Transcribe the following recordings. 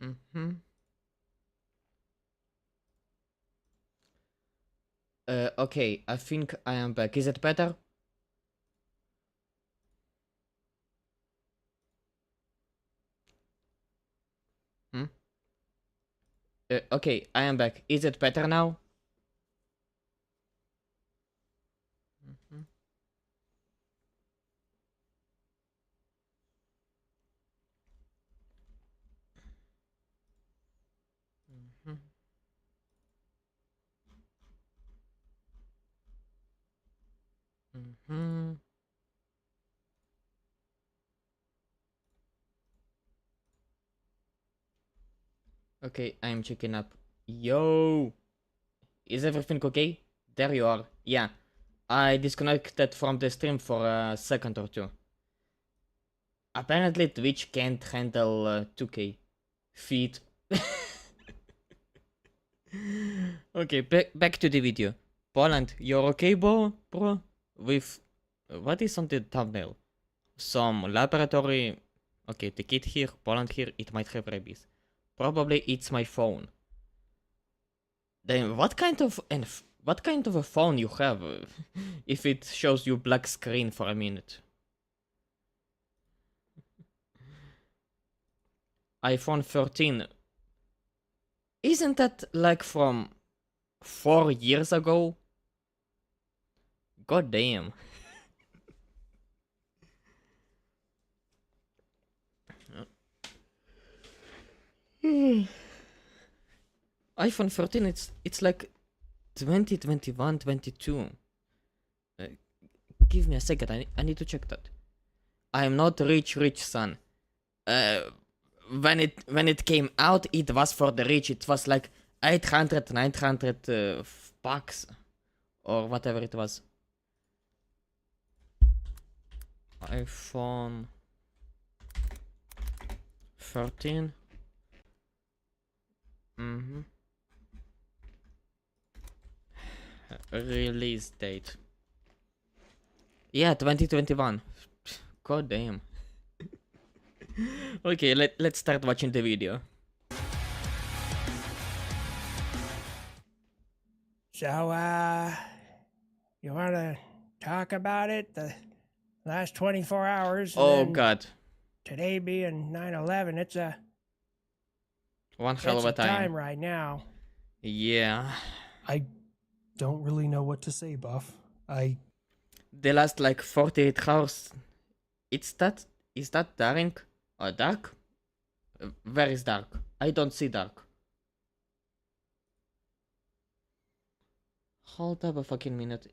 Mm-hmm. Okay, I think I am back. Is it better? Hmm? Okay, I am back. Is it better now? Mhm. Mhm. Mhm. Okay, I'm checking up. Yo! Is everything okay? There you are. Yeah. I disconnected from the stream for a second or two. Apparently Twitch can't handle 2K feet. Okay, back to the video. Poland, you're okay, bro? With what is on the thumbnail? Some laboratory. Okay, the kid here, Poland here, it might have rabies. Probably it's my phone. Then what kind of a phone you have if it shows you black screen for a minute? iPhone 13. Isn't that like from 4 years ago? God damn. iPhone 13, it's like 2021, 22. Uh, Give me a second, I need to check that. I am not rich son. Uh, when it came out, it was for the rich. It was like 800, 900 bucks or whatever it was. iPhone 13. Mm-hmm. Release date. Yeah, 2021. God damn. Okay, let's start watching the video. So, you want to talk about it? The last 24 hours, and Oh then god. today being 9/11, One hell it's of a a time. time right now. Yeah. I don't really know what to say, Buff. The last like 48 hours. It's that. Is that dark? Dark? Where is dark? I don't see dark. Hold up a fucking minute.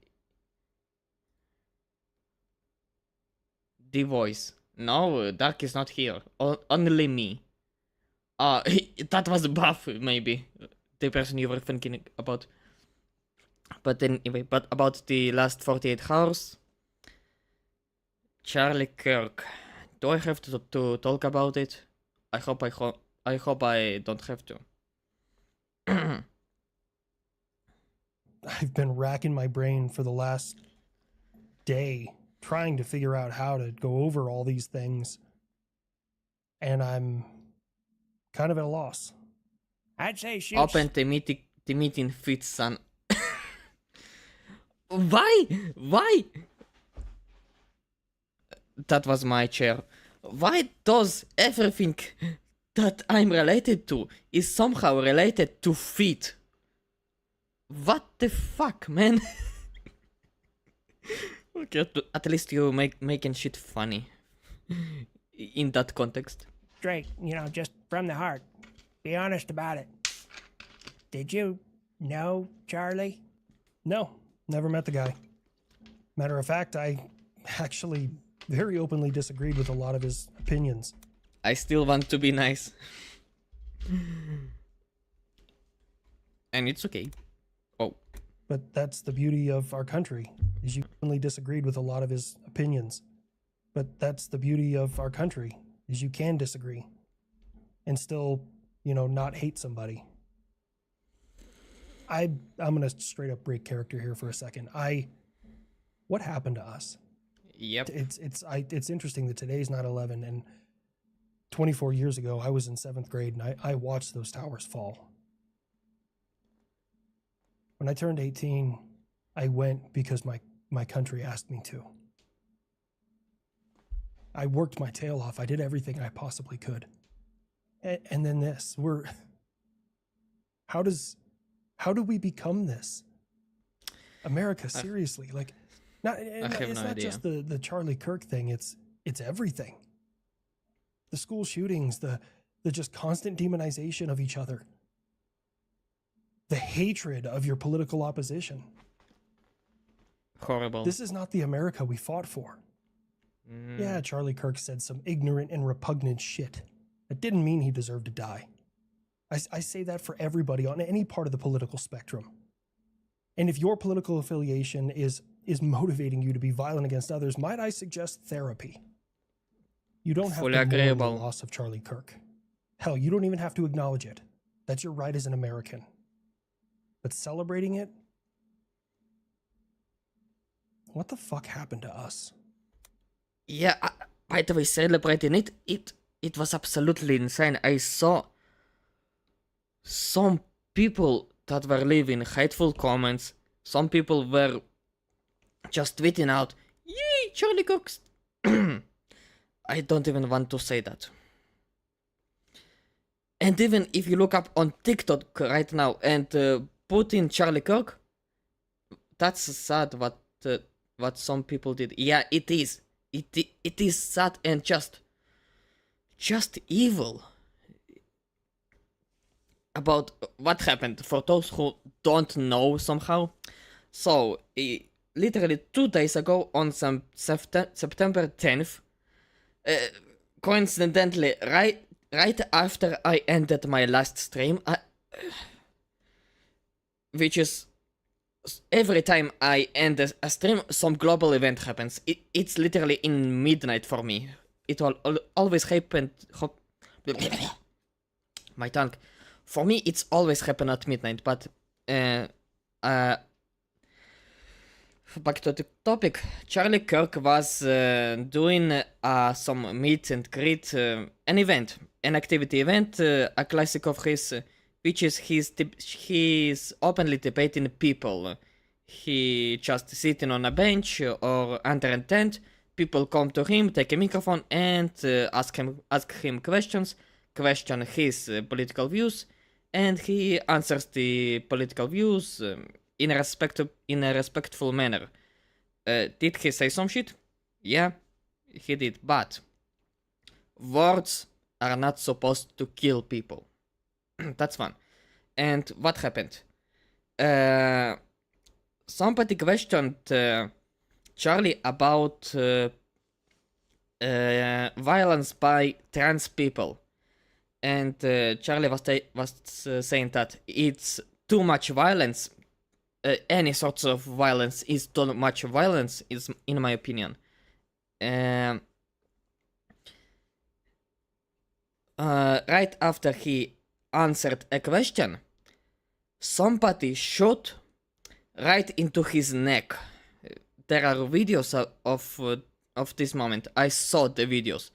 The voice. No, dark is not here. Only me. That was Buff, maybe. The person you were thinking about. But anyway, but about the last 48 hours. Charlie Kirk. Do I have to talk about it? I hope I don't have to. I've been racking my brain for the last day trying to figure out how to go over all these things. And I'm kind of at a loss. I'd say shoot. Open the meeting fits, son. Why? Why? That was my chair. Why does everything that I'm related to is somehow related to feet? What the fuck, man? Okay, at least you making shit funny in that context. Straight, just from the heart. Be honest about it. Did you know Charlie? No, never met the guy. Matter of fact, I actually very openly disagreed with a lot of his opinions. I still want to be nice. And it's okay. Oh. But that's the beauty of our country, is you openly disagreed with a lot of his opinions. But that's the beauty of our country, is you can disagree and still, not hate somebody. I'm gonna straight up break character here for a second. What happened to us? Yep. It's interesting that today's 9/11, and 24 years ago, I was in 7th grade and I watched those towers fall. When I turned 18, I went because my country asked me to. I worked my tail off. I did everything I possibly could. And then this, how do we become this? America, seriously, like, it's no not idea. just the Charlie Kirk thing. It's everything. The school shootings, the just constant demonization of each other, the hatred of your political opposition. Horrible. This is not the America we fought for. Yeah, Charlie Kirk said some ignorant and repugnant shit. That didn't mean he deserved to die. I say that for everybody on any part of the political spectrum. And if your political affiliation is motivating you to be violent against others, might I suggest therapy? You don't have Fully to mourn the agreeable. loss of Charlie Kirk. Hell, you don't even have to acknowledge it. That's your right as an American. But celebrating it? What the fuck happened to us? Yeah, by the way, celebrating it was absolutely insane. I saw some people that were leaving hateful comments. Some people were just tweeting out, "Yay, Charlie Cook!" I don't even want to say that. And even if you look up on TikTok right now and put in Charlie Kirk, that's sad what some people did. Yeah, it is. It is sad and just evil. About what happened, for those who don't know somehow. So, literally 2 days ago, on some September 10th, coincidentally, right after I ended my last stream, which is every time I end a stream, some global event happens. It's literally in midnight for me. It always happened. My tongue. For me, it's always happened at midnight. But back to the topic. Charlie Kirk was doing some meet and greet, an activity event, a classic of his, which is he's openly debating people. He just sitting on a bench or under a tent. People come to him, take a microphone, and ask him questions, question his political views, and he answers the political views in a respectful manner. Did he say some shit? Yeah, he did, but words are not supposed to kill people. That's fun. And what happened? Somebody questioned Charlie about violence by trans people. And Charlie was saying that it's too much violence. Any sorts of violence is too much violence, is in my opinion. Right after he answered a question, somebody shot right into his neck. There are videos of this moment. I saw the videos.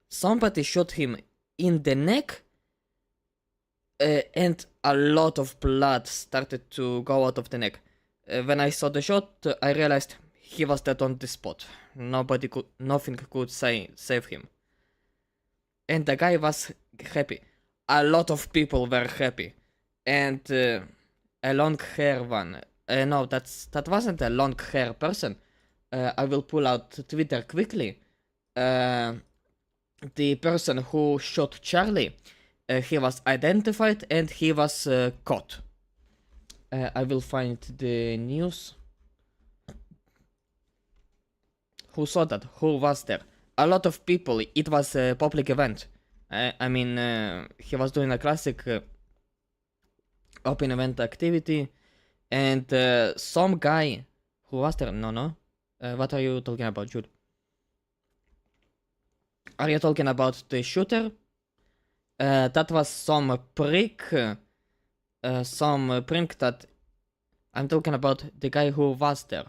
Somebody shot him in the neck, and a lot of blood started to go out of the neck. When I saw the shot, I realized he was dead on the spot. Nothing could save him. And the guy was happy. A lot of people were happy. And a long hair one. No, that wasn't a long hair person. I will pull out Twitter quickly. The person who shot Charlie, he was identified and he was caught. I will find the news. Who saw that? Who was there? A lot of people. It was a public event. I mean, he was doing a classic open event activity, and some guy who was there. No. What are you talking about, Jude? Are you talking about the shooter? That was some prick. Some prick that... I'm talking about the guy who was there.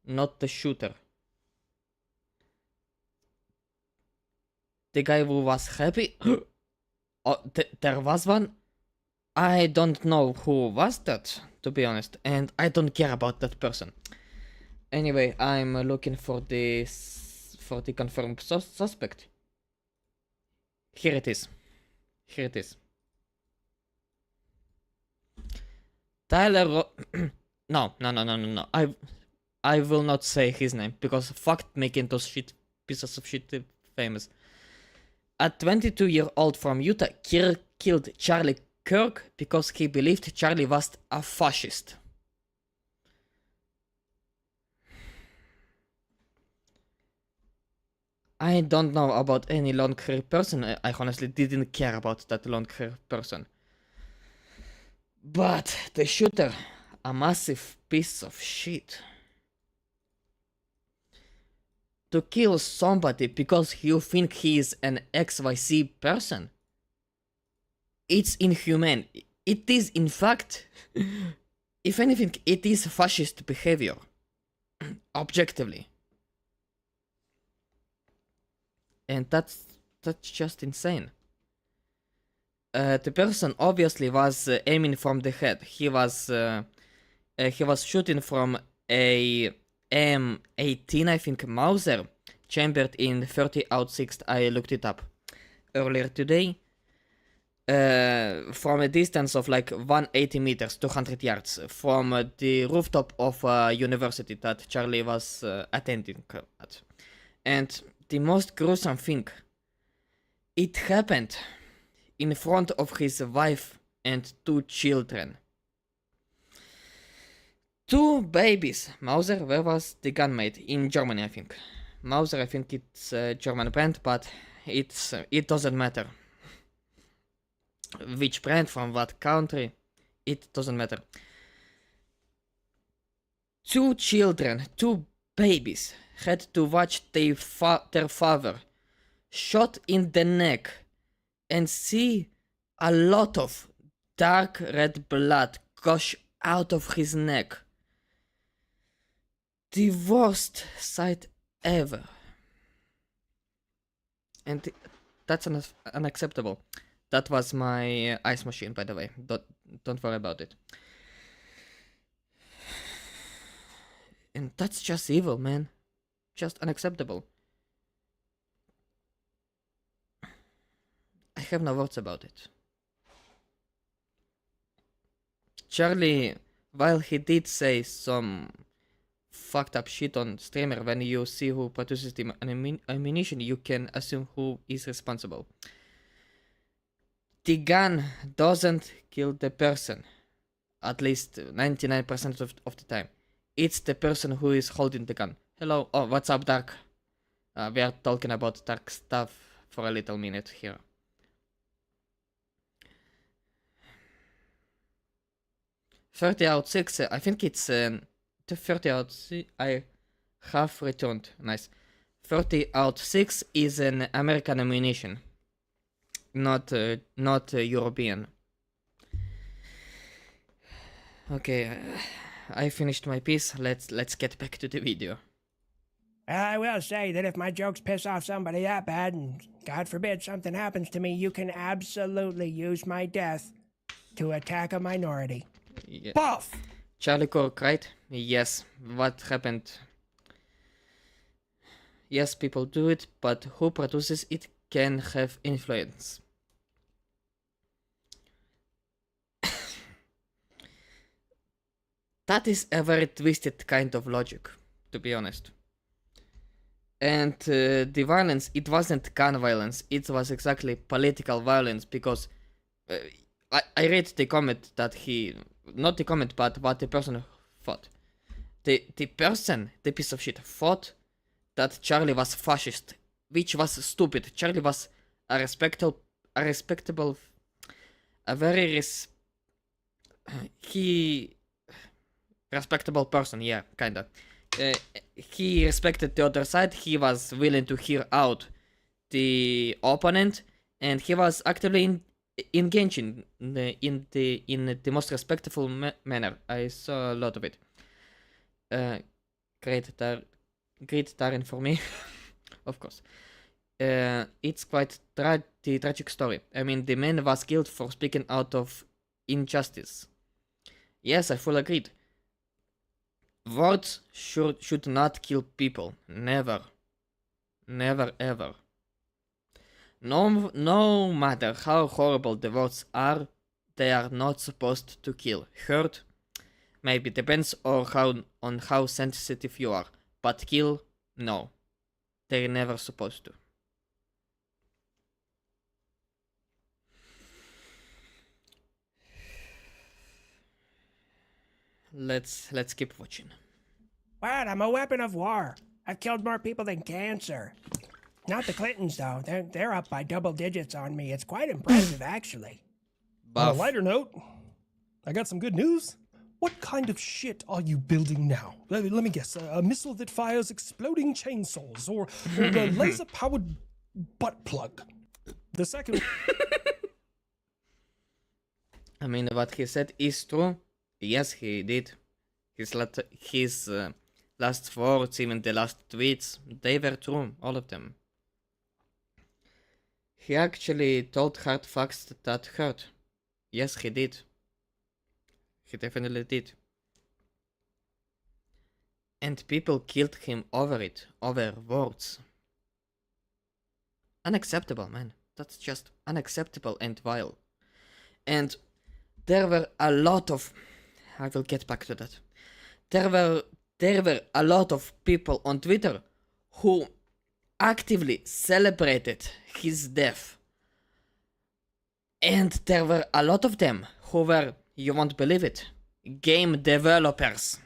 Not the shooter. the guy who was happy. Oh, there was one. I don't know who was that, to be honest, and I don't care about that person. Anyway, I'm looking for the confirmed suspect. Here it is. Here it is. Tyler no. I will not say his name because fuck making those pieces of shit famous. A 22-year-old from Utah killed Charlie Kirk because he believed Charlie was a fascist. I don't know about any long-hair person. I honestly didn't care about that long-hair person. But the shooter, a massive piece of shit. To kill somebody because you think he is an XYZ person? It's inhumane. It is, in fact, if anything, it is fascist behavior. Objectively. And that's just insane. The person obviously was aiming from the head. He was shooting from a M18, I think, Mauser, chambered in 30-06. I looked it up earlier today. From a distance of like 180 meters, 200 yards, from the rooftop of a university that Charlie was attending at. And the most gruesome thing, it happened in front of his wife and 2 children. 2 babies. Mauser, where was the gun made? In Germany, I think. Mauser, I think it's a German brand, but it doesn't matter. Which brand, from what country, it doesn't matter. 2 children, 2 babies, had to watch their father shot in the neck and see a lot of dark red blood gush out of his neck. The worst sight ever. And that's unacceptable. That was my ice machine, by the way. Don't worry about it. And that's just evil, man. Just unacceptable. I have no words about it. Charlie, while he did say some fucked up shit on streamer, when you see who produces the ammunition, you can assume who is responsible. The gun doesn't kill the person, at least 99% of the time. It's the person who is holding the gun. Hello, oh, what's up, Dark? We are talking about dark stuff for a little minute here. .30-06, I think it's the 30-06 I have returned. Nice. 30-06 is an American ammunition, not European. Okay, I finished my piece. Let's get back to the video. I will say that if my jokes piss off somebody that bad, and God forbid something happens to me, you can absolutely use my death to attack a minority. Yeah. Buff! Charlie Kirk, right? Yes. What happened? Yes, people do it, but who produces it can have influence. That is a very twisted kind of logic, to be honest. And the violence, it wasn't gun violence, it was exactly political violence, because I read the comment that not the comment, but what the person thought. The person, the piece of shit, thought that Charlie was fascist, which was stupid. Charlie was a respectable person, yeah, kinda. He respected the other side. He was willing to hear out the opponent, and he was actively engaging in the most respectful manner. I saw a lot of it. Great Darren for me, of course. it's quite the tragic story. I mean, the man was killed for speaking out of injustice. Yes, I fully agreed. Words should not kill people. Never. Never ever. No matter how horrible the words are, they are not supposed to kill. Hurt? Maybe depends on how sensitive you are. But kill? No. They're never supposed to. Let's keep watching. What? I'm a weapon of war. I've killed more people than cancer. Not the Clintons, though. They're up by double digits on me. It's quite impressive, actually. On a Buff. lighter note, I got some good news. What kind of shit are you building now? Let me guess. A missile that fires exploding chainsaws, or a laser-powered butt plug. The second. I mean, what he said is true. Yes, he did. His last words, even the last tweets, they were true, all of them. He actually told hard facts that hurt. Yes, he did. He definitely did. And people killed him over it, over words. Unacceptable, man. That's just unacceptable and vile. And there were a lot of... I will get back to that. There were a lot of people on Twitter who actively celebrated his death. And there were a lot of them who were, you won't believe it, game developers.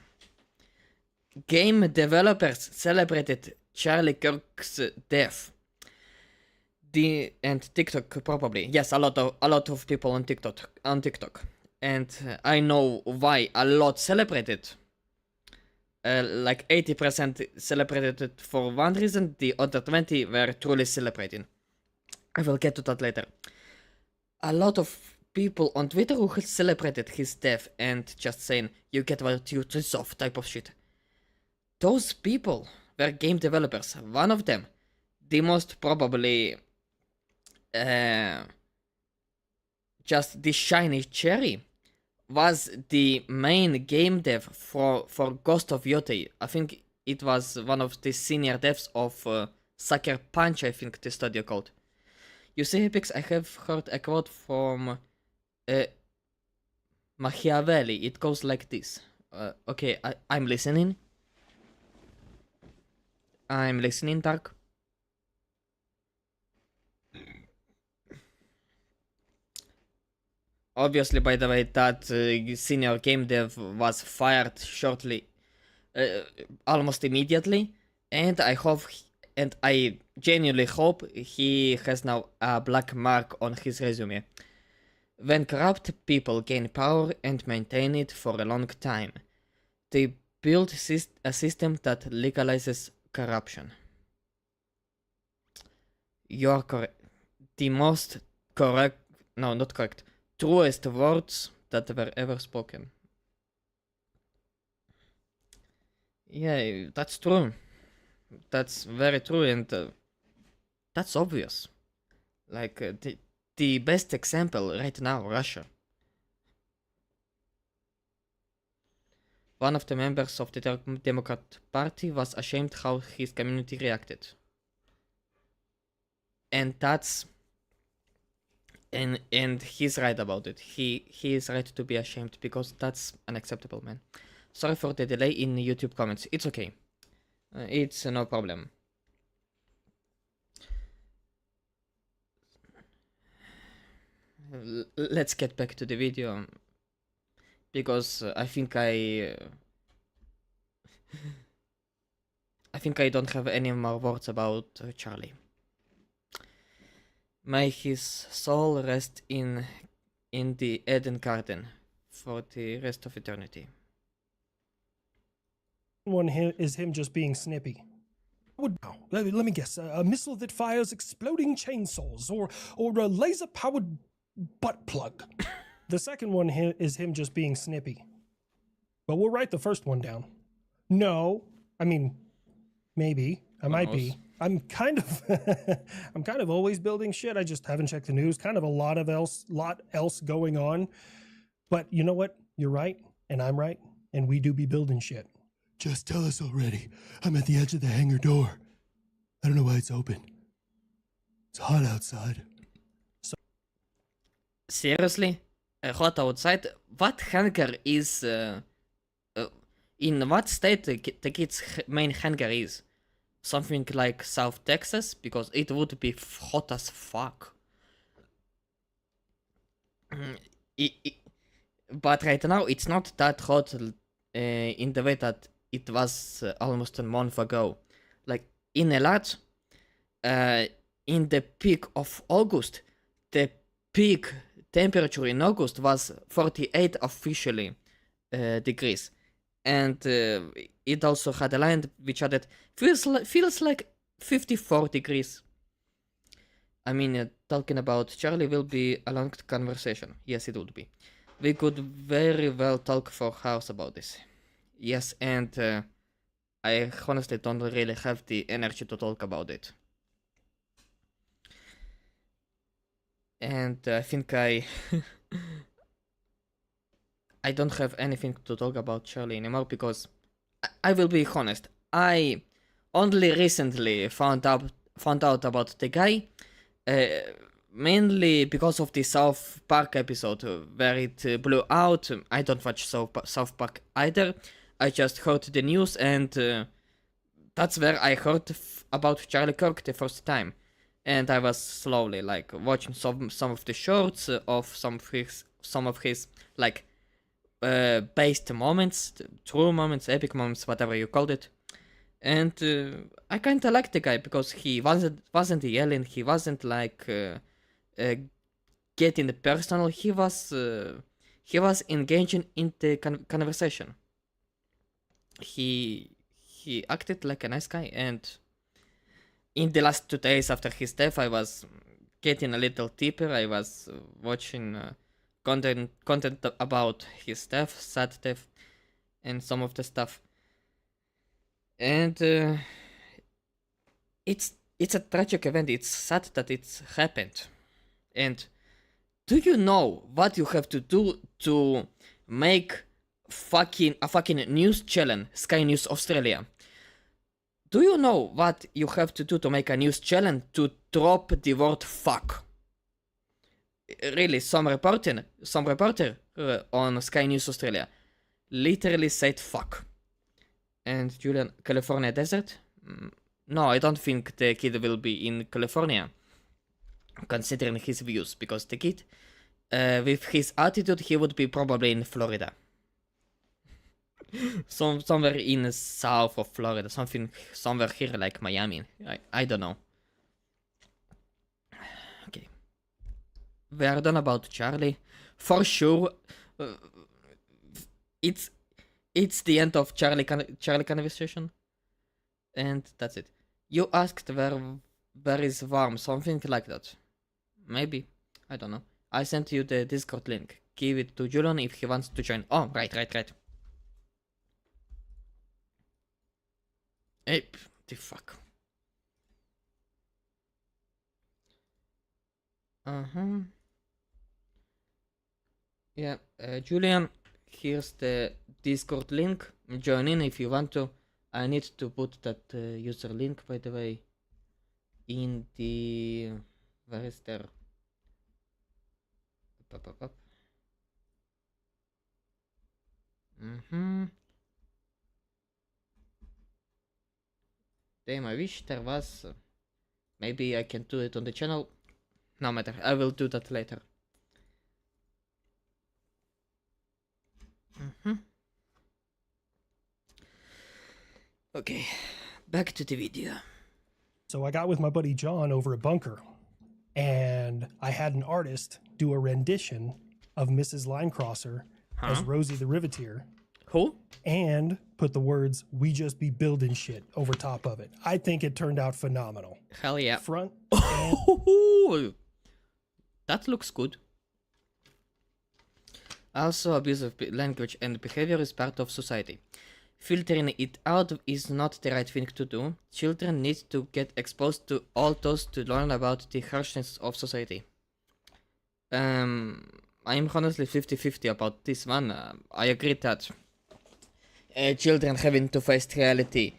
Game developers celebrated Charlie Kirk's death. And TikTok probably. Yes, a lot of people on TikTok. And I know why a lot celebrated. Like 80% celebrated it for one reason, the other 20 were truly celebrating. I will get to that later. A lot of people on Twitter who celebrated his death and just saying, you get what you deserve type of shit. Those people were game developers. One of them, the most probably just the shiny cherry, was the main game dev for Ghost of Yotei. I think it was one of the senior devs of Sucker Punch, I think the studio called. You see, Hypix, I have heard a quote from Machiavelli. It goes like this. Okay, I'm listening. I'm listening, Dark. Obviously, by the way, that senior game dev was fired shortly, almost immediately, and I genuinely hope he has now a black mark on his resume. When corrupt people gain power and maintain it for a long time, they build a system that legalizes corruption. You are correct. The most correct, no, not correct, truest words that were ever spoken. Yeah, that's true. That's very true, and that's obvious. Like, the best example right now, Russia. One of the members of the Democrat Party was ashamed how his community reacted. And that's... And he's right about it. He is right to be ashamed, because that's unacceptable, man. Sorry for the delay in YouTube comments. It's okay. It's no problem. Let's get back to the video, because I think I don't have any more words about Charlie. May his soul rest in the Eden Garden for the rest of eternity. One is him just being snippy. Let me guess. A missile that fires exploding chainsaws, or a laser-powered butt plug. The second one is him just being snippy. But we'll write the first one down. No, I mean, maybe. I might be. I'm kind of I'm kind of always building shit. I just haven't checked the news. Kind of a lot else going on. But you know what? You're right, and I'm right, and we do be building shit. Just tell us already. I'm at the edge of the hangar door. I don't know why it's open. It's hot outside. Seriously? Hot outside? What hangar is... in what state the kid's main hangar is? Something like South Texas? Because it would be hot as fuck. But right now, it's not that hot in the way that it was almost a month ago. Like, in Elat, in the peak of August, the peak temperature in August was 48 officially degrees. And it also had a line which had it feels like 54 degrees. I mean, talking about Charlie will be a long conversation. Yes, it would be. We could very well talk for hours about this. Yes, and I honestly don't really have the energy to talk about it. And I think I don't have anything to talk about Charlie anymore because I will be honest. I only recently found out about the guy, mainly because of the South Park episode where it blew out. I don't watch South Park either. I just heard the news, and that's where I heard about Charlie Kirk the first time. And I was slowly like watching some of the shorts of some of his like based moments, true moments, epic moments, whatever you called it. And I kinda liked the guy because he wasn't yelling, he wasn't like getting personal. He was engaging in the conversation. He acted like a nice guy, and in the last 2 days after his death, I was getting a little deeper. I was watching content about his death, sad death, and some of the stuff. And it's a tragic event. It's sad that it's happened. And do you know what you have to do to make a fucking news channel, Sky News Australia? Do you know what you have to do to make a news channel to drop the word fuck? Really, some reporter on Sky News Australia literally said fuck. And Julian, California desert? No, I don't think the kid will be in California, considering his views, because the kid, with his attitude, he would be probably in Florida. Somewhere in the south of Florida, somewhere here like Miami. I don't know. Okay, we are done about Charlie. For sure, it's the end of Charlie conversation, and that's it. You asked where is warm, something like that. Maybe, I don't know. I sent you the Discord link. Give it to Julian if he wants to join. Oh, right. Hey, the fuck. Yeah, Julian, here's the Discord link. Join in if you want to. I need to put that user link, by the way, in the... Where is there? Up. Damn, I wish there was. Maybe I can do it on the channel. No matter, I will do that later. Okay, back to the video. So I got with my buddy John over at Bunker, and I had an artist do a rendition of Mrs. Linecrosser as Rosie the Riveteer. Who? And put the words, "We just be building shit" over top of it. I think it turned out phenomenal. Hell yeah. Front and... That looks good. Also, abusive language and behavior is part of society. Filtering it out is not the right thing to do. Children need to get exposed to all those to learn about the harshness of society. I'm honestly 50-50 about this one. I agree that children having to face reality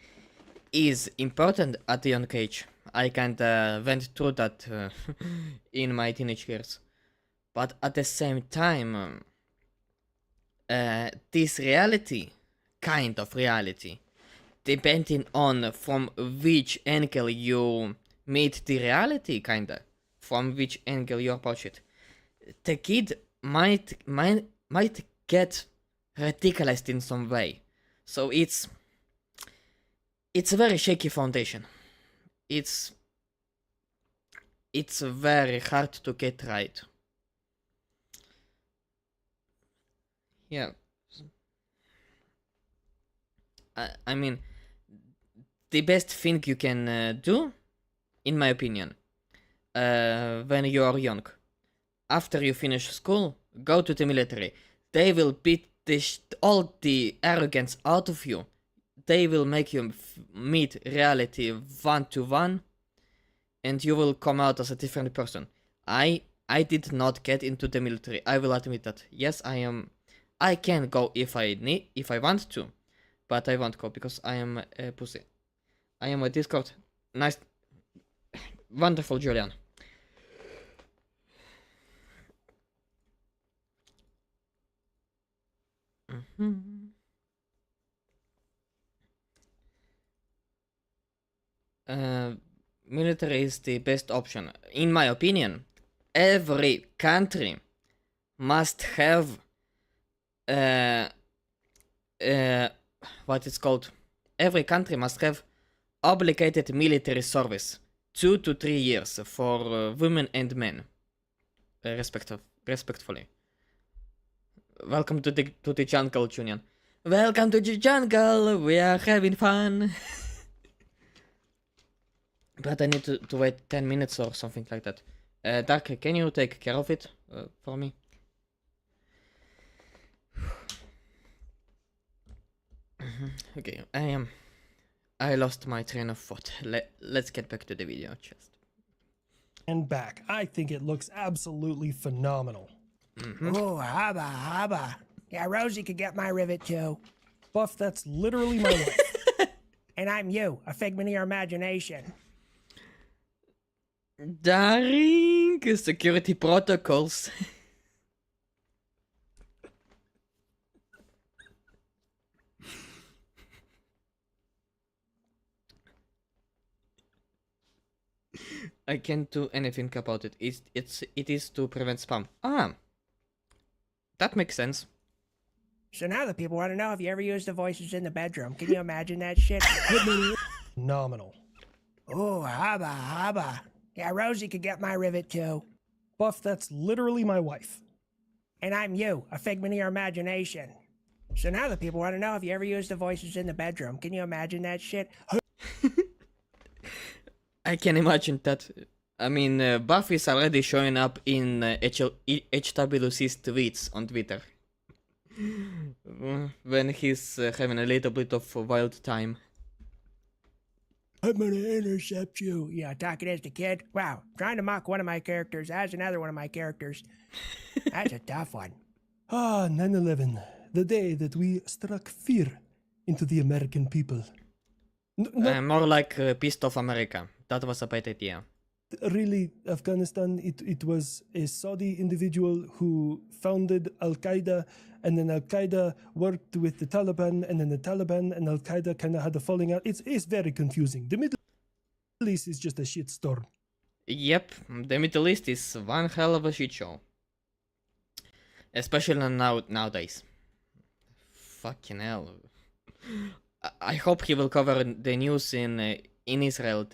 is important at a young age. I kinda went through that in my teenage years. But at the same time, this reality, kind of reality, depending on from which angle you meet the reality, kinda, from which angle you approach it, the kid might get radicalized in some way. So it's a very shaky foundation. It's very hard to get right. Yeah. I mean, the best thing you can do, in my opinion, when you are young, after you finish school, go to the military. They will beat all the arrogance out of you. They will make you meet reality 1-to-1, and you will come out as a different person. I did not get into the military. I will admit that. Yes, I can go if I want to, but I won't go because I am a pussy. I am a Discord. Nice, wonderful Julian. Military is the best option. In my opinion, every country must have what it's called. Every country must have obligated military service, 2 to 3 years for women and men, respectfully. Welcome to the jungle, Julian. Welcome to the jungle. We are having fun. But I need to wait 10 minutes or something like that. Dark, can you take care of it for me? Okay, I lost my train of thought. Let's get back to the video just. And back. I think it looks absolutely phenomenal. Oh, haba, haba. Yeah, Rosie could get my rivet too. Buff, that's literally my wife. And I'm you, a figment of your imagination. Daring security protocols. I can't do anything about it. It is to prevent spam. That makes sense. So now the people want to know if you ever used the voices in the bedroom. Can you imagine that shit? Phenomenal. Oh, haba, haba. Yeah, Rosie could get my rivet too. Buff, that's literally my wife. And I'm you, a figment of your imagination. So now the people want to know if you ever used the voices in the bedroom. Can you imagine that shit? I can imagine that. I mean, Buff is already showing up in HWC's tweets on Twitter. When he's having a little bit of a wild time. I'm gonna intercept you. Yeah, talking as the kid. Wow, trying to mock one of my characters as another one of my characters. That's a tough one. 9/11, the day that we struck fear into the American people. More like Pissed Off America. That was a bad idea. Really, Afghanistan, it was a Saudi individual who founded Al-Qaeda, and then Al-Qaeda worked with the Taliban, and then the Taliban and Al-Qaeda kind of had a falling out. It's very confusing. The Middle East is just a shitstorm. Yep, the Middle East is one hell of a shit show. Especially nowadays. Fucking hell. I hope he will cover the news in Israel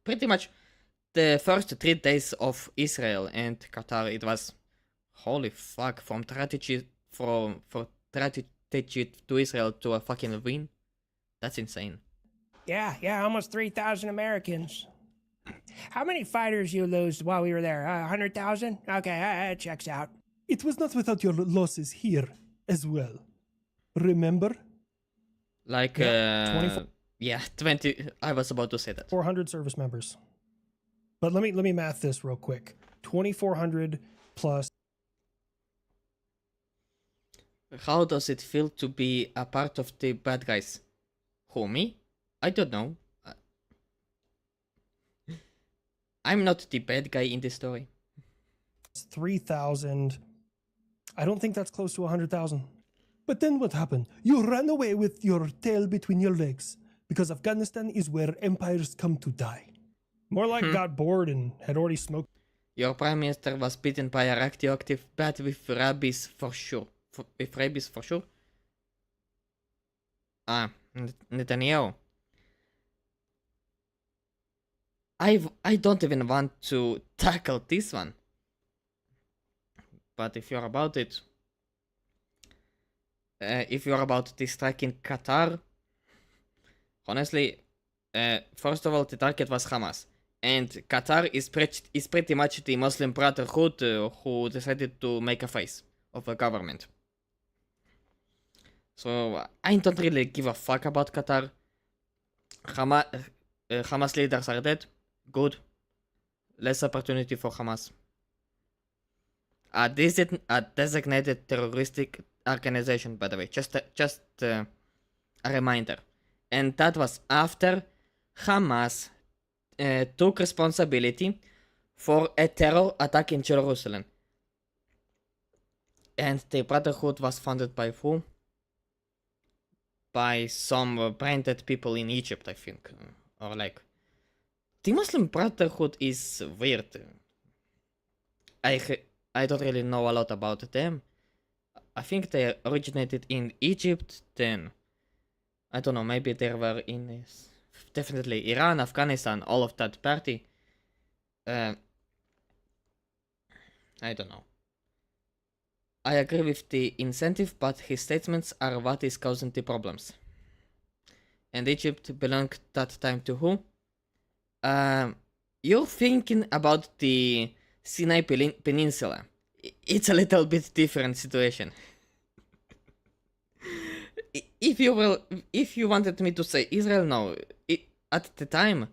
pretty much the first 3 days of Israel and Qatar. It was holy fuck, from strategy to Israel to a fucking win. That's insane. Yeah, almost 3,000 Americans. How many fighters you lose while we were there? 100,000? Okay, that checks out. It was not without your losses here as well. Remember? Like, Yeah, 24 yeah, 20. I was about to say that. 400 service members. But let me math this real quick. 2,400 plus. How does it feel to be a part of the bad guys? Who, me? I don't know. I'm not the bad guy in this story. 3,000. I don't think that's close to 100,000. But then what happened? You ran away with your tail between your legs because Afghanistan is where empires come to die. More like got bored and had already smoked. Your prime minister was bitten by a radioactive bat with rabies for sure. With rabies for sure? Ah, Netanyahu. I don't even want to tackle this one. But if you're about it, if you're about the strike in Qatar, honestly, first of all, the target was Hamas. And Qatar is pretty much the Muslim Brotherhood who decided to make a face of a government. So I don't really give a fuck about Qatar. Hamas leaders are dead. Good. Less opportunity for Hamas. A designated terroristic organization, by the way. Just a reminder. And that was after Hamas took responsibility for a terror attack in Jerusalem. And the Brotherhood was founded by who? By some branded people in Egypt, I think. Or like... The Muslim Brotherhood is weird. I don't really know a lot about them. I think they originated in Egypt, then... I don't know, maybe they were in... definitely Iran, Afghanistan, all of that party. I don't know. I agree with the incentive, but his statements are what is causing the problems. And Egypt belonged that time to who? You're thinking about the Sinai Peninsula. It's a little bit different situation. If you wanted me to say Israel, no. At the time,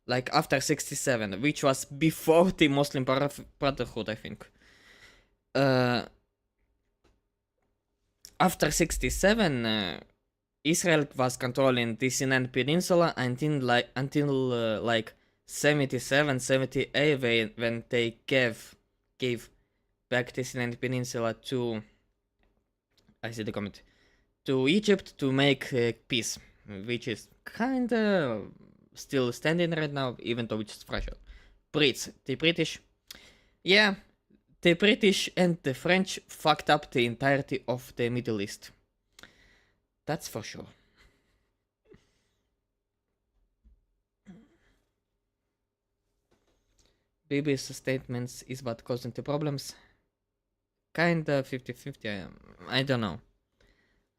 like after 67, which was before the Muslim Brotherhood, I think. After 67, Israel was controlling the Sinai Peninsula until like 77, 78, when they gave back the Sinai Peninsula to, I see the comment, to Egypt to make peace, which is kinda still standing right now, even though it's fragile. The British, yeah, the British and the French fucked up the entirety of the Middle East. That's for sure. Bibi's statements is what causing the problems. Kinda 50-50, I don't know.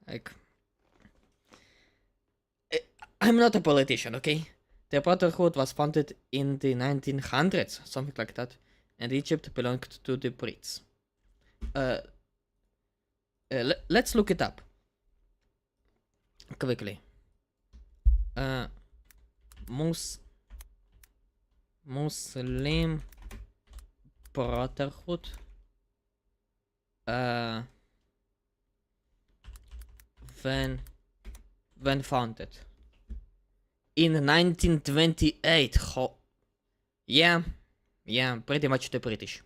Like, I'm not a politician, okay? The Brotherhood was founded in the 1900s, something like that, and Egypt belonged to the Brits. Let's look it up quickly. Muslim Brotherhood. When founded in 1928. Yeah, pretty much the British.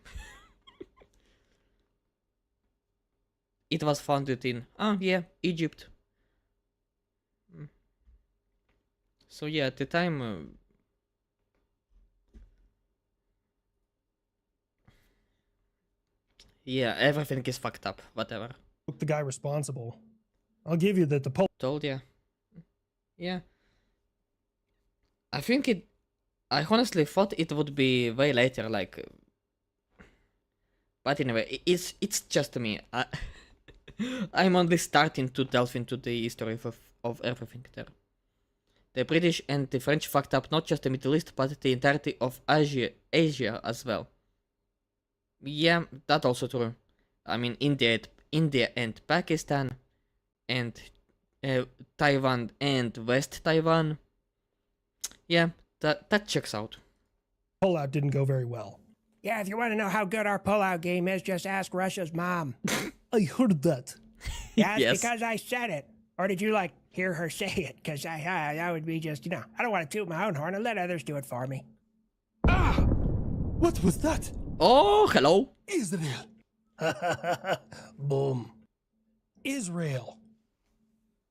It was founded in Egypt. So yeah, at the time yeah, everything is fucked up, whatever. The guy responsible. I'll give you that the Pope Told ya. Yeah. I honestly thought it would be way later, like... But anyway, it's just me. I'm only starting to delve into the history of everything there. The British and the French fucked up not just the Middle East, but the entirety of Asia as well. Yeah, that's also true. I mean, India and Pakistan. and Taiwan and West Taiwan. Yeah, that checks out. Pullout didn't go very well. Yeah, if you want to know how good our pullout game is, just ask Russia's mom. I heard that. Yeah, Yes. because I said it. Or did you, like, hear her say it? Because that would be just, I don't want to toot my own horn and let others do it for me. Ah! What was that? Oh, hello. Israel. Boom. Israel.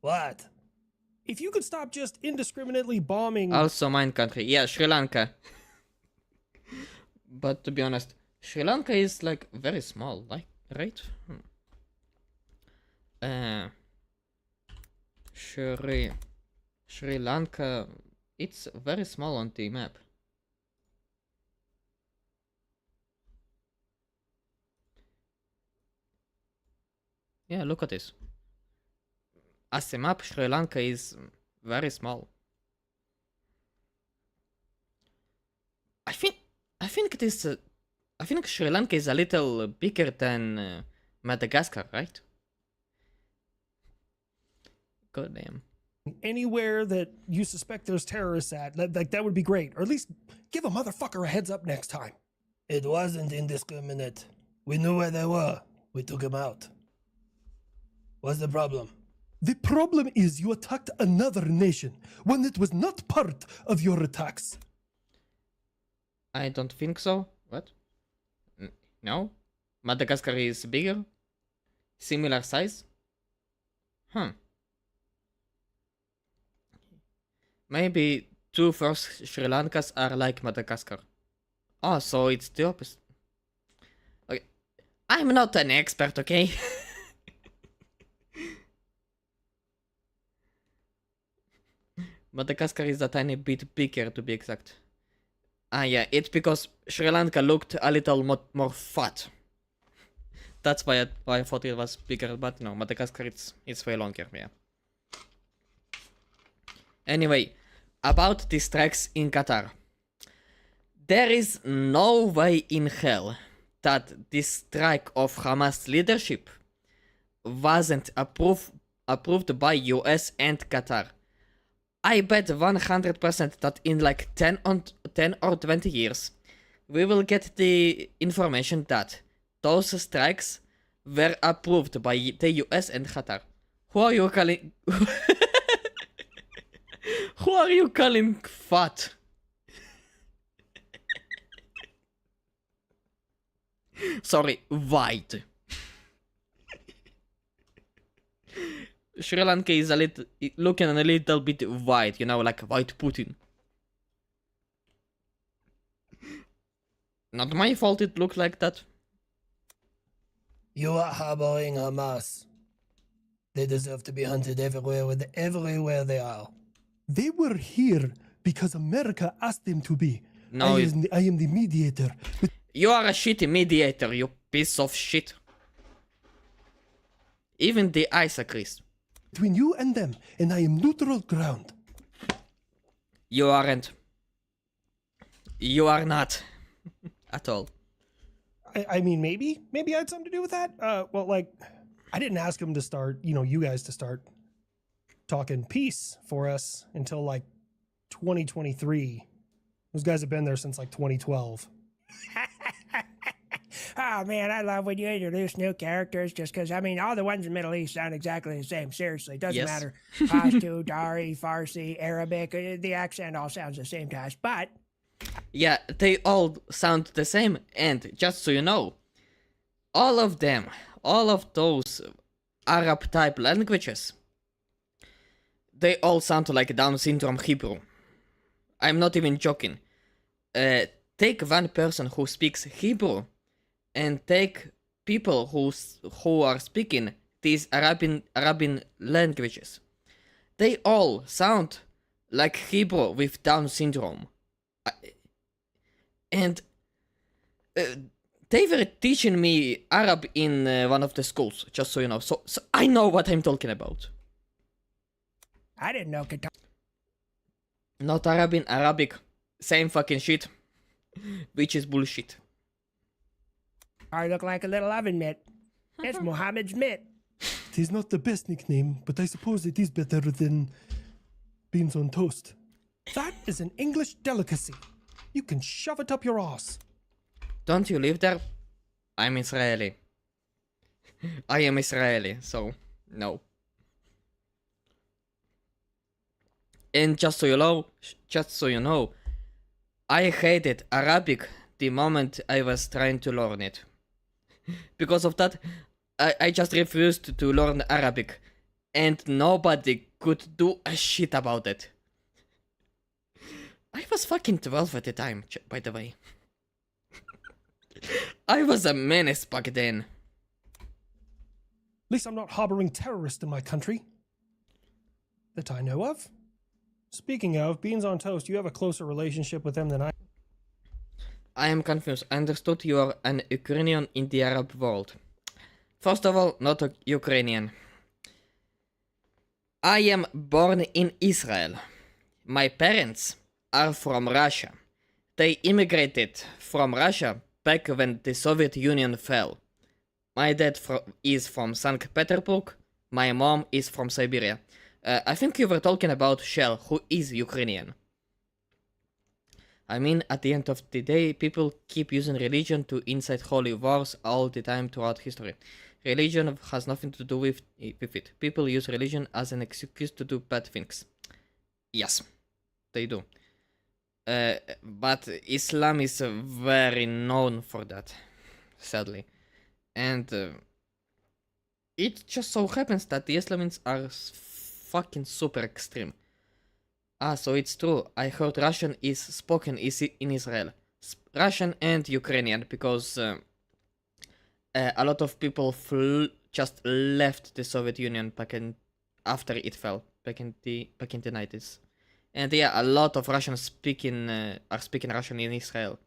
What? If you could stop just indiscriminately bombing. Also mine country. Yeah, Sri Lanka. But to be honest, Sri Lanka is like very small, like, right? Sri Lanka, it's very small on the map. Yeah, look at this. As a map, Sri Lanka is very small. I think it is. I think Sri Lanka is a little bigger than Madagascar, right? God damn. Anywhere that you suspect there's terrorists at, that would be great. Or at least give a motherfucker a heads up next time. It wasn't indiscriminate. We knew where they were. We took them out. What's the problem? The problem is you attacked another nation when it was not part of your attacks. I don't think so. What? No? Madagascar is bigger? Similar size? Huh. Maybe two first Sri Lankas are like Madagascar. Oh, so it's the opposite. Okay. I'm not an expert, okay? Madagascar is a tiny bit bigger, to be exact. Ah, yeah, it's because Sri Lanka looked a little more fat. That's why I thought it was bigger, but no, Madagascar it's way longer, yeah. Anyway, about the strikes in Qatar. There is no way in hell that this strike of Hamas leadership wasn't approved by US and Qatar. I bet 100% that in like 10 or 20 years, we will get the information that those strikes were approved by the US and Qatar. Who are you calling? Who are you calling fat? Sorry, white. Sri Lanka is looking a little bit white, you know, like white Putin. Not my fault it looked like that. You are harboring Hamas. They deserve to be hunted everywhere they are. They were here because America asked them to be. No, I am the mediator. you are a shitty mediator, you piece of shit. Even the ice agrees. Between you and them, and I am neutral ground. You aren't. You are not. At all. I mean, maybe I had something to do with that. Well, like, I didn't ask him to start, you guys to start talking peace for us until like 2023. Those guys have been there since like 2012. Oh, man, I love when you introduce new characters just because, I mean, all the ones in the Middle East sound exactly the same. Seriously, doesn't Yes. matter. Pashto, Dari, Farsi, Arabic, the accent all sounds the same to us. But Yeah, they all sound the same, and just so you know, all of them, all of those Arab type languages, they all sound like Down syndrome Hebrew. I'm not even joking. Take one person who speaks Hebrew and take people who are speaking these Arabian languages. They all sound like Hebrew with Down syndrome. And they were teaching me Arab in one of the schools, just so you know. So I know what I'm talking about. I didn't know Qatar. Not Arabic. Same fucking shit. Which is bullshit. I look like a little oven mitt. It's Muhammad's mitt. It is not the best nickname, but I suppose it is better than beans on toast. That is an English delicacy. You can shove it up your ass. Don't you live there? I'm Israeli. I am Israeli, so no. And just so you know, I hated Arabic the moment I was trying to learn it. Because of that, I just refused to learn Arabic, and nobody could do a shit about it. I was fucking 12 at the time, by the way. I was a menace back then. At least I'm not harboring terrorists in my country. That I know of. Speaking of, beans on toast, you have a closer relationship with them than I. I am confused. I understood you are an Ukrainian in the Arab world. First of all, not a Ukrainian. I am born in Israel. My parents are from Russia. They immigrated from Russia back when the Soviet Union fell. My dad is from St. Petersburg. My mom is from Siberia. I think you were talking about Shell, who is Ukrainian. I mean, at the end of the day, people keep using religion to incite holy wars all the time throughout history. Religion has nothing to do with it. People use religion as an excuse to do bad things. Yes, they do. But Islam is very known for that, sadly. And it just so happens that the Islamists are fucking super extreme. So it's true. I heard Russian is spoken in Israel. Russian and Ukrainian, because a lot of people just left the Soviet Union after it fell, back in the 90s. And yeah, a lot of Russians are speaking Russian in Israel.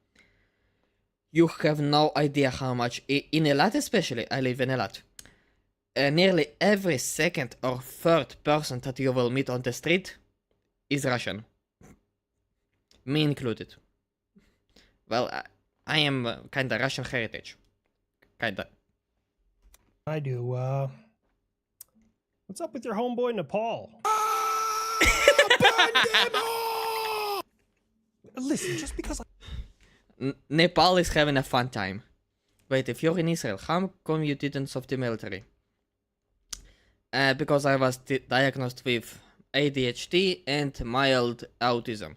You have no idea how much. In Eilat especially, I live in Eilat. Nearly every second or third person that you will meet on the street is Russian. Me included. Well, I am kinda Russian heritage. Kinda. I do. What's up with your homeboy Nepal? Listen, just because Nepal is having a fun time. Wait, if you're in Israel, how come you didn't serve the military? Because I was diagnosed with ADHD and mild autism,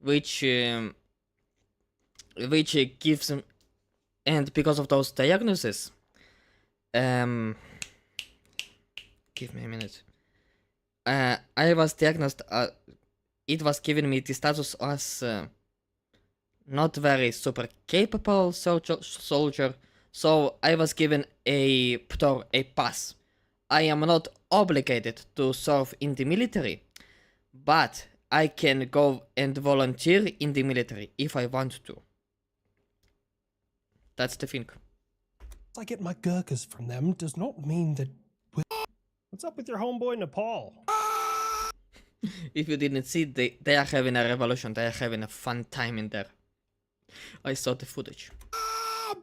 which gives, and because of those diagnoses, give me a minute. I was diagnosed. It was giving me the status as not very super capable soldier, so I was given a PTOR, a pass. I am not obligated to serve in the military, but I can go and volunteer in the military if I want to. That's the thing. I get my Gurkhas from them does not mean that. What's up with your homeboy Nepal? If you didn't see, they are having a revolution. They are having a fun time in there. I saw the footage.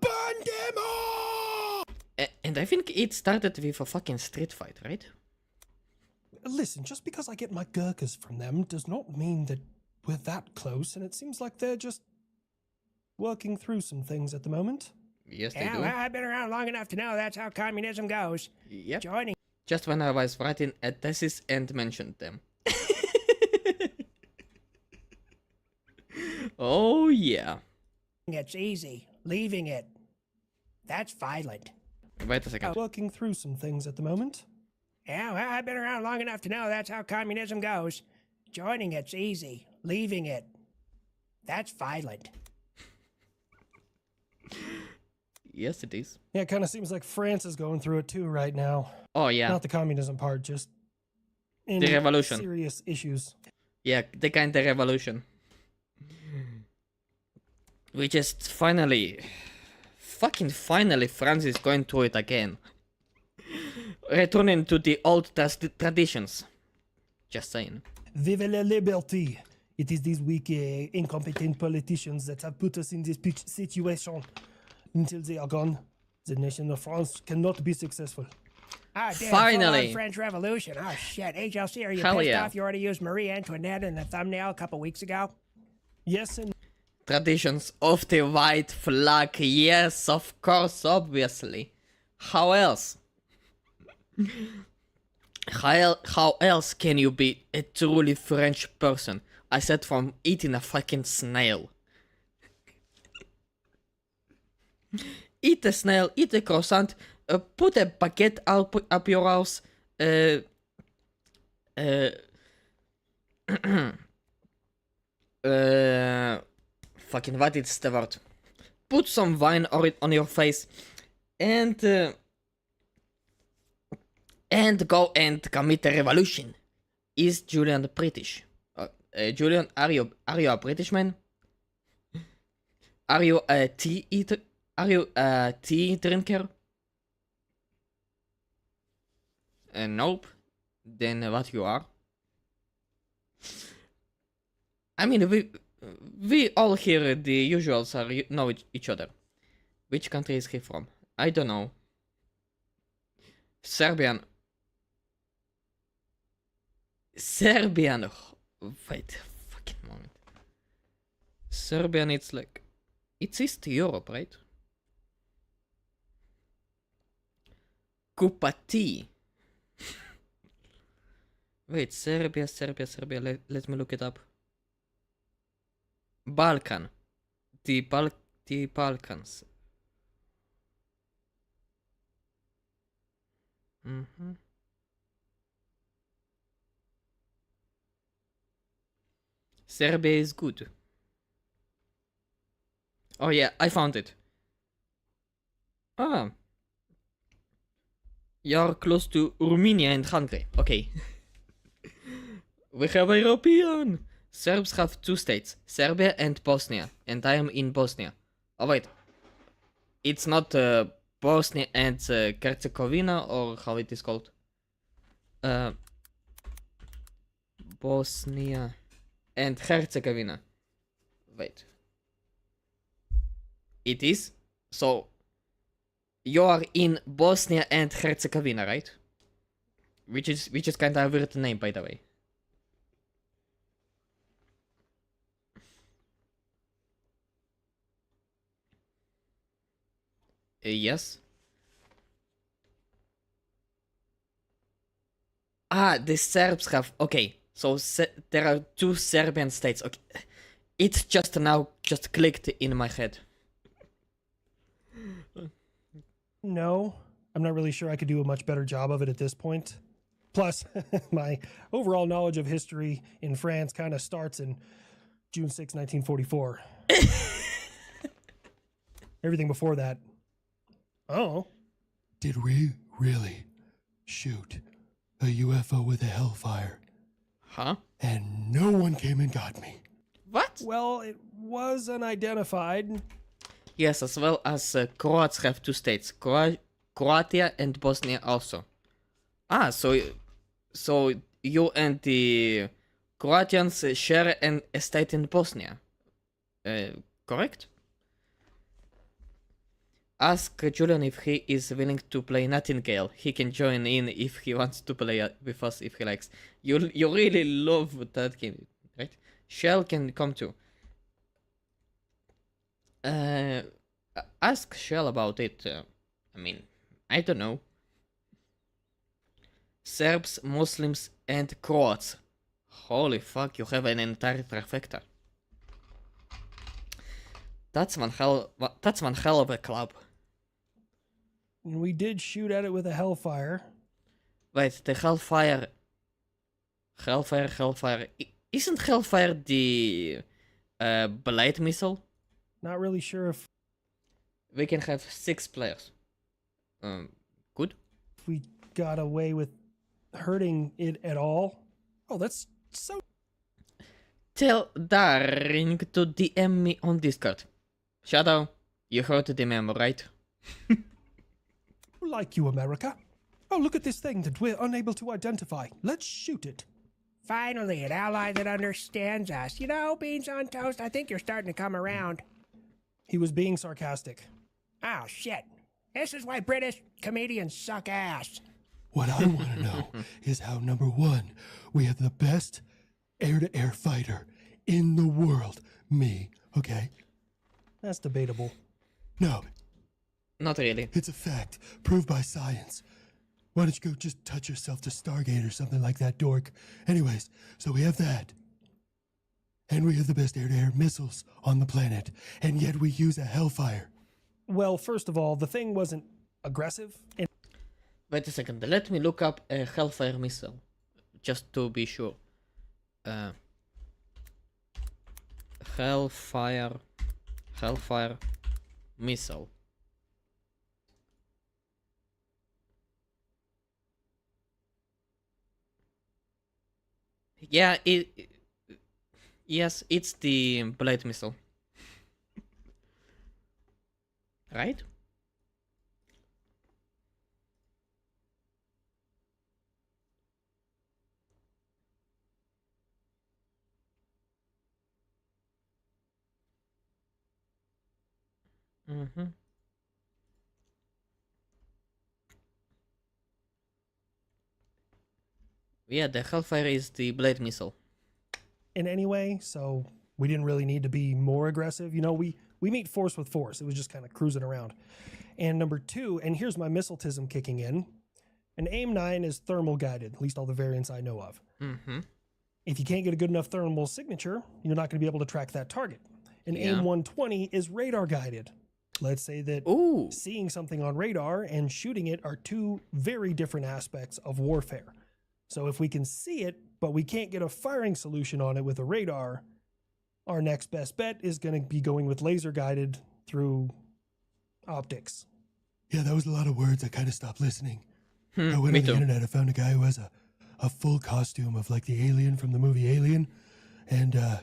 Burn them all! And I think it started with a fucking street fight, right? Listen, just because I get my Gurkhas from them does not mean that we're that close, and it seems like they're just working through some things at the moment. Yes, they Yeah, do. well, I've been around long enough to know that's how communism goes. Yep. Joining Just when I was writing a thesis and mentioned them. Oh yeah. it's easy. Leaving it, that's violent. Wait a second. Working through some things at the moment. Yeah, well, I've been around long enough to know that's how communism goes. Joining it's easy. Leaving it, that's violent. Yes, it is. Yeah, it kind of seems like France is going through it too right now. Oh yeah. Not the communism part, just in The revolution. serious issues. Yeah, the kind of revolution. We just finally, France is going through it again. Returning to the old traditions. Just saying. Vive la liberté. It is these weak, incompetent politicians that have put us in this situation. Until they are gone, the nation of France cannot be successful. Ah, damn, Finally. full-on French Revolution. Oh, shit. HLC, are you Hell pissed yeah. off you already used Marie Antoinette in the thumbnail a couple weeks ago? Yes and Traditions of the white flag. Yes, of course, obviously. How else? How else can you be a truly French person? Aside from eating a fucking snail. Eat a snail, eat a croissant, put a baguette up your ass, fucking what is the word? Put some wine on your face, and go and commit a revolution. Is Julian British? Julian, are you a British man? Are you a tea eater? Are you a tea drinker? Nope. Then what you are? I mean, we all here, the usuals, know each other. Which country is he from? I don't know. Serbian. Wait, fucking moment. Serbian, it's like, it's East Europe, right? Kupati. Wait, Serbia. Let me look it up. Balkan. The Balkans. Serbia is good. Oh yeah, I found it. Ah. You're close to Romania and Hungary. Okay. We have a European. Serbs have two states, Serbia and Bosnia, and I am in Bosnia. Oh wait, it's not Bosnia and Herzegovina, or how it is called. Bosnia and Herzegovina. Wait. It is? So, you are in Bosnia and Herzegovina, right? Which is kind of a weird name, by the way. Yes. Ah, the Serbs have. Okay, so there are two Serbian states. Okay, it's just now clicked in my head. no, I'm not really sure I could do a much better job of it at this point. Plus, my overall knowledge of history in France kind of starts in June 6, 1944. Everything before that. Oh. Did we really shoot a UFO with a Hellfire? Huh? And no one came and got me. What? Well, it was unidentified. Yes, as well as Croats have two states, Croatia and Bosnia also. Ah, so you and the Croatians share a state in Bosnia. Correct? Ask Julian if he is willing to play Nightingale. He can join in if he wants to play with us if he likes. You really love that game, right? Shell can come too. Ask Shell about it. I mean, I don't know. Serbs, Muslims, and Croats. Holy fuck, you have an entire trifecta. That's one hell of a club. And we did shoot at it with a Hellfire. Wait, the Hellfire. Isn't Hellfire the Blade missile? Not really sure if We can have 6 players. Good. we got away with hurting it at all. Oh, that's so. Tell Daring to DM me on Discord. Shadow, you heard the memo, right? Like you, America. Oh, look at this thing that we're unable to identify. Let's shoot it. Finally, an ally that understands us. You know, beans on toast, I think you're starting to come around. He was being sarcastic. Oh, shit. This is why British comedians suck ass. What I want to know is how, number one, we have the best air-to-air fighter in the world. Me, okay? That's debatable. No, Not really. it's a fact, proved by science. Why don't you go just touch yourself to Stargate or something like that, dork? Anyways, so we have that. And we have the best air-to-air missiles on the planet. And yet we use a Hellfire. Well, first of all, the thing wasn't aggressive. And Wait a second. Let me look up a Hellfire missile, just to be sure. Hellfire missile. Yeah, yes, it's the blade missile. Right? Mm-hmm. Yeah, the Hellfire is the blade missile. in any way, so we didn't really need to be more aggressive. You know, we meet force with force. It was just kind of cruising around. And number two, and here's my missiletism kicking in, an AIM-9 is thermal guided, at least all the variants I know of. Mm-hmm. If you can't get a good enough thermal signature, you're not going to be able to track that target. An Yeah. AIM-120 is radar guided. Let's say that Ooh. seeing something on radar and shooting it are two very different aspects of warfare. So if we can see it, but we can't get a firing solution on it with a radar, our next best bet is going to be going with laser guided through optics. Yeah, that was a lot of words. I kind of stopped listening. I went Me on the too. internet. I found a guy who has a full costume of like the alien from the movie Alien. And I'm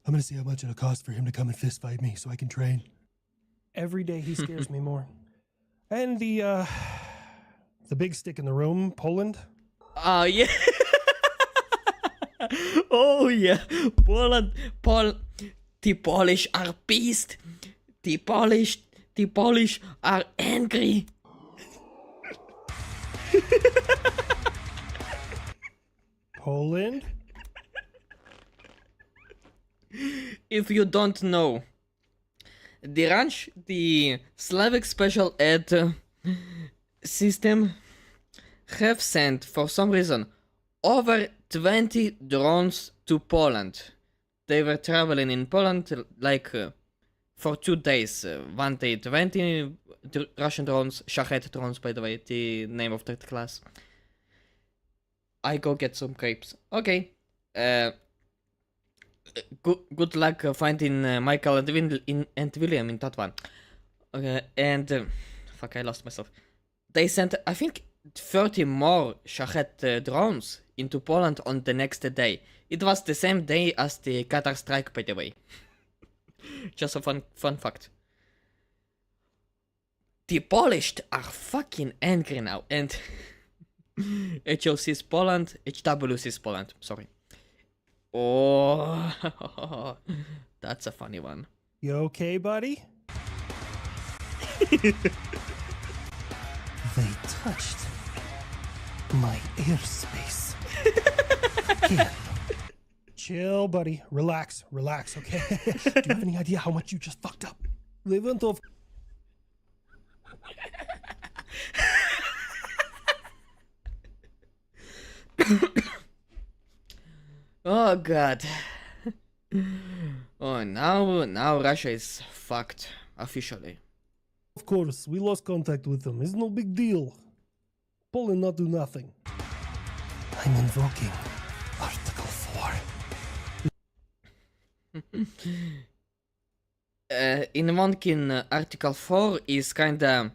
going to see how much it'll cost for him to come and fist fight me so I can train. Every day he scares me more. And the big stick in the room, Poland. Yeah. Oh yeah, Poland, the Polish are pissed. The Polish are angry. Poland? If you don't know, the ranch, the Slavic Special Ed system, have sent for some reason over 20 drones to Poland. They were traveling in Poland like for 2 days. One day 20 Russian drones, Shahed drones, by the way, the name of that class. I go get some crepes. Okay. Good luck finding Michael and William in that one. Okay, and fuck, I lost myself. They sent, I think, 30 more Shahed drones into Poland on the next day. It was the same day as the Qatar strike, by the way. Just a fun fact. The Polish are fucking angry now, and HOC is Poland, HWC is Poland, sorry. Oh, that's a funny one. You okay, buddy? They touched my airspace. Chill, buddy. Relax, okay? Do you have any idea how much you just fucked up? Levantov. Oh god. Oh, now Russia is fucked officially. Of course, we lost contact with them. It's no big deal. Poland not do nothing. I'm invoking Article 4. Invoking Article 4 is kinda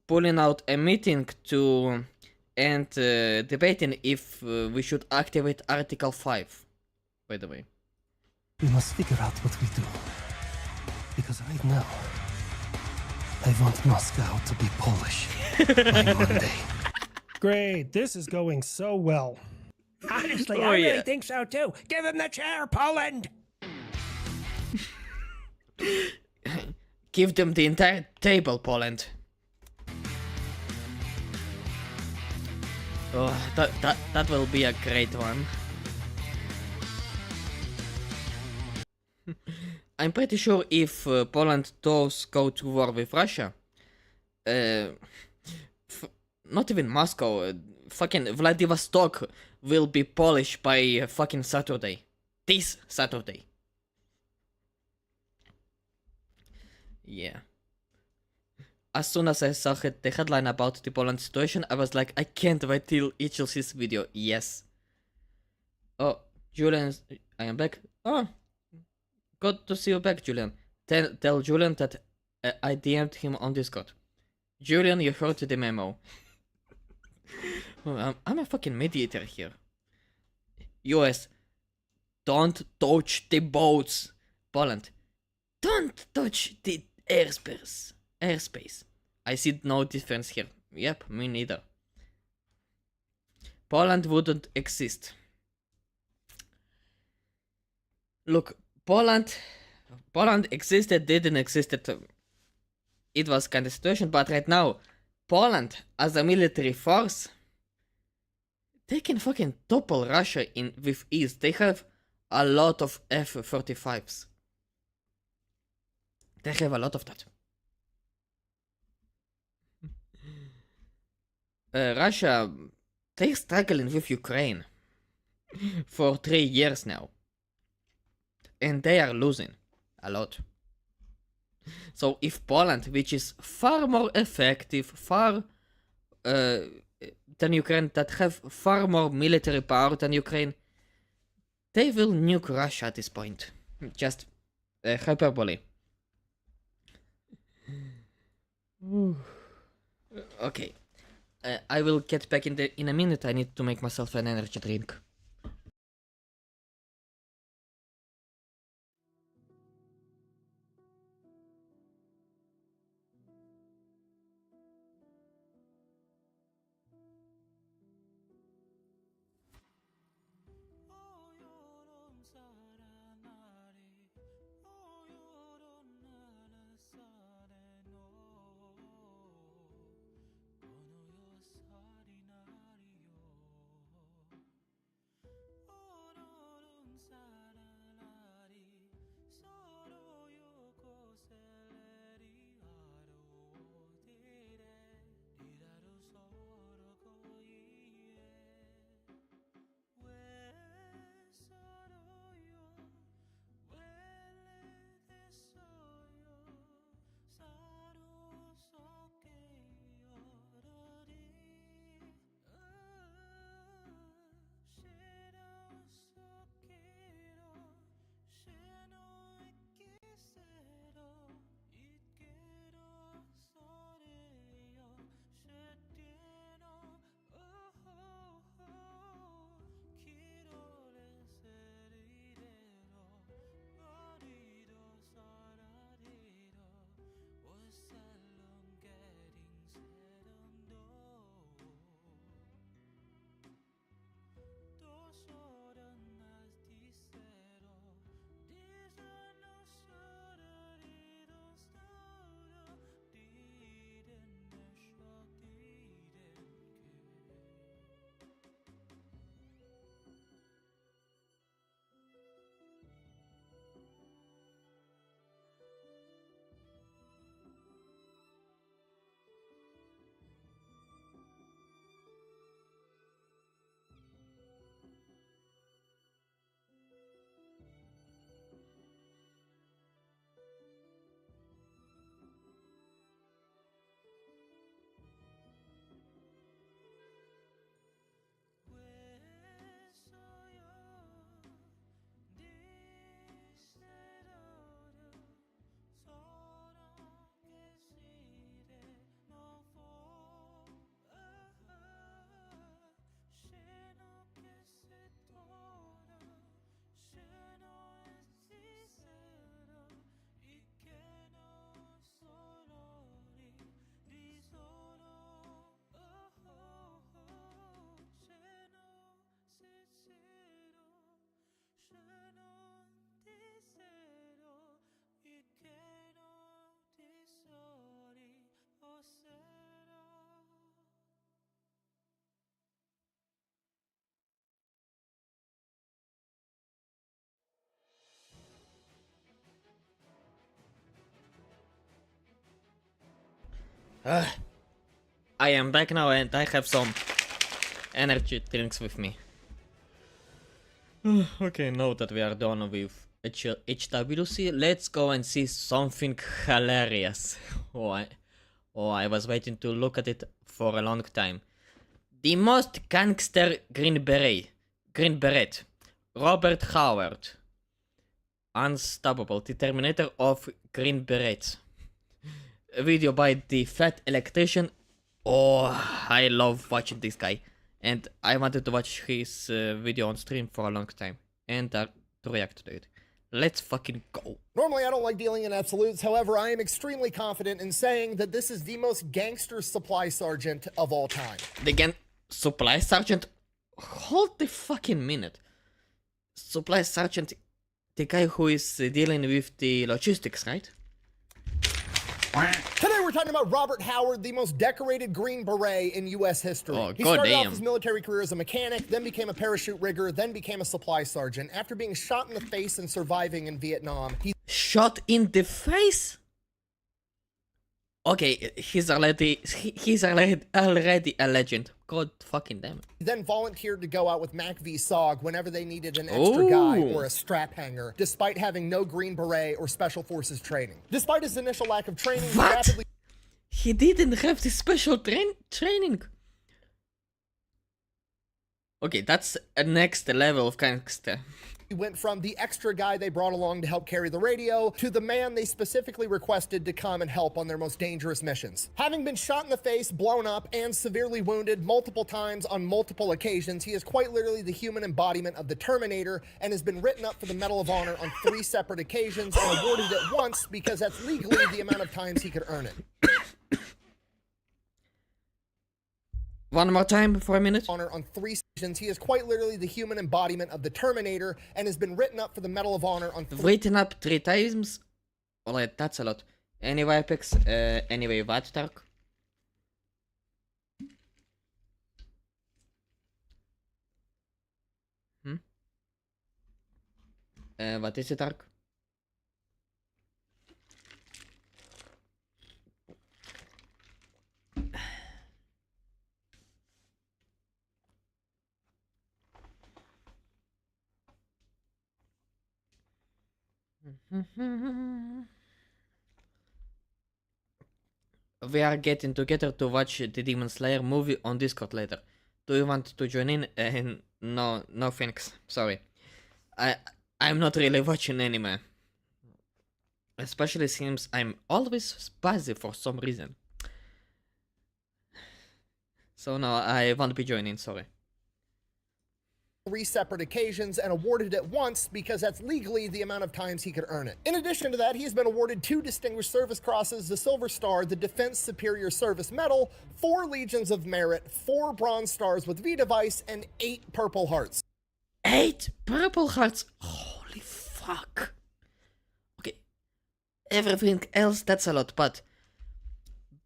pulling out a meeting to and debating if we should activate Article 5, by the way. We must figure out what we do. Because right now, I want Moscow to be Polish by Monday. Great, this is going so well. Honestly, Oh, I yeah. really think so too. Give him the chair, Poland. Give them the entire table, Poland. Oh, that will be a great one. I'm pretty sure if Poland does go to war with Russia, uh, not even Moscow, fucking Vladivostok will be Polish by fucking Saturday. This Saturday. Yeah. As soon as I saw the headline about the Poland situation, I was like, I can't wait till HLC's video. Yes. Oh, Julian, I am back. Oh, good to see you back, Julian. Tell Julian that I DM'd him on Discord. Julian, you heard the memo. Oh, I'm a fucking mediator here. US, don't touch the boats. Poland, don't touch the airspace. I see no difference here. Yep, me neither. Poland wouldn't exist. Look, Poland existed, didn't exist. It was kind of situation, but right now, Poland as a military force, they can fucking topple Russia in with ease. They have a lot of F-35s. They have a lot of that. Russia, they're struggling with Ukraine for 3 years now. And they are losing a lot. So if Poland, which is far more effective, far than Ukraine, that have far more military power than Ukraine, they will nuke Russia at this point. Just hyperbole. Okay. I will get back in a minute. I need to make myself an energy drink. I am back now and I have some energy drinks with me. Okay, now that we are done with HWC, let's go and see something hilarious. I was waiting to look at it for a long time. The most gangster Green Beret, Robert Howard. Unstoppable, the Terminator of Green Berets. A video by the Fat Electrician. Oh, I love watching this guy. And I wanted to watch his video on stream for a long time. And to react to it. Let's fucking go. Normally, I don't like dealing in absolutes. However, I am extremely confident in saying that this is the most gangster supply sergeant of all time. The Supply Sergeant? Hold the fucking minute. Supply Sergeant, the guy who is dealing with the logistics, right? Today we're talking about Robert Howard, the most decorated Green Beret in U.S. history. Oh, he started off goddamn. his military career as a mechanic, then became a parachute rigger, then became a supply sergeant. After being shot in the face and surviving in Vietnam, he Shot in the face? Okay, he's already a legend. God fucking damn it. then volunteered to go out with Mac v. SOG whenever they needed an extra guy Ooh. or a strap hanger, despite having no Green Beret or Special Forces training. Despite his initial lack of training, he What? rapidly He didn't have the special training. Okay, that's a next level of gangster. went from the extra guy they brought along to help carry the radio to the man they specifically requested to come and help on their most dangerous missions. Having been shot in the face, blown up, and severely wounded multiple times on multiple occasions, he is quite literally the human embodiment of the Terminator and has been written up for the Medal of Honor on 3 separate occasions and awarded it once because that's legally the amount of times he could earn it. One more time for a minute. Honor on 3 occasions, he is quite literally the human embodiment of the Terminator and has been written up for the Medal of Honor on Written up 3 times. Alright, that's a lot. Anyway, Apex. Anyway, what, Dark? What is it, Dark? We are getting together to watch the Demon Slayer movie on Discord later. Do you want to join in? No, thanks. Sorry. I'm not really watching anime. Especially since I'm always busy for some reason. So no, I won't be joining, sorry. 3 separate occasions and awarded it once because that's legally the amount of times he could earn it. In addition to that, he has been awarded 2 Distinguished Service Crosses, the Silver Star, the Defense Superior Service Medal, 4 Legions of Merit, 4 Bronze Stars with V-Device, and 8 Purple Hearts. 8 Purple Hearts? Holy fuck. Okay. Everything else, that's a lot, but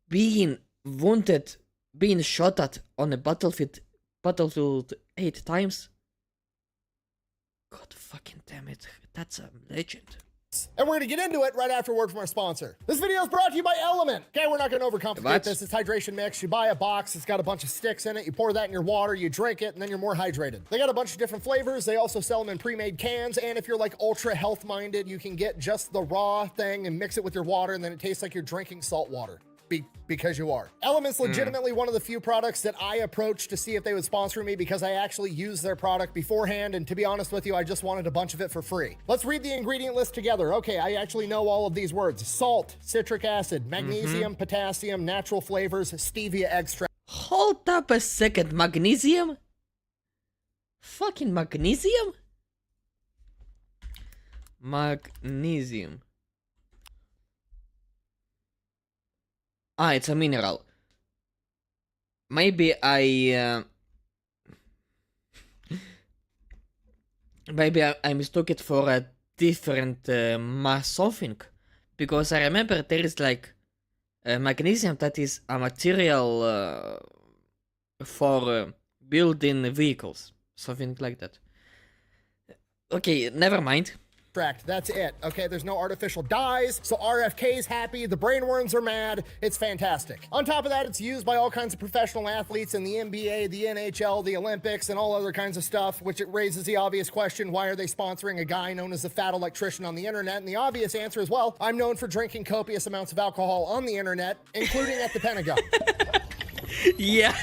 being wounded, being shot at on a battlefield 8 times? God fucking damn it, that's a legend. And we're going to get into it right after a word from our sponsor. This video is brought to you by Element. Okay, we're not going to overcomplicate What? this. It's hydration mix. You buy a box. It's got a bunch of sticks in it. You pour that in your water. You drink it, and then you're more hydrated. They got a bunch of different flavors. They also sell them in pre-made cans. And if you're like ultra health-minded, you can get just the raw thing and mix it with your water, and then it tastes like you're drinking salt water. Because you are. Element's legitimately one of the few products that I approached to see if they would sponsor me because I actually used their product beforehand, and to be honest with you, I just wanted a bunch of it for free. Let's read the ingredient list together. Okay, I actually know all of these words. Salt, citric acid, magnesium, potassium, natural flavors, stevia extract. Hold up a second, magnesium? Fucking magnesium? Magnesium. Ah, it's a mineral. Maybe I mistook it for a different something, because I remember there is like magnesium that is a material for building vehicles, something like that. Okay, never mind. extract. That's it. Okay, there's no artificial dyes, so RFK's happy, the brainworms are mad. It's fantastic. On top of that, it's used by all kinds of professional athletes in the NBA, the NHL, the Olympics, and all other kinds of stuff, which it raises the obvious question, why are they sponsoring a guy known as the Fat Electrician on the internet? And the obvious answer is, well, I'm known for drinking copious amounts of alcohol on the internet, including at the Pentagon. Yeah.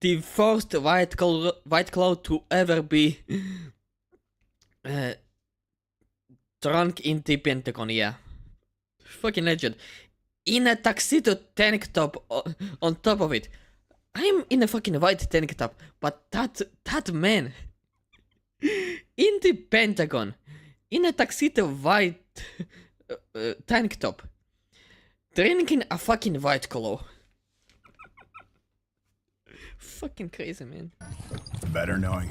The first white cloud to ever be drunk in the Pentagon, yeah. Fucking legend. In a tuxedo tank top on top of it. I'm in a fucking white tank top, but that man in the Pentagon, in a tuxedo white tank top, drinking a fucking white claw. Fucking crazy, man. Better knowing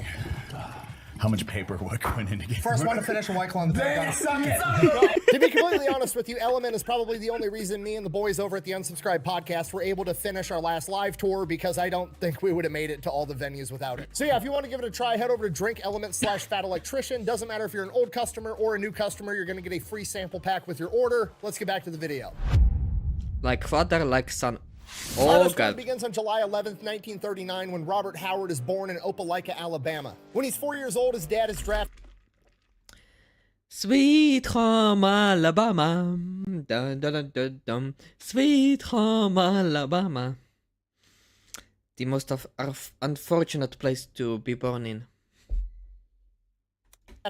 how much paperwork went into getting First one to finish a White Claw in the Pentagon. To be completely honest with you, Element is probably the only reason me and the boys over at the Unsubscribed podcast were able to finish our last live tour, because I don't think we would have made it to all the venues without it. So yeah, if you want to give it a try, head over to DrinkElement/Fat Electrician. Doesn't matter if you're an old customer or a new customer, you're going to get a free sample pack with your order. Let's get back to the video. Like father, like son. Our Oh story god. begins on July 11th, 1939, when Robert Howard is born in Opelika, Alabama. When he's 4 years old, his dad is drafted Sweet home Alabama. Dun, dun, dun, dun, dun. Sweet home Alabama. The most unfortunate place to be born in.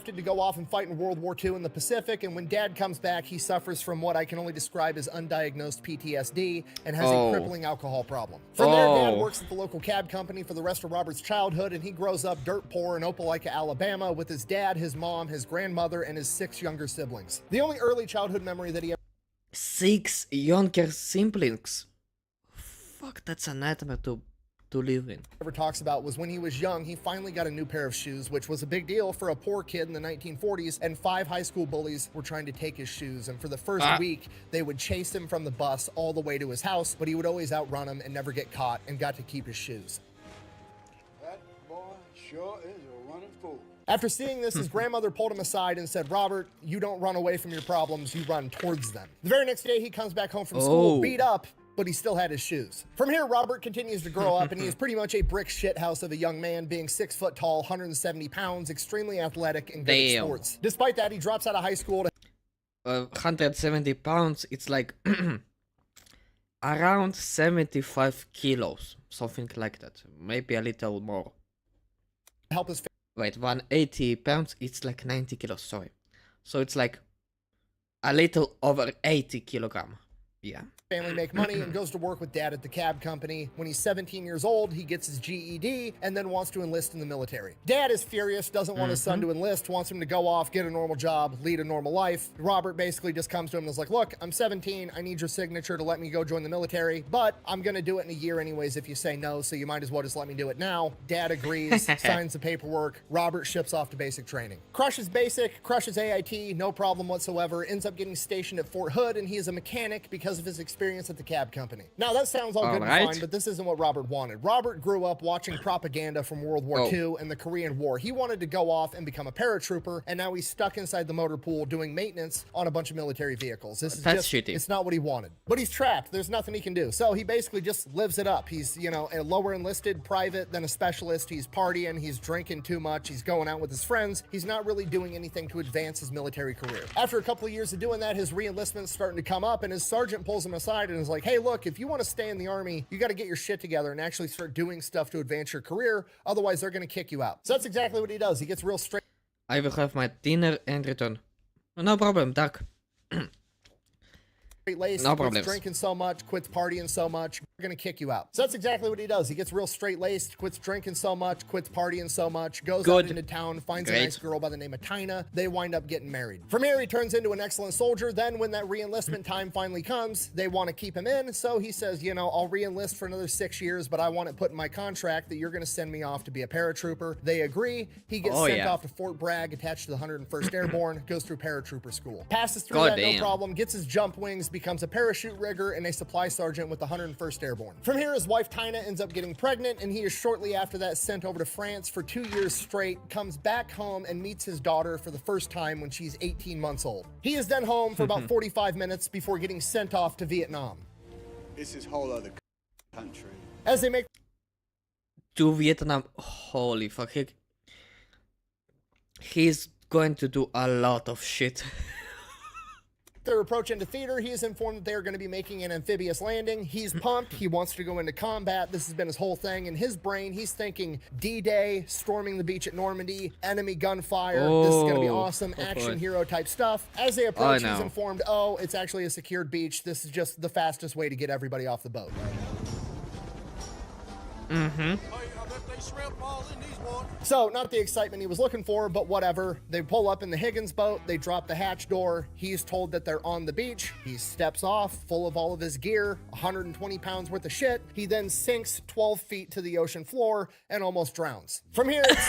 to go off and fight in World War II in the Pacific, and when Dad comes back, he suffers from what I can only describe as undiagnosed PTSD and has a crippling alcohol problem. From there, Dad works at the local cab company for the rest of Robert's childhood, and he grows up dirt poor in Opelika, Alabama, with his dad, his mom, his grandmother, and his 6 younger siblings. The only early childhood memory that he 6 younger siblings. Fuck, that's a nightmare to live in. ever talks about was when he was young, he finally got a new pair of shoes, which was a big deal for a poor kid in the 1940s, and 5 high school bullies were trying to take his shoes, and for the first week, they would chase him from the bus all the way to his house, but he would always outrun them and never get caught, and got to keep his shoes. That boy sure is a running fool. After seeing this, his grandmother pulled him aside and said, "Robert, you don't run away from your problems, you run towards them." The very next day, he comes back home from school beat up, but he still had his shoes. From here, Robert continues to grow up, and he is pretty much a brick shithouse of a young man, being 6 foot tall, 170 pounds, extremely athletic, and good at sports. Despite that, he drops out of high school to 170 pounds, it's like around 75 kilos, something like that. Maybe a little more. help his Wait, 180 pounds, it's like 90 kilos, sorry. So it's like a little over 80 kilogram. Yeah. family make money and goes to work with Dad at the cab company. When he's 17 years old, he gets his GED and then wants to enlist in the military. Dad is furious, doesn't want his son to enlist, wants him to go off, get a normal job, lead a normal life. Robert basically just comes to him and is like, "Look, I'm 17, I need your signature to let me go join the military, but I'm gonna do it in a year anyways if you say no, so you might as well just let me do it now." Dad agrees, signs the paperwork. Robert ships off to basic training. Crushes basic, crushes AIT, no problem whatsoever, ends up getting stationed at Fort Hood, and he is a mechanic because of his experience at the cab company. Now that sounds all good and fine, but this isn't what Robert wanted. Robert grew up watching propaganda from World War II and the Korean War. He wanted to go off and become a paratrooper, and now he's stuck inside the motor pool doing maintenance on a bunch of military vehicles. This is just shitty. It's not what he wanted. But he's trapped. There's nothing he can do. So he basically just lives it up. He's, you know, a lower enlisted private, then a specialist. He's partying, he's drinking too much, he's going out with his friends. He's not really doing anything to advance his military career. After a couple of years of doing that, his re-enlistment's starting to come up, and his sergeant pulls him aside and is like, "Hey, look, if you want to stay in the army, you got to get your shit together and actually start doing stuff to advance your career. Otherwise, they're going to kick you out." So that's exactly what he does. He gets real straight. I will have my dinner and return. No problem, Doc. Straight-laced, quits drinking so much, quits partying so much, we're gonna kick you out. So that's exactly what he does. He gets real straight-laced, quits drinking so much, quits partying so much, goes out into town, finds a nice girl by the name of Tina. They wind up getting married. From here, he turns into an excellent soldier. Then when that re-enlistment time finally comes, they want to keep him in. So he says, "You know, I'll re-enlist for another 6 years, but I want it put in my contract that you're gonna send me off to be a paratrooper." They agree. He gets sent off to Fort Bragg, attached to the 101st Airborne, goes through paratrooper school. Passes through that, no problem, gets his jump wings, becomes a parachute rigger and a supply sergeant with the 101st Airborne. From here, his wife Tina ends up getting pregnant, and he is shortly after that sent over to France for 2 years straight, comes back home and meets his daughter for the first time when she's 18 months old. He is then home for about 45 minutes before getting sent off to Vietnam. This is whole other country. As they make To Vietnam. Holy fuck. He's going to do a lot of shit. their approach into theater, he is informed that they are going to be making an amphibious landing. He's pumped. He wants to go into combat. This has been his whole thing. In his brain, he's thinking D-Day, storming the beach at Normandy, enemy gunfire. This is going to be awesome. Action hero type stuff. As they approach, he's informed, oh, it's actually a secured beach. This is just the fastest way to get everybody off the boat. So, not the excitement he was looking for, but whatever. They pull up in the Higgins boat, they drop the hatch door, he's told that they're on the beach, he steps off, full of all of his gear, 120 pounds worth of shit, he then sinks 12 feet to the ocean floor and almost drowns. From here, it's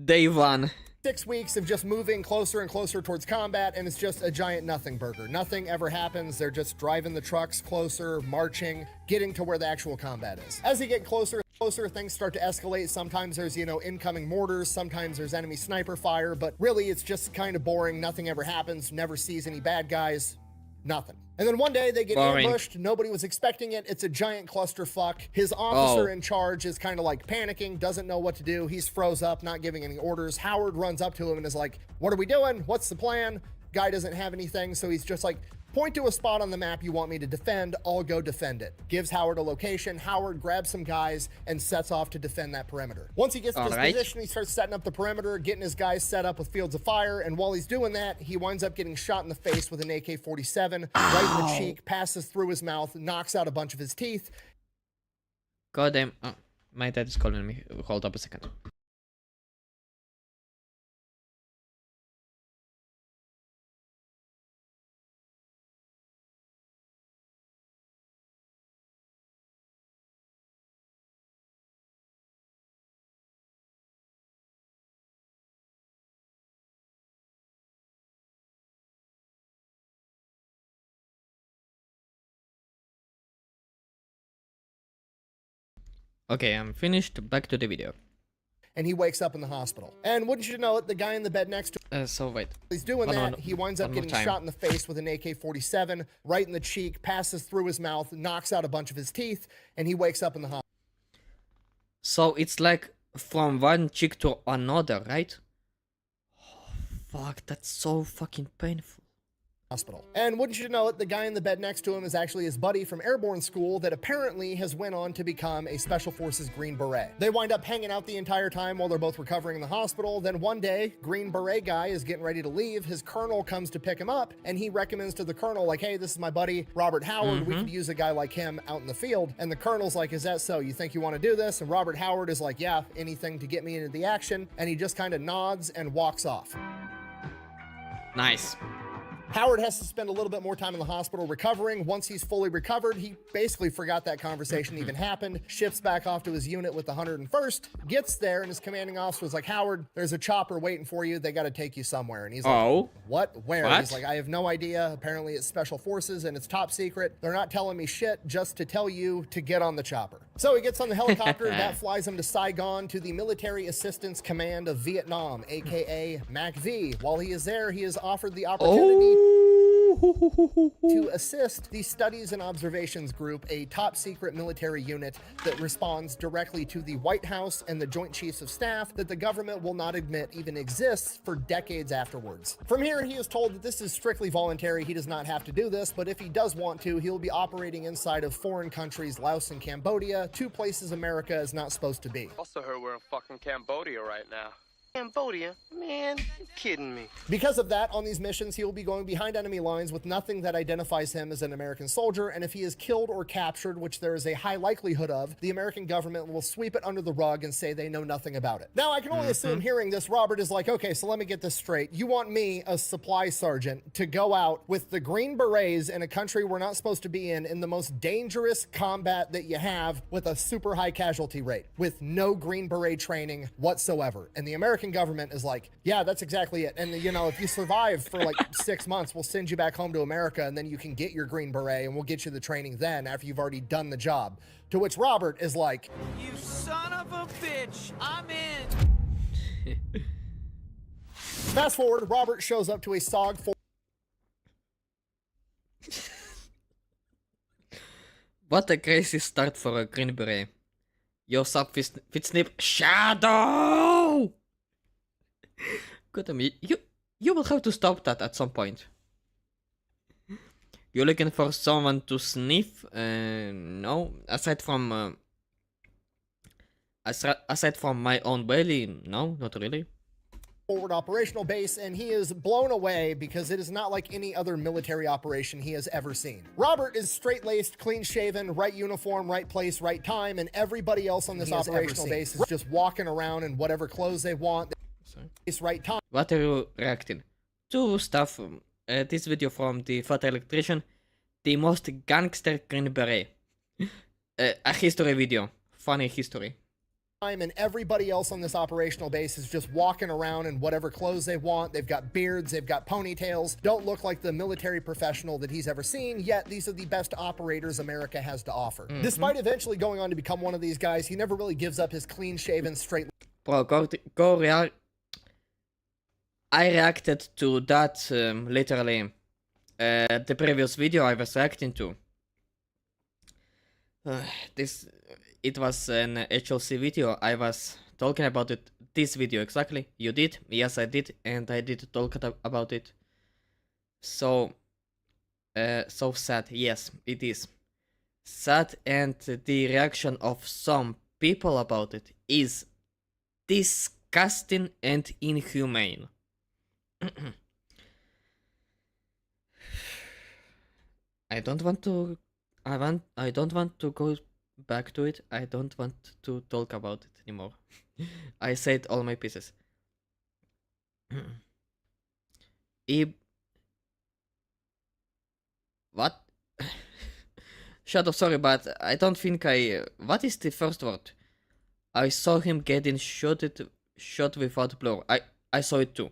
Day one. 6 weeks of just moving closer and closer towards combat, and it's just a giant nothing burger. Nothing ever happens. They're just driving the trucks closer, marching, getting to where the actual combat is. As they get closer and closer, things start to escalate. Sometimes there's, incoming mortars. Sometimes there's enemy sniper fire, but really it's just kind of boring. Nothing ever happens. Never sees any bad guys. Nothing. And then one day they get ambushed. Nobody was expecting it. It's a giant clusterfuck. His officer in charge is kind of like panicking, doesn't know what to do. He's froze up, not giving any orders. Howard runs up to him and is like, what are we doing? What's the plan? Guy doesn't have anything. So he's just like, point to a spot on the map you want me to defend. I'll go defend it. Gives Howard a location. Howard grabs some guys and sets off to defend that perimeter. Once he gets to this position, he starts setting up the perimeter, getting his guys set up with fields of fire. And while he's doing that, he winds up getting shot in the face with an AK-47 right in the cheek, passes through his mouth, knocks out a bunch of his teeth. Goddamn. Oh, my dad is calling me. Hold up a second. Okay, I'm finished. Back to the video. And he wakes up in the hospital. And wouldn't you know it, the guy in the bed next to So wait. he's doing that. He winds up getting shot in the face with an AK-47 right in the cheek, passes through his mouth, knocks out a bunch of his teeth, and he wakes up in the hospital. So it's like from one cheek to another, right? Oh, fuck, that's so fucking painful. And wouldn't you know it, the guy in the bed next to him is actually his buddy from airborne school that apparently has went on to become a Special Forces Green Beret. They wind up hanging out the entire time while they're both recovering in the hospital. Then one day, Green Beret guy is getting ready to leave. His colonel comes to pick him up, and he recommends to the colonel, like, hey, this is my buddy, Robert Howard. We could use a guy like him out in the field. And the colonel's like, is that so? You think you want to do this? And Robert Howard is like, yeah, anything to get me into the action. And he just kind of nods and walks off. Nice. Howard has to spend a little bit more time in the hospital recovering. Once he's fully recovered, he basically forgot that conversation even happened, ships back off to his unit with the 101st, gets there, and his commanding officer is like, Howard, there's a chopper waiting for you. They got to take you somewhere. And he's like, what? Where? What? He's like, I have no idea. Apparently it's Special Forces and it's top secret. They're not telling me shit, just to tell you to get on the chopper. So he gets on the helicopter. That flies him to Saigon to the Military Assistance Command of Vietnam, aka MACV. While he is there, he is offered the opportunity to assist the Studies and Observations Group, a top secret military unit that responds directly to the White House and the Joint Chiefs of Staff that the government will not admit even exists for decades afterwards. From here, he is told that this is strictly voluntary. He does not have to do this, but if he does want to, he'll be operating inside of foreign countries, Laos and Cambodia, two places America is not supposed to be. Also heard we're in fucking Cambodia right now. Cambodia? Man, you kidding me. Because of that, on these missions, he will be going behind enemy lines with nothing that identifies him as an American soldier, and if he is killed or captured, which there is a high likelihood of, the American government will sweep it under the rug and say they know nothing about it. Now, I can only assume hearing this, Robert is like, okay, so let me get this straight. You want me, a supply sergeant, to go out with the Green Berets in a country we're not supposed to be in the most dangerous combat that you have with a super high casualty rate, with no Green Beret training whatsoever. And the American American government is like, yeah, that's exactly it. And, you know, if you survive for like 6 months, we'll send you back home to America and then you can get your Green Beret and we'll get you the training then after you've already done the job. To which Robert is like, You son of a bitch! I'm in! fast forward, Robert shows up to a SOG 4 What a crazy start for a Green Beret. Yo sup, Fitsnip Shadow! Good to me. You will have to stop that at some point. You're looking for someone to sniff? No. Aside from my own belly, no, not really. forward operational base, and he is blown away because it is not like any other military operation he has ever seen. Robert is straight-laced, clean-shaven, right uniform, right place, right time, and everybody else on this operational base is just walking around in whatever clothes they want. It's right time. What are you reacting to? Stuff. This video from the Photo Electrician, the most gangster Green Beret. A history video, funny history. And everybody else on this operational base is just walking around in whatever clothes they want. They've got beards, they've got ponytails, don't look like the military professional that he's ever seen, yet these are the best operators America has to offer. Despite eventually going on to become one of these guys, he never really gives up his clean-shaven, straight... Bro, go react. I reacted to that literally the previous video I was reacting to. It was an HLC video. I was talking about it. This video exactly. You did? Yes, I did, and I did talk about it. So sad. Yes, it is sad, and the reaction of some people about it is disgusting and inhumane. I don't want to go back to it. I don't want to talk about it anymore. I said all my pieces. What? Shut up, sorry, but I don't think what is the first word? I saw him getting shot without blur. I saw it too.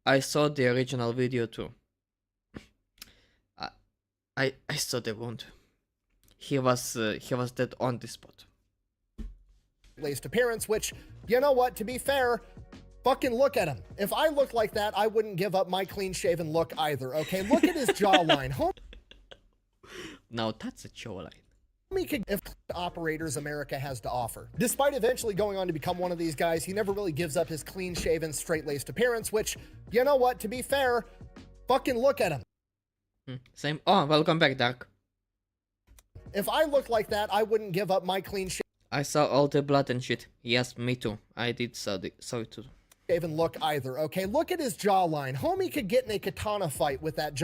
I saw the original video too. I saw the wound. He was dead on the spot. Laced appearance, which, you know what, to be fair, fucking look at him. If I looked like that, I wouldn't give up my clean-shaven look either, okay? Look at his jawline. Now that's a jawline. If operators America has to offer. Despite eventually going on to become one of these guys, he never really gives up his clean-shaven, straight-laced appearance, which, you know what, to be fair, fucking look at him. Same. Oh, welcome back, Dark. If I looked like that, I wouldn't give up my clean I saw all the blood and shit. Yes, me too. I did saw it too. shaven look either, okay? Look at his jawline. Homie could get in a katana fight with that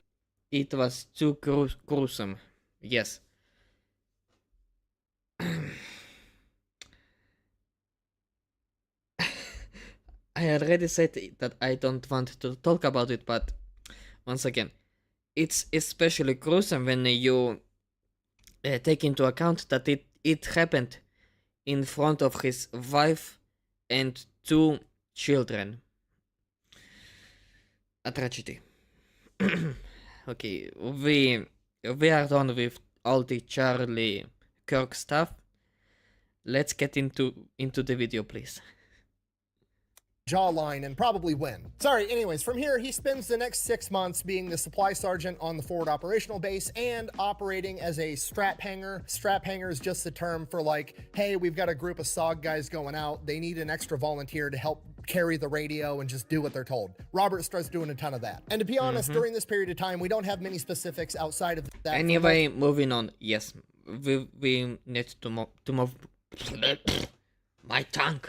It was too gruesome. Yes. I already said that I don't want to talk about it, but once again, it's especially gruesome when you take into account that it happened in front of his wife and 2 children. A tragedy. Okay, we are done with all the Charlie Kirk stuff. Let's get into the video, please. jawline and probably win. Sorry, anyways, from here, he spends the next 6 months being the supply sergeant on the forward operational base and operating as a strap hanger. Strap hanger is just the term for like, hey, we've got a group of SOG guys going out. They need an extra volunteer to help carry the radio and just do what they're told. Robert starts doing a ton of that. And to be honest, during this period of time, we don't have many specifics outside of that. Anyway, moving on. Yes, we need to move. My tongue.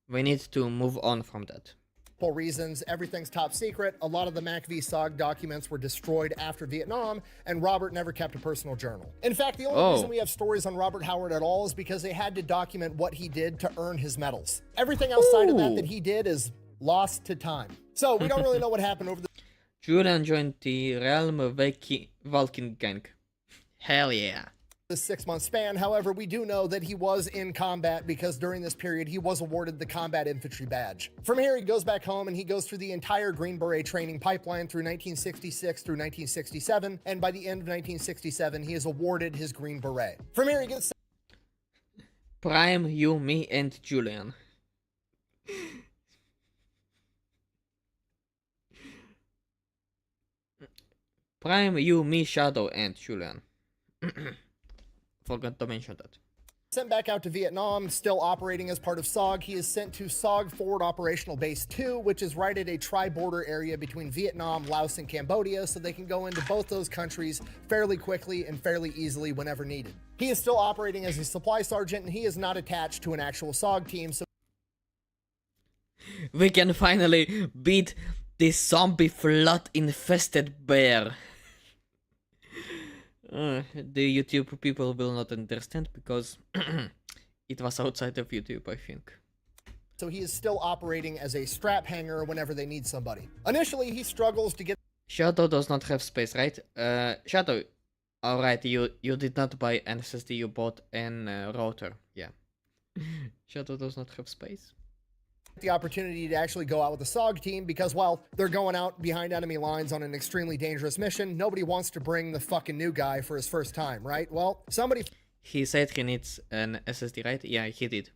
We need to move on from that. For reasons, everything's top secret. A lot of the MACV SOG documents were destroyed after Vietnam, and Robert never kept a personal journal. In fact, the only reason we have stories on Robert Howard at all is because they had to document what he did to earn his medals. Everything outside of that he did is lost to time. So we don't really know what happened over the... Julian joined the Realm Valkyrie gang. Hell yeah. this 6-month span. However, we do know that he was in combat because during this period he was awarded the Combat Infantry Badge. From here, he goes back home and he goes through the entire Green Beret training pipeline through 1966 through 1967, and by the end of 1967, he is awarded his Green Beret. From here, he gets Prime, you, me, and Julian. Prime, you, me, Shadow, and Julian. Forgot to mention that. sent back out to Vietnam, still operating as part of SOG. He is sent to SOG Forward Operational Base 2, which is right at a tri-border area between Vietnam, Laos, and Cambodia, so they can go into both those countries fairly quickly and fairly easily whenever needed. He is still operating as a supply sergeant, and he is not attached to an actual SOG team, so We can finally beat this zombie flood-infested bear. The YouTube people will not understand because it was outside of YouTube, I think. so he is still operating as a strap hanger whenever they need somebody. Initially, he struggles to get Shadow does not have space, right? Shadow, alright, you did not buy an SSD, you bought an router, yeah. Shadow does not have space. the opportunity to actually go out with the SOG team because, well, they're going out behind enemy lines on an extremely dangerous mission. Nobody wants to bring the fucking new guy for his first time, right? Well, somebody He said he needs an SSD, right? Yeah, he did.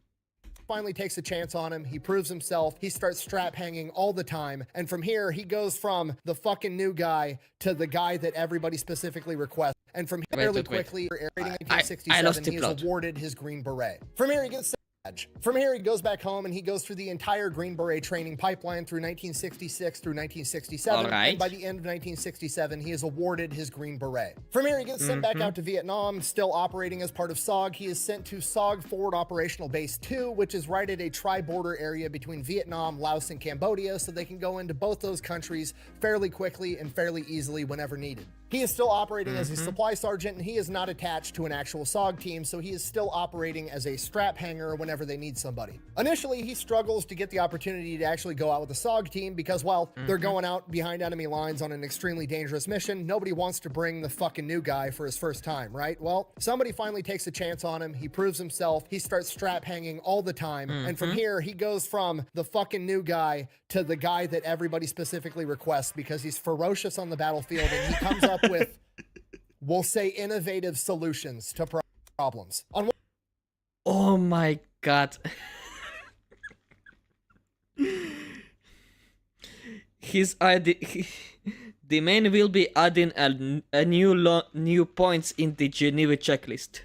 finally takes a chance on him. He proves himself. He starts strap hanging all the time. And from here, he goes from the fucking new guy to the guy that everybody specifically requests. And from here, fairly wait. quickly, rating I lost 1967, the he is plot. awarded his Green Beret. From here, he gets From here, he goes back home and he goes through the entire Green Beret training pipeline through 1966 through 1967. Alright. And by the end of 1967, he is awarded his Green Beret. From here, he gets sent back out to Vietnam, still operating as part of SOG. He is sent to SOG Forward Operational Base 2, which is right at a tri-border area between Vietnam, Laos, and Cambodia, so they can go into both those countries fairly quickly and fairly easily whenever needed. He is still operating as a supply sergeant, and he is not attached to an actual SOG team, so he is still operating as a strap hanger whenever they need somebody. Initially, he struggles to get the opportunity to actually go out with the SOG team because, well, they're going out behind enemy lines on an extremely dangerous mission. Nobody wants to bring the fucking new guy for his first time, right? Well, somebody finally takes a chance on him. He proves himself. He starts strap hanging all the time. And from here, he goes from the fucking new guy to the guy that everybody specifically requests because he's ferocious on the battlefield and he comes up with, we'll say, innovative solutions to problems. On Oh my god. The man will be adding a new points in the Geneva checklist.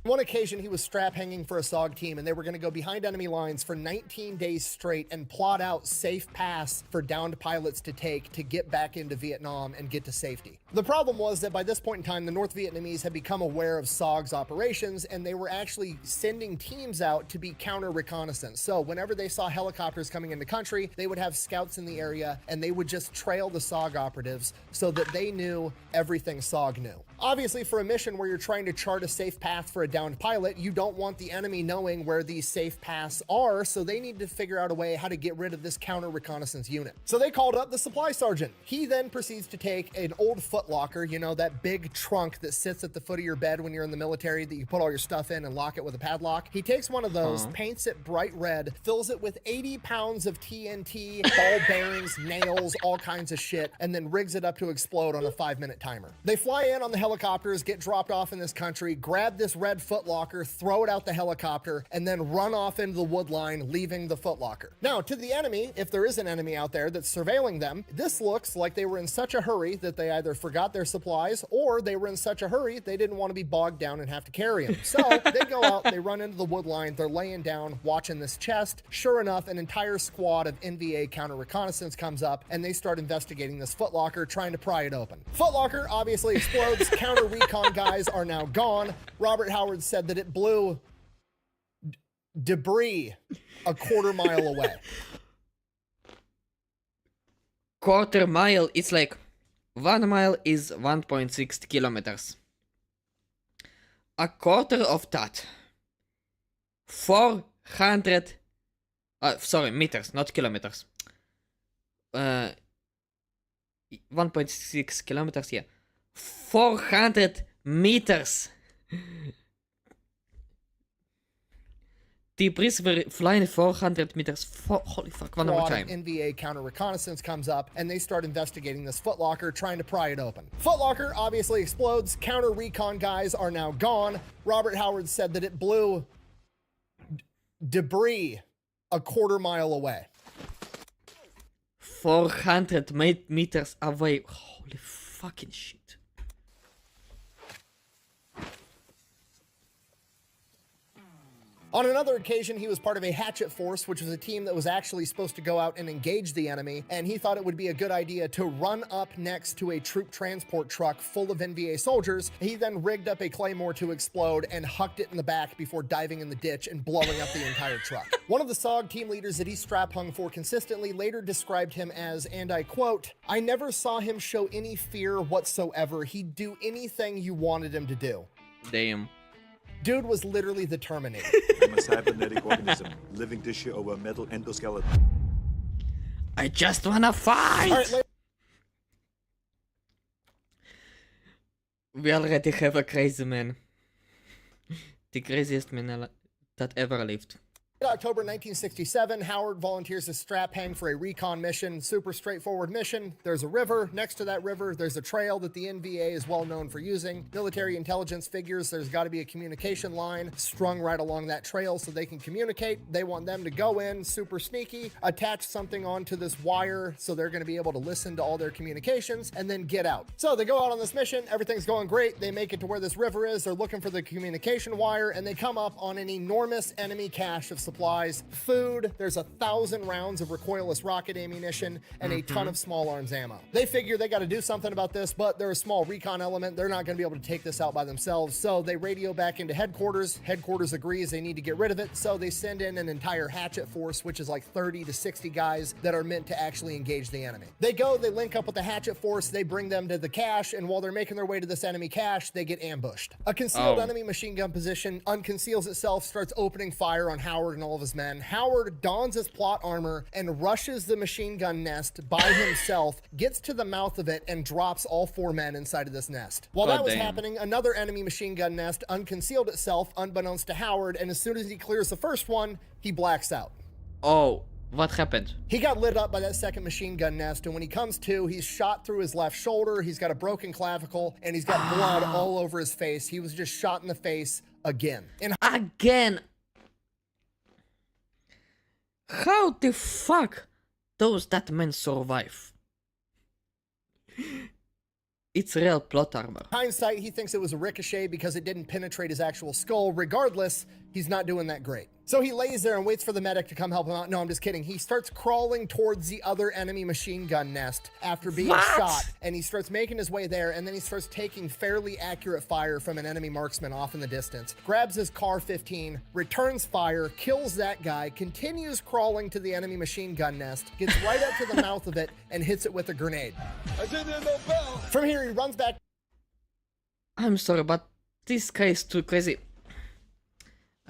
one occasion, he was strap hanging for a SOG team, and they were going to go behind enemy lines for 19 days straight and plot out safe paths for downed pilots to take to get back into Vietnam and get to safety. The problem was that by this point in time, the North Vietnamese had become aware of SOG's operations, and they were actually sending teams out to be counter reconnaissance. So whenever they saw helicopters coming into country, they would have scouts in the area, and they would just trail the SOG operatives so that they knew everything SOG knew. Obviously, for a mission where you're trying to chart a safe path for a downed pilot, you don't want the enemy knowing where these safe paths are, so they need to figure out a way how to get rid of this counter reconnaissance unit. So they called up the supply sergeant. He then proceeds to take an old footlocker, you know, that big trunk that sits at the foot of your bed when you're in the military that you put all your stuff in and lock it with a padlock. He takes one of those, paints it bright red, fills it with 80 pounds of TNT, ball bearings, nails, all kinds of shit, and then rigs it up to explode on a 5-minute timer. They fly in on the helicopters, get dropped off in this country, grab this red footlocker, throw it out the helicopter, and then run off into the wood line, leaving the footlocker. Now, to the enemy, if there is an enemy out there that's surveilling them, this looks like they were in such a hurry that they either forgot their supplies or they were in such a hurry they didn't want to be bogged down and have to carry them. So they go out, they run into the wood line, they're laying down, watching this chest. Sure enough, an entire squad of NVA counter reconnaissance comes up and they start investigating this footlocker, trying to pry it open. Footlocker obviously explodes. Counter recon guys are now gone. Robert Howard said that it blew debris a quarter mile away. Quarter mile, it's like 1 mile is 1.6 kilometers. A quarter of that, 400, sorry, meters, not kilometers. 1.6 kilometers, yeah. 400 meters. Debris were flying 400 meters. Holy fuck, one more squad of time. NVA counter reconnaissance comes up and they start investigating this footlocker, trying to pry it open. Footlocker obviously explodes. Counter recon guys are now gone. Robert Howard said that it blew debris a quarter mile away. 400 meters away. Holy fucking shit. On another occasion, he was part of a hatchet force, which was a team that was actually supposed to go out and engage the enemy, and he thought it would be a good idea to run up next to a troop transport truck full of NVA soldiers. He then rigged up a claymore to explode and hucked it in the back before diving in the ditch and blowing up the entire truck. One of the SOG team leaders that he strap hung for consistently later described him as, and I quote, "I never saw him show any fear whatsoever. He'd do anything you wanted him to do." Damn. Dude was literally the Terminator. I'm a cybernetic organism, living tissue over a metal endoskeleton. I just wanna fight! All right, We already have a crazy man. The craziest man that ever lived. In October 1967, Howard volunteers as strap hang for a recon mission. Super straightforward mission. There's a river. Next to that river, there's a trail that the NVA is well known for using. Military intelligence figures there's got to be a communication line strung right along that trail so they can communicate. They want them to go in super sneaky, attach something onto this wire so they're going to be able to listen to all their communications and then get out. So they go out on this mission. Everything's going great. They make it to where this river is. They're looking for the communication wire and they come up on an enormous enemy cache of supplies, food. There's 1,000 rounds of recoilless rocket ammunition and a ton of small arms ammo. They figure they got to do something about this, but they're a small recon element. They're not going to be able to take this out by themselves. So they radio back into headquarters. Headquarters agrees they need to get rid of it. So they send in an entire hatchet force, which is like 30 to 60 guys that are meant to actually engage the enemy. They go, they link up with the hatchet force. They bring them to the cache. And while they're making their way to this enemy cache, they get ambushed. A concealed enemy machine gun position unconceals itself, starts opening fire on Howard and all of his men. Howard dons his plot armor and rushes the machine gun nest by himself, gets to the mouth of it, and drops all 4 men inside of this nest. While that was happening, another enemy machine gun nest unconcealed itself, unbeknownst to Howard, and as soon as he clears the first one, he blacks out. Oh, what happened? He got lit up by that second machine gun nest, and when he comes to, he's shot through his left shoulder, he's got a broken clavicle, and he's got blood all over his face. He was just shot in the face again. Again! How the fuck does that man survive? It's real plot armor. Hindsight, he thinks it was a ricochet because it didn't penetrate his actual skull. Regardless, he's not doing that great. So he lays there and waits for the medic to come help him out. No, I'm just kidding. He starts crawling towards the other enemy machine gun nest after being shot, and he starts making his way there, and then he starts taking fairly accurate fire from an enemy marksman off in the distance, grabs his CAR-15, returns fire, kills that guy, continues crawling to the enemy machine gun nest, gets right up to the mouth of it, and hits it with a grenade. From here, he runs back. I'm sorry, but this guy is too crazy.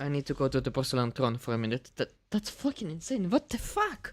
I need to go to the porcelain throne for a minute. That's fucking insane. What the fuck?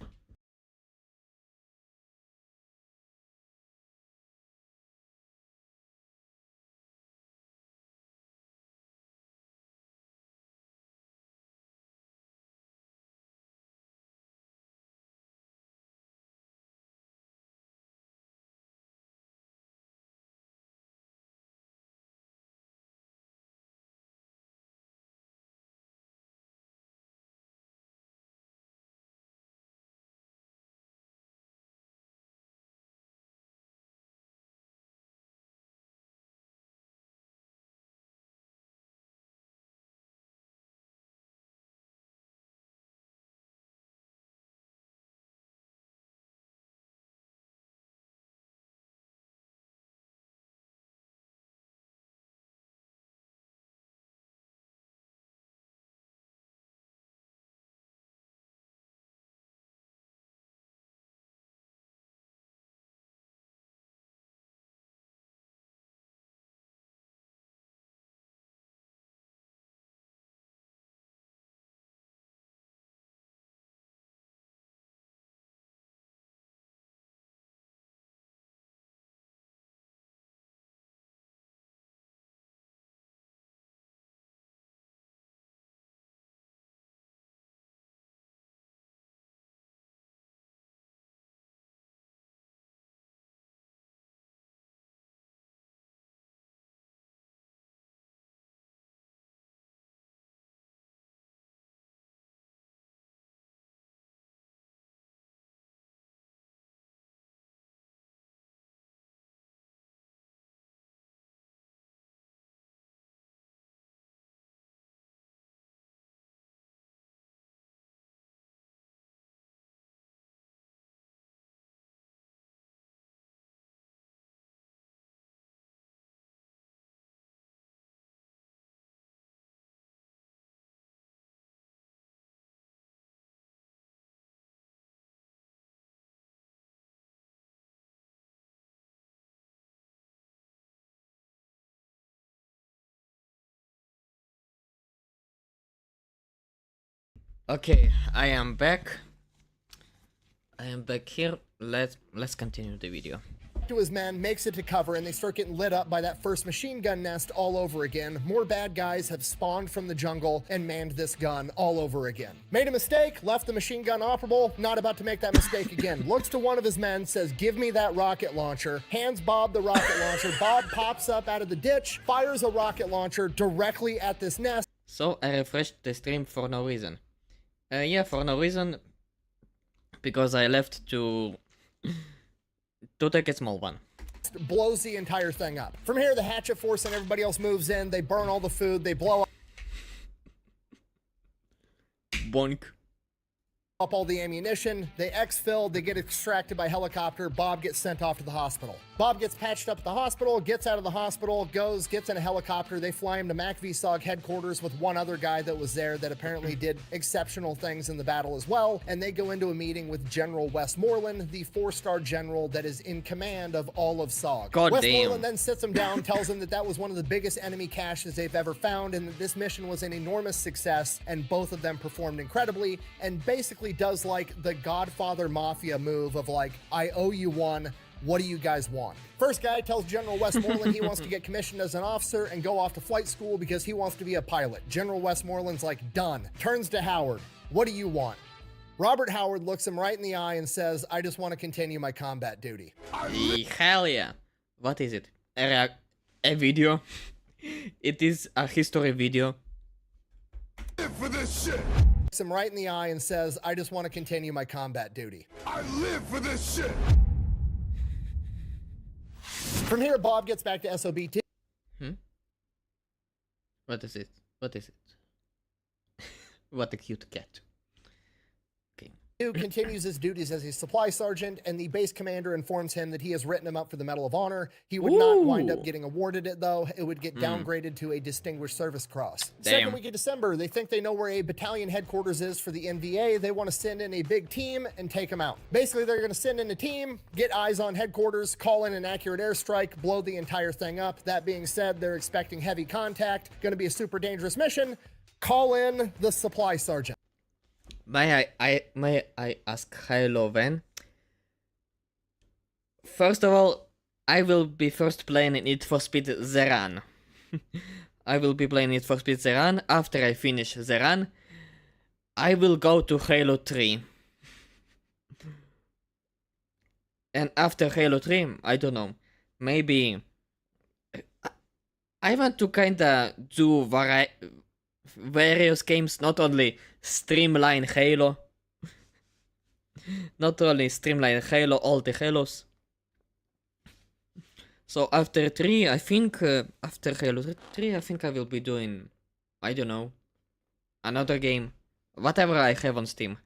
Okay, I am back. I am back here. Let's continue the video. To his men, makes it to cover, and they start getting lit up by that first machine gun nest all over again. More bad guys have spawned from the jungle and manned this gun all over again. Made a mistake, left the machine gun operable, not about to make that mistake again. Looks to one of his men, says, "Give me that rocket launcher." Hands Bob the rocket launcher. Bob pops up out of the ditch, fires a rocket launcher directly at this nest. So I refreshed the stream for no reason. Yeah, for no reason. Because I left to take a small one. Blows the entire thing up. From here, the hatchet force and everybody else moves in. They burn all the food. They blow Bonk. up all the ammunition. They exfil. They get extracted by helicopter. Bob gets sent off to the hospital. Bob gets patched up at the hospital, gets out of the hospital, gets in a helicopter. They fly him to MacVSOG headquarters with one other guy that was there that apparently did exceptional things in the battle as well. And they go into a meeting with General Westmoreland, the 4-star general that is in command of all of SOG. God Westmoreland damn. then sits him down, tells him that that was one of the biggest enemy caches they've ever found, and that this mission was an enormous success, and both of them performed incredibly, and basically does like the Godfather Mafia move of like, I owe you one. What do you guys want? First guy tells General Westmoreland he wants to get commissioned as an officer and go off to flight school because he wants to be a pilot. General Westmoreland's like, done. Turns to Howard. What do you want? Robert Howard looks him right in the eye and says, I just want to continue my combat duty. Hell yeah. What is it? A video? It is a history video. For this shit. Looks him right in the eye and says, I just want to continue my combat duty. I live for this shit. From here, Bob gets back to SOBT. What is it? What is it? What a cute cat. Continues his duties as a supply sergeant, and the base commander informs him that he has written him up for the Medal of Honor. He would not wind up getting awarded it, though. It would get downgraded to a Distinguished Service Cross. Second week of December, they think they know where a battalion headquarters is for the NVA. They want to send in a big team and take them out. Basically, they're going to send in a team, get eyes on headquarters, call in an accurate airstrike, blow the entire thing up. That being said, they're expecting heavy contact. Going to be a super dangerous mission. Call in the supply sergeant. May I ask hello Van? First of all, I will be first playing Need for Speed The Run. I will be playing Need for Speed The Run. After I finish The Run, I will go to Halo 3. And after Halo 3, I don't know, maybe I want to kinda do various games, not only streamline Halo, all the Halos. So after 3, I think, after Halo 3, I think I will be doing, I don't know, another game, whatever I have on Steam.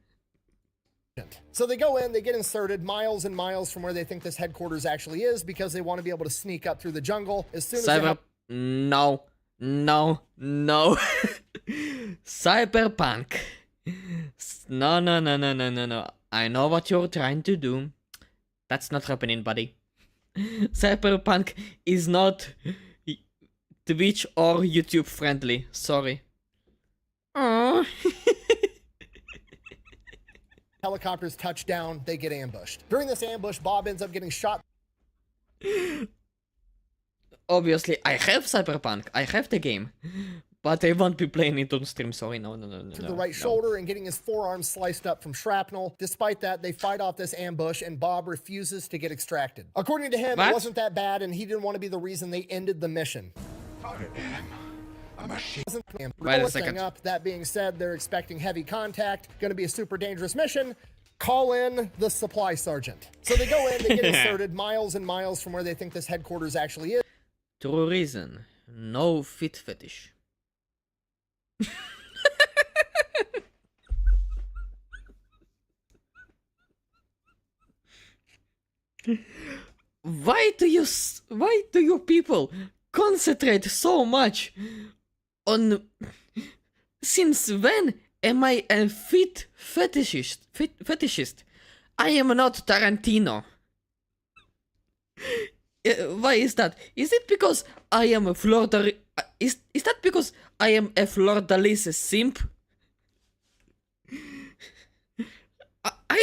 So they go in, they get inserted miles and miles from where they think this headquarters actually is because they want to be able to sneak up through the jungle as soon as they have... No. Cyberpunk. No. I know what you're trying to do. That's not happening, buddy. Cyberpunk is not Twitch or YouTube friendly. Sorry. Aww. Helicopters touch down, they get ambushed. During this ambush, Bob ends up getting shot. Obviously, I have Cyberpunk. I have the game. But I won't be playing it on stream, sorry. No. To the right shoulder and getting his forearm sliced up from shrapnel. Despite that, they fight off this ambush and Bob refuses to get extracted. According to him, What? it wasn't that bad and he didn't want to be the reason they ended the mission. Wait a second. Up. That being said, they're expecting heavy contact. Going to be a super dangerous mission. Call in the supply sergeant. So they go in, they get inserted miles and miles from where they think this headquarters actually is. True reason. No fit fetish. Why do you people concentrate so much on... Since when am I a fit fetishist? I am not Tarantino. Why is that? Is it because I am a is that because I am a Fleur de Lis simp?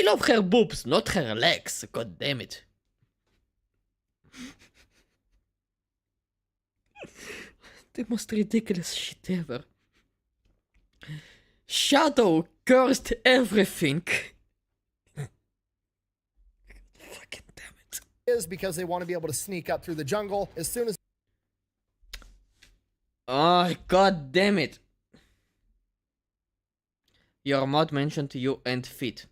love her boobs, not her legs. God damn it. The most ridiculous shit ever. Shadow cursed everything. Fucking damn it. Is because they want to be able to sneak up through the jungle as soon as Oh, god damn it. Your mod mentioned you and Fit.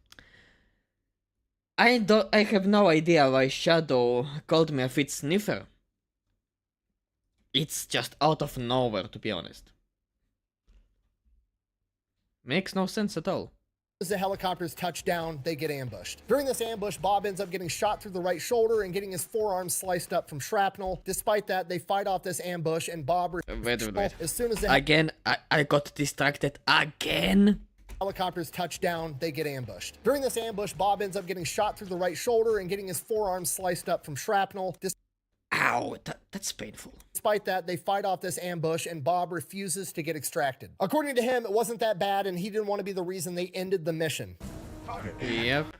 I have no idea why Shadow called me a Fit sniffer. It's just out of nowhere, to be honest. Makes no sense at all. as the helicopters touch down, they get ambushed. During this ambush, Bob ends up getting shot through the right shoulder and getting his forearm sliced up from shrapnel. Despite that, they fight off this ambush and Bob Wait. as soon as the Again, I got distracted again. helicopters touch down, they get ambushed. During this ambush, Bob ends up getting shot through the right shoulder and getting his forearm sliced up from shrapnel. Ow, that's painful. Despite that, they fight off this ambush and Bob refuses to get extracted. According to him, it wasn't that bad and he didn't want to be the reason they ended the mission. Yep.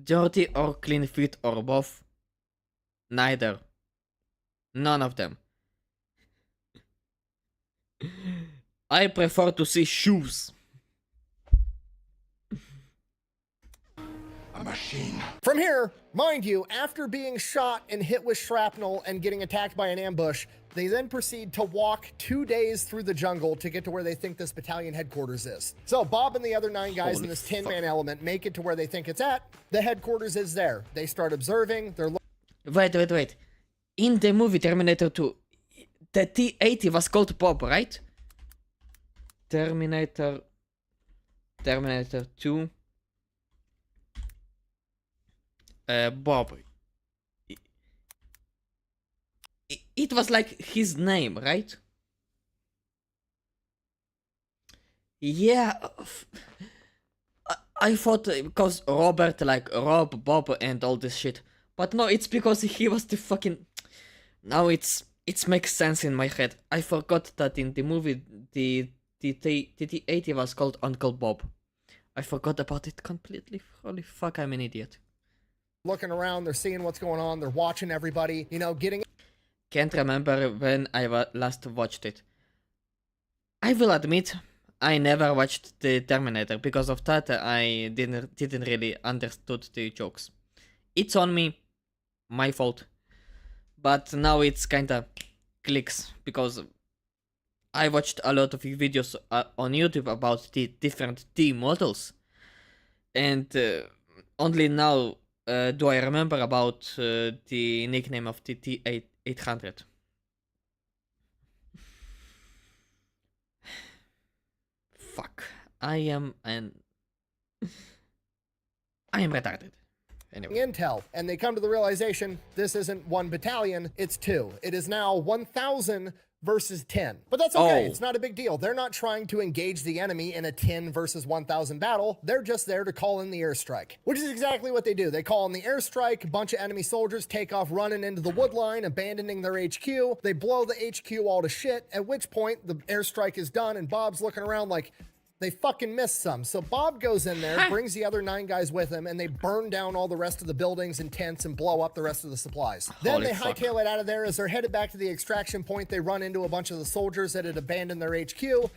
Dirty or clean feet or both? Neither. None of them. I prefer to see shoes. A machine. From here, mind you, after being shot and hit with shrapnel and getting attacked by an ambush, they then proceed to walk 2 days through the jungle to get to where they think this battalion headquarters is. So Bob and the other 9 guys in this 10-man element make it to where they think it's at. The headquarters is there. They start observing. They're Wait. In the movie Terminator 2, the T-80 was called Bob, right? Terminator 2. Bob. It was like his name, right? Yeah. I thought because Robert, like Rob, Bob, and all this shit. But no, it's because he was the fucking. Now it makes sense in my head. I forgot that in the movie the T-80 was called Uncle Bob. I forgot about it completely. Holy fuck, I'm an idiot. looking around, they're seeing what's going on, they're watching everybody, you know, getting... Can't remember when I last watched it. I will admit, I never watched the Terminator. Because of that, I didn't really understood the jokes. It's on me, my fault. But now it's kinda clicks, because I watched a lot of videos on YouTube about the different T models. And only now do I remember about the nickname of the T-800. Fuck. I am retarded. Anyway. Intel, and they come to the realization this isn't 1 battalion, it's 2. It is now 1,000 versus 10. But that's okay, It's not a big deal. They're not trying to engage the enemy in a 10 versus 1,000 battle. They're just there to call in the airstrike, which is exactly what they do. They call in the airstrike, a bunch of enemy soldiers take off running into the wood line, abandoning their HQ. They blow the HQ all to shit, at which point the airstrike is done and Bob's looking around like, they fucking missed some. So Bob goes in there, brings the other 9 guys with him, and they burn down all the rest of the buildings and tents and blow up the rest of the supplies. Then they hightail it out of there. As they're headed back to the extraction point, they run into a bunch of the soldiers that had abandoned their HQ.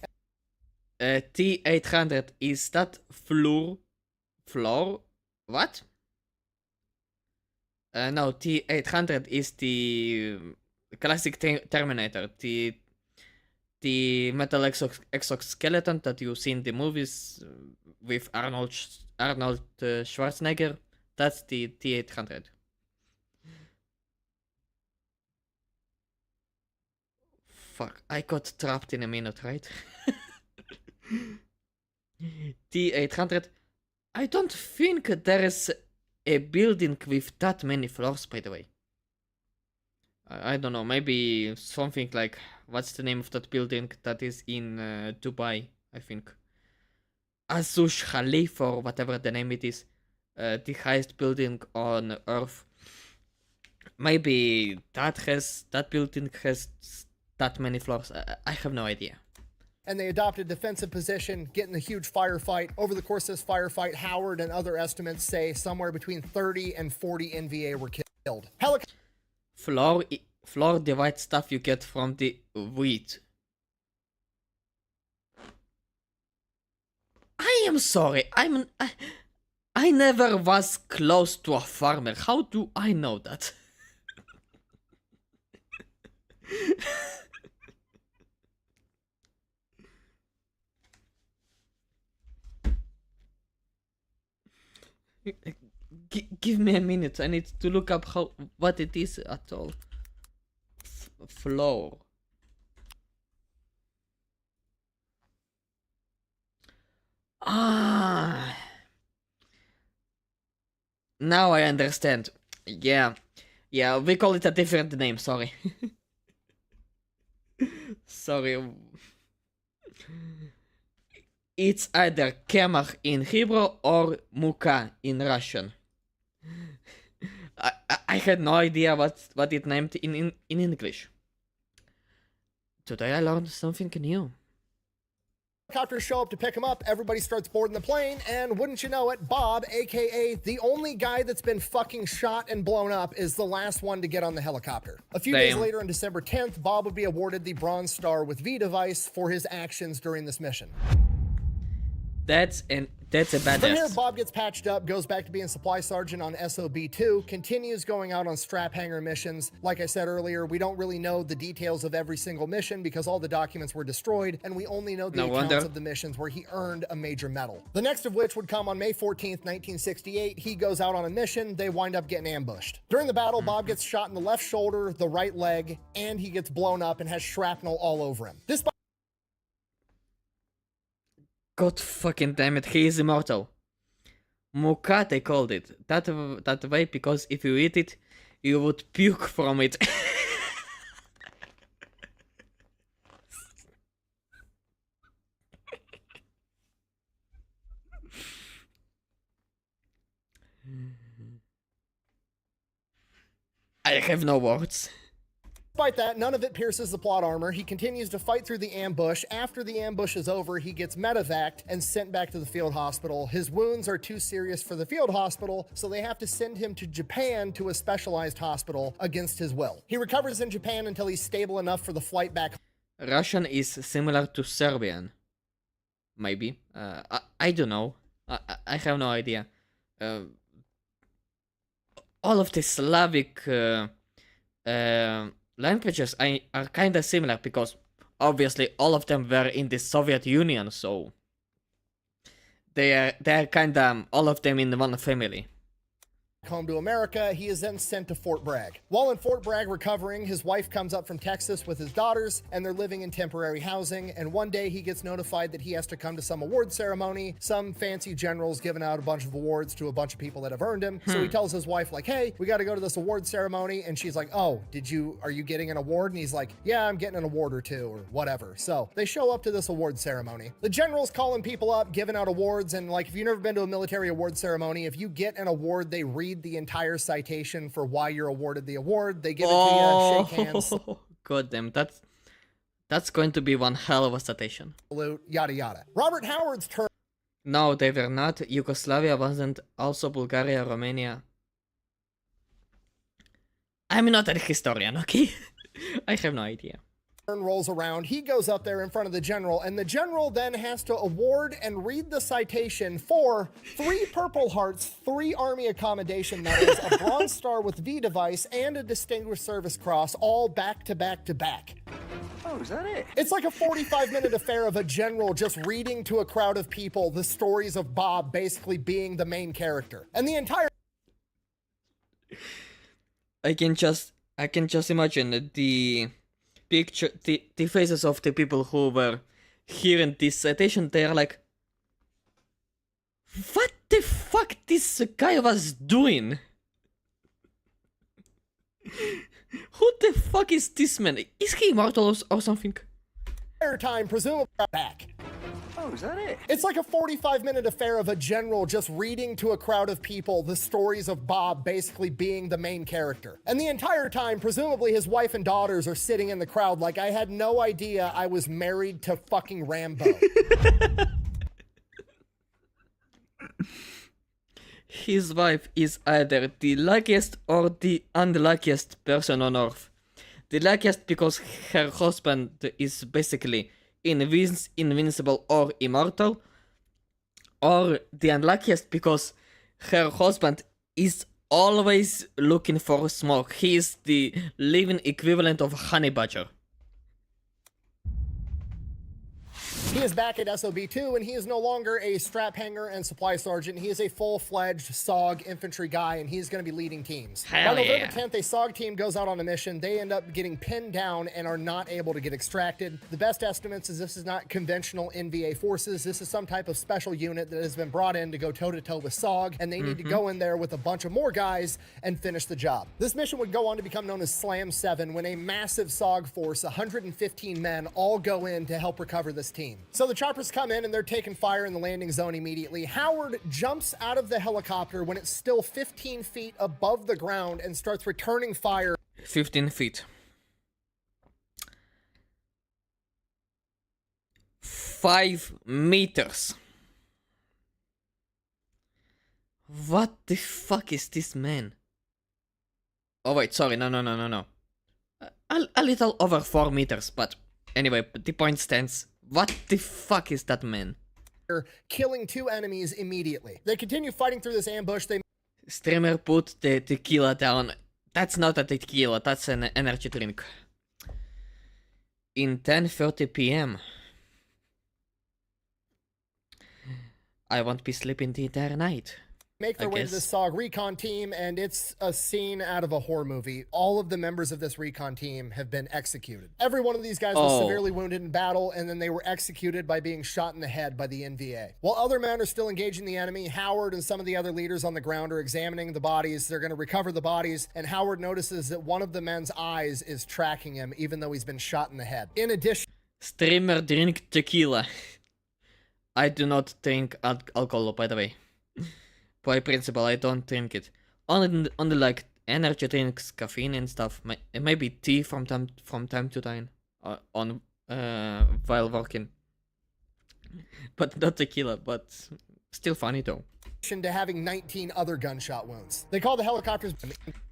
T-800, is that floor? What? No, T-800 is the classic Terminator. The metal exoskeleton that you see in the movies with Arnold Schwarzenegger, that's the T-800. Fuck, I got trapped in a minute, right? T-800. I don't think there is a building with that many floors, by the way. I don't know, maybe something like, what's the name of that building that is in Dubai, I think. Azush Khalifa, or whatever the name it is. The highest building on Earth. Maybe that building has that many floors. I have no idea. and they adopted a defensive position, getting a huge firefight. Over the course of this firefight, Howard and other estimates say somewhere between 30 and 40 NVA were killed. Flour the white stuff you get from the wheat. I am sorry. I never was close to a farmer. How do I know that? Give me a minute. I need to look up what it is at all. Flour. Ah. Now I understand. Yeah, we call it a different name. Sorry. Sorry. It's either kemach in Hebrew or muka in Russian. I had no idea what it named in English. Today I learned something new. Helicopters show up to pick him up, everybody starts boarding the plane, and wouldn't you know it, Bob, aka the only guy that's been fucking shot and blown up, is the last one to get on the helicopter. A few days later, on December 10th, Bob would be awarded the Bronze Star with V device for his actions during this mission. That's a badass. From here, Bob gets patched up, goes back to being supply sergeant on SOB-2, continues going out on strap hanger missions. Like I said earlier, we don't really know the details of every single mission because all the documents were destroyed, and we only know the accounts of the missions where he earned a major medal. The next of which would come on May 14th, 1968. He goes out on a mission, they wind up getting ambushed. During the battle, Bob gets shot in the left shoulder, the right leg, and he gets blown up and has shrapnel all over him. This God fucking damn it, he is immortal. Muka, they called it. That way because if you eat it, you would puke from it. I have no words. Despite that, none of it pierces the plot armor. He continues to fight through the ambush. After the ambush is over, he gets medevaced and sent back to the field hospital. His wounds are too serious for the field hospital, so they have to send him to Japan to a specialized hospital against his will. He recovers in Japan until he's stable enough for the flight back. Russian is similar to Serbian. Maybe. I don't know. I have no idea. All of the Slavic languages are kind of similar because obviously all of them were in the Soviet Union, so they're kind of all of them in one family. Home to America, he is then sent to Fort Bragg. While in Fort Bragg recovering, his wife comes up from Texas with his daughters, and they're living in temporary housing, and one day he gets notified that he has to come to some award ceremony. Some fancy general's giving out a bunch of awards to a bunch of people that have earned him. So he tells his wife, like, hey, we got to go to this award ceremony, and she's like, oh, are you getting an award? And he's like, yeah, I'm getting an award or two, or whatever. So they show up to this award ceremony. The general's calling people up, giving out awards, and like, if you've never been to a military award ceremony, if you get an award, they read the entire citation for why you're awarded the award. They give it to you, shake hands. God damn, that's going to be one hell of a citation. Salute, yada yada. Robert Howard's turn. No, they were not. Yugoslavia wasn't. Also Bulgaria, Romania. I'm not a historian, okay? I have no idea. Rolls around, he goes up there in front of the general, and the general then has to award and read the citation for 3 Purple Hearts, 3 Army Accommodation Medals, a Bronze Star with V device, and a Distinguished Service Cross, all back to back to back. Oh, is that it? It's like a 45-minute affair of a general just reading to a crowd of people the stories of Bob basically being the main character. And the entire... I can just imagine the picture, the faces of the people who were hearing this citation. They are like, what the fuck this guy was doing? Who the fuck is this man? Is he immortal or something? Time presumably back. Oh, Oh, is that it? It's like a 45-minute affair of a general just reading to a crowd of people the stories of Bob basically being the main character. And the entire time, presumably his wife and daughters are sitting in the crowd like, I had no idea I was married to fucking Rambo. His wife is either the luckiest or the unluckiest person on earth. The luckiest because her husband is basically invincible or immortal, or the unluckiest because her husband is always looking for smoke. He is the living equivalent of a honey badger. He is back at SOB2, and he is no longer a strap hanger and supply sergeant. He is a full-fledged SOG infantry guy, and he's going to be leading teams. Hell By November yeah. 10th, a SOG team goes out on a mission. They end up getting pinned down and are not able to get extracted. The best estimates is this is not conventional NVA forces. This is some type of special unit that has been brought in to go toe-to-toe with SOG, and they need to go in there with a bunch of more guys and finish the job. This mission would go on to become known as Slam 7, when a massive SOG force, 115 men, all go in to help recover this team. So the choppers come in and they're taking fire in the landing zone immediately. Howard jumps out of the helicopter when it's still 15 feet above the ground and starts returning fire. 15 feet. 5 meters. What the fuck is this man? Oh wait, sorry, no. A little over 4 meters, but anyway, the point stands. What the fuck is that man? Killing 2 enemies immediately. They continue fighting through this ambush. They Streamer put the tequila down. That's not a tequila, that's an energy drink. In 10:30 p.m. I won't be sleeping the entire night. make their way to this SOG recon team, and it's a scene out of a horror movie. All of the members of this recon team have been executed. Every one of these guys was severely wounded in battle, and then they were executed by being shot in the head by the NVA. While other men are still engaging the enemy, Howard and some of the other leaders on the ground are examining the bodies. They're going to recover the bodies, and Howard notices that one of the men's eyes is tracking him, even though he's been shot in the head. In addition, streamer drink tequila. I do not drink alcohol, by the way. By principle, I don't drink it. Only like energy drinks, caffeine and stuff. Maybe tea from time to time, while working. But not tequila. But still funny though. To having 19 other gunshot wounds. They call the helicopters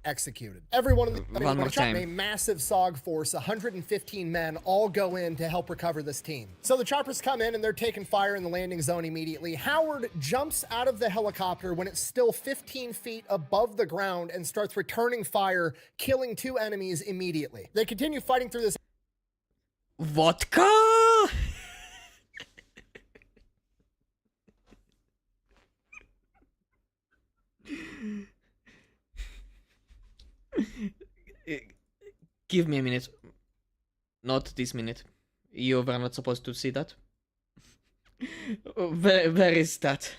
executed. Every one of them, one more time. A massive SOG force, 115 men, all go in to help recover this team. So the choppers come in and they're taking fire in the landing zone immediately. Howard jumps out of the helicopter when it's still 15 feet above the ground and starts returning fire, killing 2 enemies immediately. They continue fighting through this. Vodka! Give me a minute. Not this minute. You were not supposed to see that. Where is that?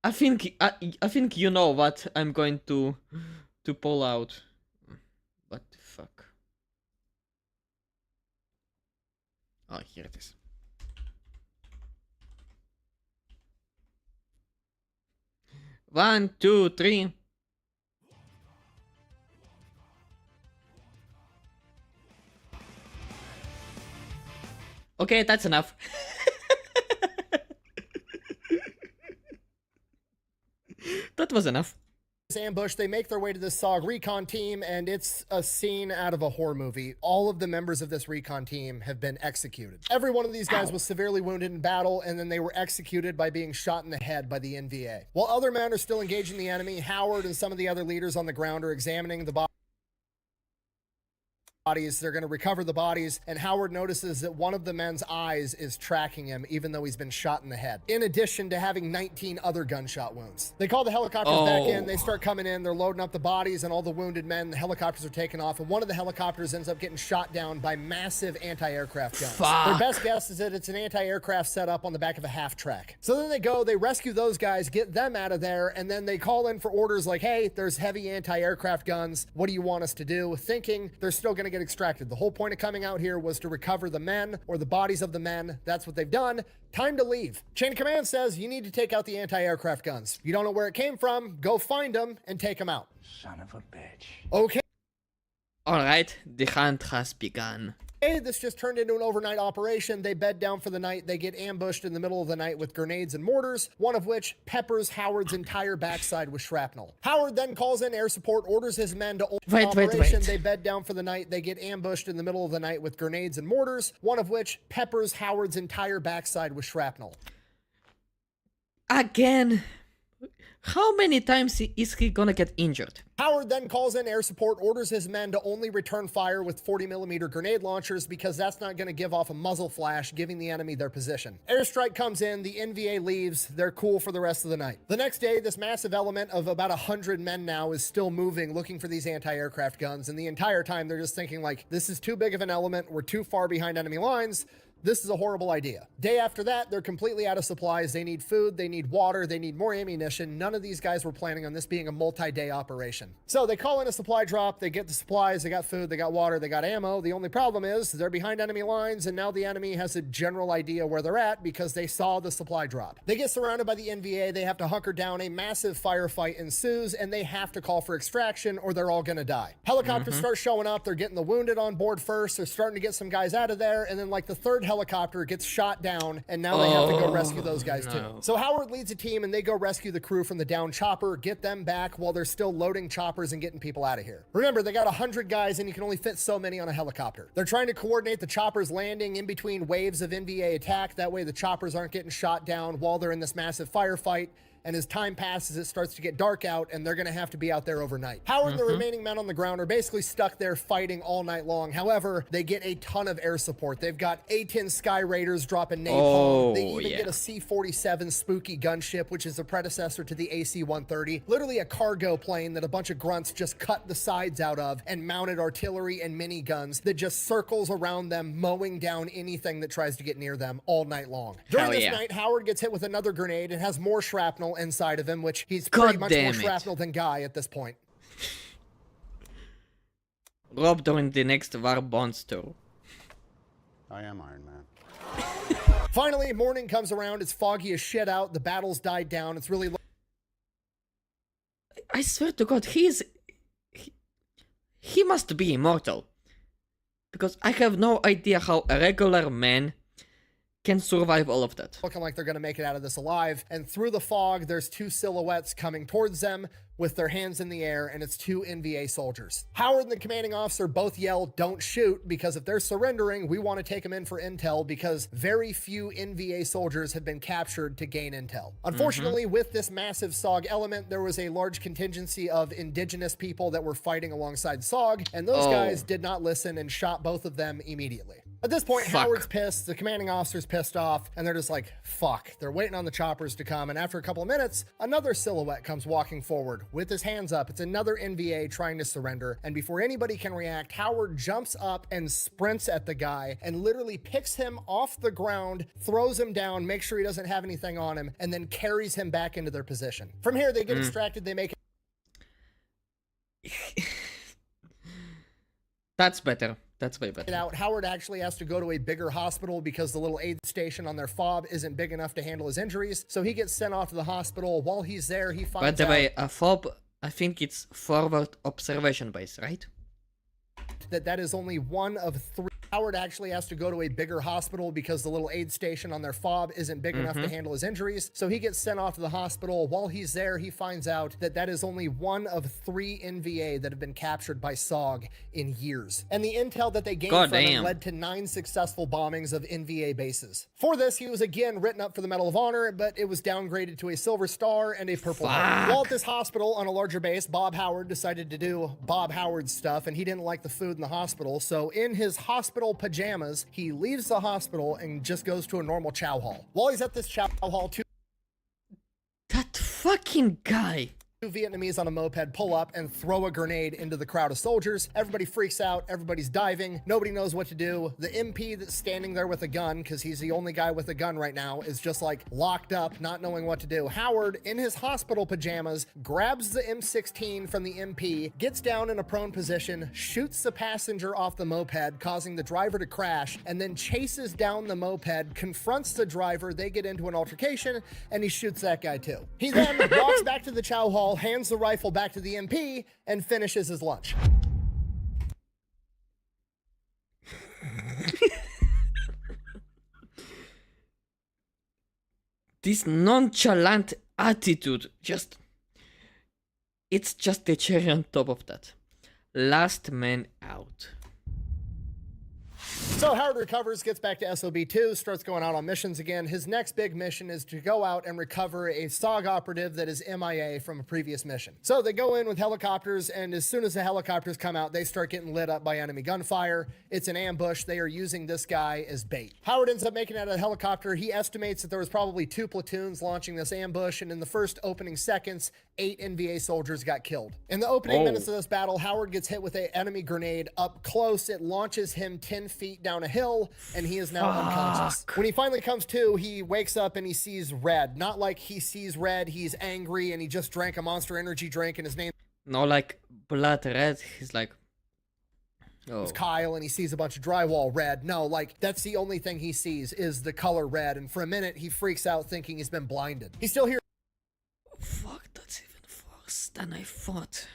I think you know what I'm going to pull out. What the fuck? Oh, here it is. One, two, three. Okay, that's enough. That was enough. Ambush, they make their way to this SOG recon team, and it's a scene out of a horror movie. All of the members of this recon team have been executed. Every one of these guys was severely wounded in battle, and then they were executed by being shot in the head by the NVA. While other men are still engaging the enemy, Howard and some of the other leaders on the ground are examining the bodies. They're going to recover the bodies, and Howard notices that one of the men's eyes is tracking him, even though he's been shot in the head. In addition to having 19 other gunshot wounds. They call the helicopters back in. They start coming in. They're loading up the bodies and all the wounded men. The helicopters are taking off, and one of the helicopters ends up getting shot down by massive anti-aircraft guns. Their best guess is that it's an anti-aircraft setup on the back of a half-track. So then they go, they rescue those guys, get them out of there, and then they call in for orders like, hey, there's heavy anti-aircraft guns. What do you want us to do? Thinking they're still going to get get extracted. The whole point of coming out here was to recover the men or the bodies of the men. That's what they've done. Time to leave. Chain of command says you need to take out the anti-aircraft guns. You don't know where it came from, go find them and take them out. Son of a bitch. Okay. Alright, the hunt has begun. This just turned into an overnight operation. They bed down for the night. They get ambushed in the middle of the night with grenades and mortars, one of which peppers Howard's entire backside with shrapnel. Howard then calls in air support, orders his men to open the operation. They bed down for the night. They get ambushed in the middle of the night with grenades and mortars, one of which peppers Howard's entire backside with shrapnel. Again, how many times is he gonna get injured? Howard then calls in air support, orders his men to only return fire with 40mm grenade launchers because that's not going to give off a muzzle flash, giving the enemy their position. Airstrike comes in, the NVA leaves, they're cool for the rest of the night. The next day, this massive element of about 100 men now is still moving, looking for these anti-aircraft guns, and the entire time they're just thinking like, this is too big of an element, we're too far behind enemy lines, this is a horrible idea. Day after that, they're completely out of supplies. They need food, they need water, they need more ammunition. None of these guys were planning on this being a multi-day operation. So they call in a supply drop, they get the supplies, they got food, they got water, they got ammo. The only problem is they're behind enemy lines and now the enemy has a general idea where they're at because they saw the supply drop. They get surrounded by the NVA, they have to hunker down, a massive firefight ensues, and they have to call for extraction or they're all gonna die. Helicopters start showing up, they're getting the wounded on board first, they're starting to get some guys out of there, and then like the third helicopter gets shot down and now they have to go rescue those guys too. So Howard leads a team and they go rescue the crew from the downed chopper, get them back while they're still loading choppers and getting people out of here. Remember, they got 100 guys and you can only fit so many on a helicopter. They're trying to coordinate the choppers landing in between waves of NVA attack. That way the choppers aren't getting shot down while they're in this massive firefight. And as time passes, it starts to get dark out, and they're going to have to be out there overnight. Howard and the remaining men on the ground are basically stuck there fighting all night long. However, they get a ton of air support. They've got A-10 Sky Raiders dropping napalm. They even get a C-47 Spooky gunship, which is the predecessor to the AC-130. Literally a cargo plane that a bunch of grunts just cut the sides out of, and mounted artillery and miniguns that just circles around them, mowing down anything that tries to get near them all night long. During this night, Howard gets hit with another grenade and has more shrapnel inside of him, which he's pretty much more shrapnel than Guy at this point. Rob during the next War Monster. I am Iron Man. Finally, morning comes around, it's foggy as shit out, the battle's died down, it's really... I swear to God, he must be immortal. Because I have no idea how a regular man can survive all of that. Looking like they're going to make it out of this alive. And through the fog, there's two silhouettes coming towards them with their hands in the air, and it's two NVA soldiers. Howard and the commanding officer both yell, "Don't shoot," because if they're surrendering, we want to take them in for intel because very few NVA soldiers have been captured to gain intel. Unfortunately, with this massive SOG element, there was a large contingency of indigenous people that were fighting alongside SOG, and those guys did not listen and shot both of them immediately. At this point, Howard's pissed, the commanding officer's pissed off, and they're just like, fuck. They're waiting on the choppers to come, and after a couple of minutes, another silhouette comes walking forward with his hands up. It's another NVA trying to surrender, and before anybody can react, Howard jumps up and sprints at the guy and literally picks him off the ground, throws him down, makes sure he doesn't have anything on him, and then carries him back into their position. From here, they get extracted, they make it. That's better. That's way better. Out. Howard actually has to go to a bigger hospital because the little aid station on their FOB isn't big enough to handle his injuries. So he gets sent off to the hospital. While he's there, he finds out... By the way, a FOB, I think it's Forward Observation Base, right? That is only one of 3. Howard actually has to go to a bigger hospital because the little aid station on their FOB isn't big enough to handle his injuries. So he gets sent off to the hospital. While he's there, he finds out that is only one of 3 NVA that have been captured by SOG in years. And the intel that they gained from it led to 9 successful bombings of NVA bases. For this, he was again written up for the Medal of Honor, but it was downgraded to a Silver Star and a Purple Heart. While at this hospital on a larger base, Bob Howard decided to do Bob Howard stuff, and he didn't like the food in the hospital. So in his hospital pajamas, he leaves the hospital and just goes to a normal chow hall. While he's at this chow hall too, that fucking guy. Two Vietnamese on a moped pull up and throw a grenade into the crowd of soldiers. Everybody freaks out. Everybody's diving. Nobody knows what to do. The MP that's standing there with a gun, because he's the only guy with a gun right now, is just like locked up, not knowing what to do. Howard, in his hospital pajamas, grabs the M16 from the MP, gets down in a prone position, shoots the passenger off the moped, causing the driver to crash, and then chases down the moped, confronts the driver. They get into an altercation, and he shoots that guy too. He then walks back to the chow hall, hands the rifle back to the MP, and finishes his lunch. This nonchalant attitude, it's just the cherry on top of that. Last man out. So Howard recovers, gets back to SOB2, starts going out on missions again. His next big mission is to go out and recover a SOG operative that is MIA from a previous mission. So they go in with helicopters, and as soon as the helicopters come out, they start getting lit up by enemy gunfire. It's an ambush. They are using this guy as bait. Howard ends up making it out of the helicopter. He estimates that there was probably 2 platoons launching this ambush, and in the first opening seconds, 8 NVA soldiers got killed. In the opening minutes of this battle, Howard gets hit with an enemy grenade up close. It launches him 10 feet down a hill, and he is now unconscious. When he finally comes to, he wakes up and he sees red. Not like he sees red, he's angry and he just drank a Monster Energy drink and his name No, like blood red. He's like, oh. is Kyle, and he sees a bunch of drywall red. No, like that's the only thing he sees is the color red, and for a minute he freaks out thinking he's been blinded. He's still here. Fuck, that's even worse than I thought.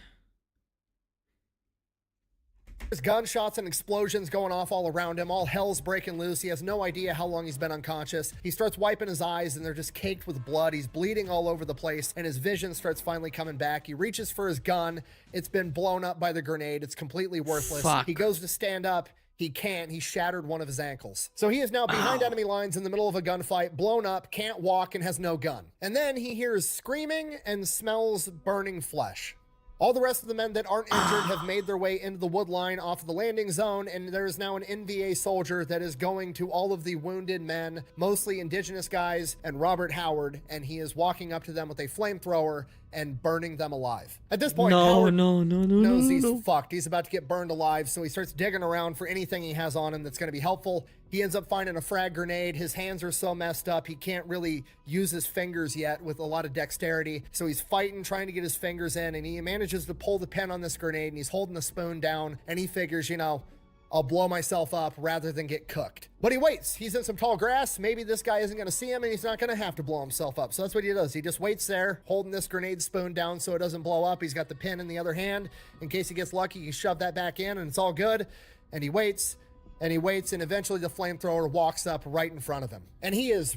There's gunshots and explosions going off all around him. All hell's breaking loose. He has no idea how long he's been unconscious. He starts wiping his eyes and they're just caked with blood. He's bleeding all over the place and his vision starts finally coming back. He reaches for his gun. It's been blown up by the grenade. It's completely worthless. Fuck. He goes to stand up. He can't. He shattered one of his ankles. So he is now behind enemy lines in the middle of a gunfight, blown up, can't walk, and has no gun. And then he hears screaming and smells burning flesh. All the rest of the men that aren't injured have made their way into the wood line off of the landing zone, and there is now an NVA soldier that is going to all of the wounded men, mostly indigenous guys, and Robert Howard, and he is walking up to them with a flamethrower and burning them alive. At this point, Howard knows he's fucked. He's about to get burned alive, so he starts digging around for anything he has on him that's going to be helpful. He ends up finding a frag grenade. His hands are so messed up, he can't really use his fingers yet with a lot of dexterity. So he's fighting, trying to get his fingers in, and he manages to pull the pin on this grenade, and he's holding the spoon down, and he figures, you know, I'll blow myself up rather than get cooked. But he waits. He's in some tall grass. Maybe this guy isn't going to see him and he's not going to have to blow himself up. So that's what he does. He just waits there, holding this grenade spoon down so it doesn't blow up. He's got the pin in the other hand. In case he gets lucky, he can shove that back in and it's all good. And he waits and he waits, and eventually the flamethrower walks up right in front of him. And he is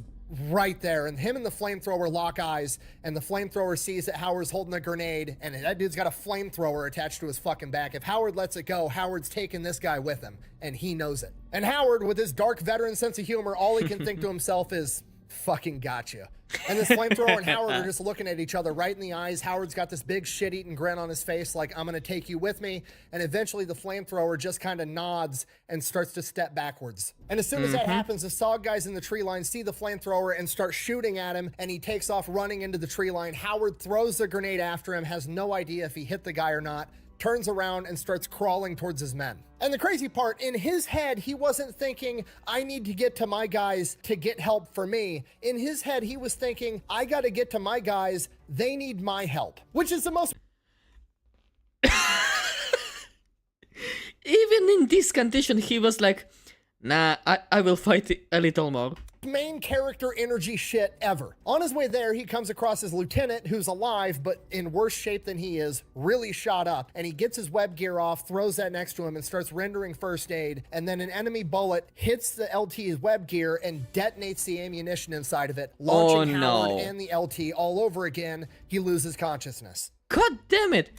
right there, and him and the flamethrower lock eyes, and the flamethrower sees that Howard's holding a grenade, and that dude's got a flamethrower attached to his fucking back. If Howard lets it go, Howard's taking this guy with him, and he knows it. And Howard, with his dark veteran sense of humor, all he can think to himself is, fucking gotcha. And this flamethrower and Howard are just looking at each other right in the eyes. Howard's got this big shit-eating grin on his face like, I'm gonna take you with me. And eventually the flamethrower just kind of nods and starts to step backwards. And as soon as that happens, the SOG guys in the tree line see the flamethrower and start shooting at him, and he takes off running into the tree line. Howard throws the grenade after him, has no idea if he hit the guy or not, turns around and starts crawling towards his men. And the crazy part, in his head, he wasn't thinking, I need to get to my guys to get help for me. In his head, he was thinking, I gotta get to my guys, they need my help. Which is the most... Even in this condition, he was like, nah, I will fight a little more. main character energy shit ever. On his way there, he comes across his lieutenant who's alive, but in worse shape than he is, really shot up, and he gets his web gear off, throws that next to him, and starts rendering first aid, and then an enemy bullet hits the LT's web gear and detonates the ammunition inside of it, launching Howard and the LT all over again. He loses consciousness. God damn it!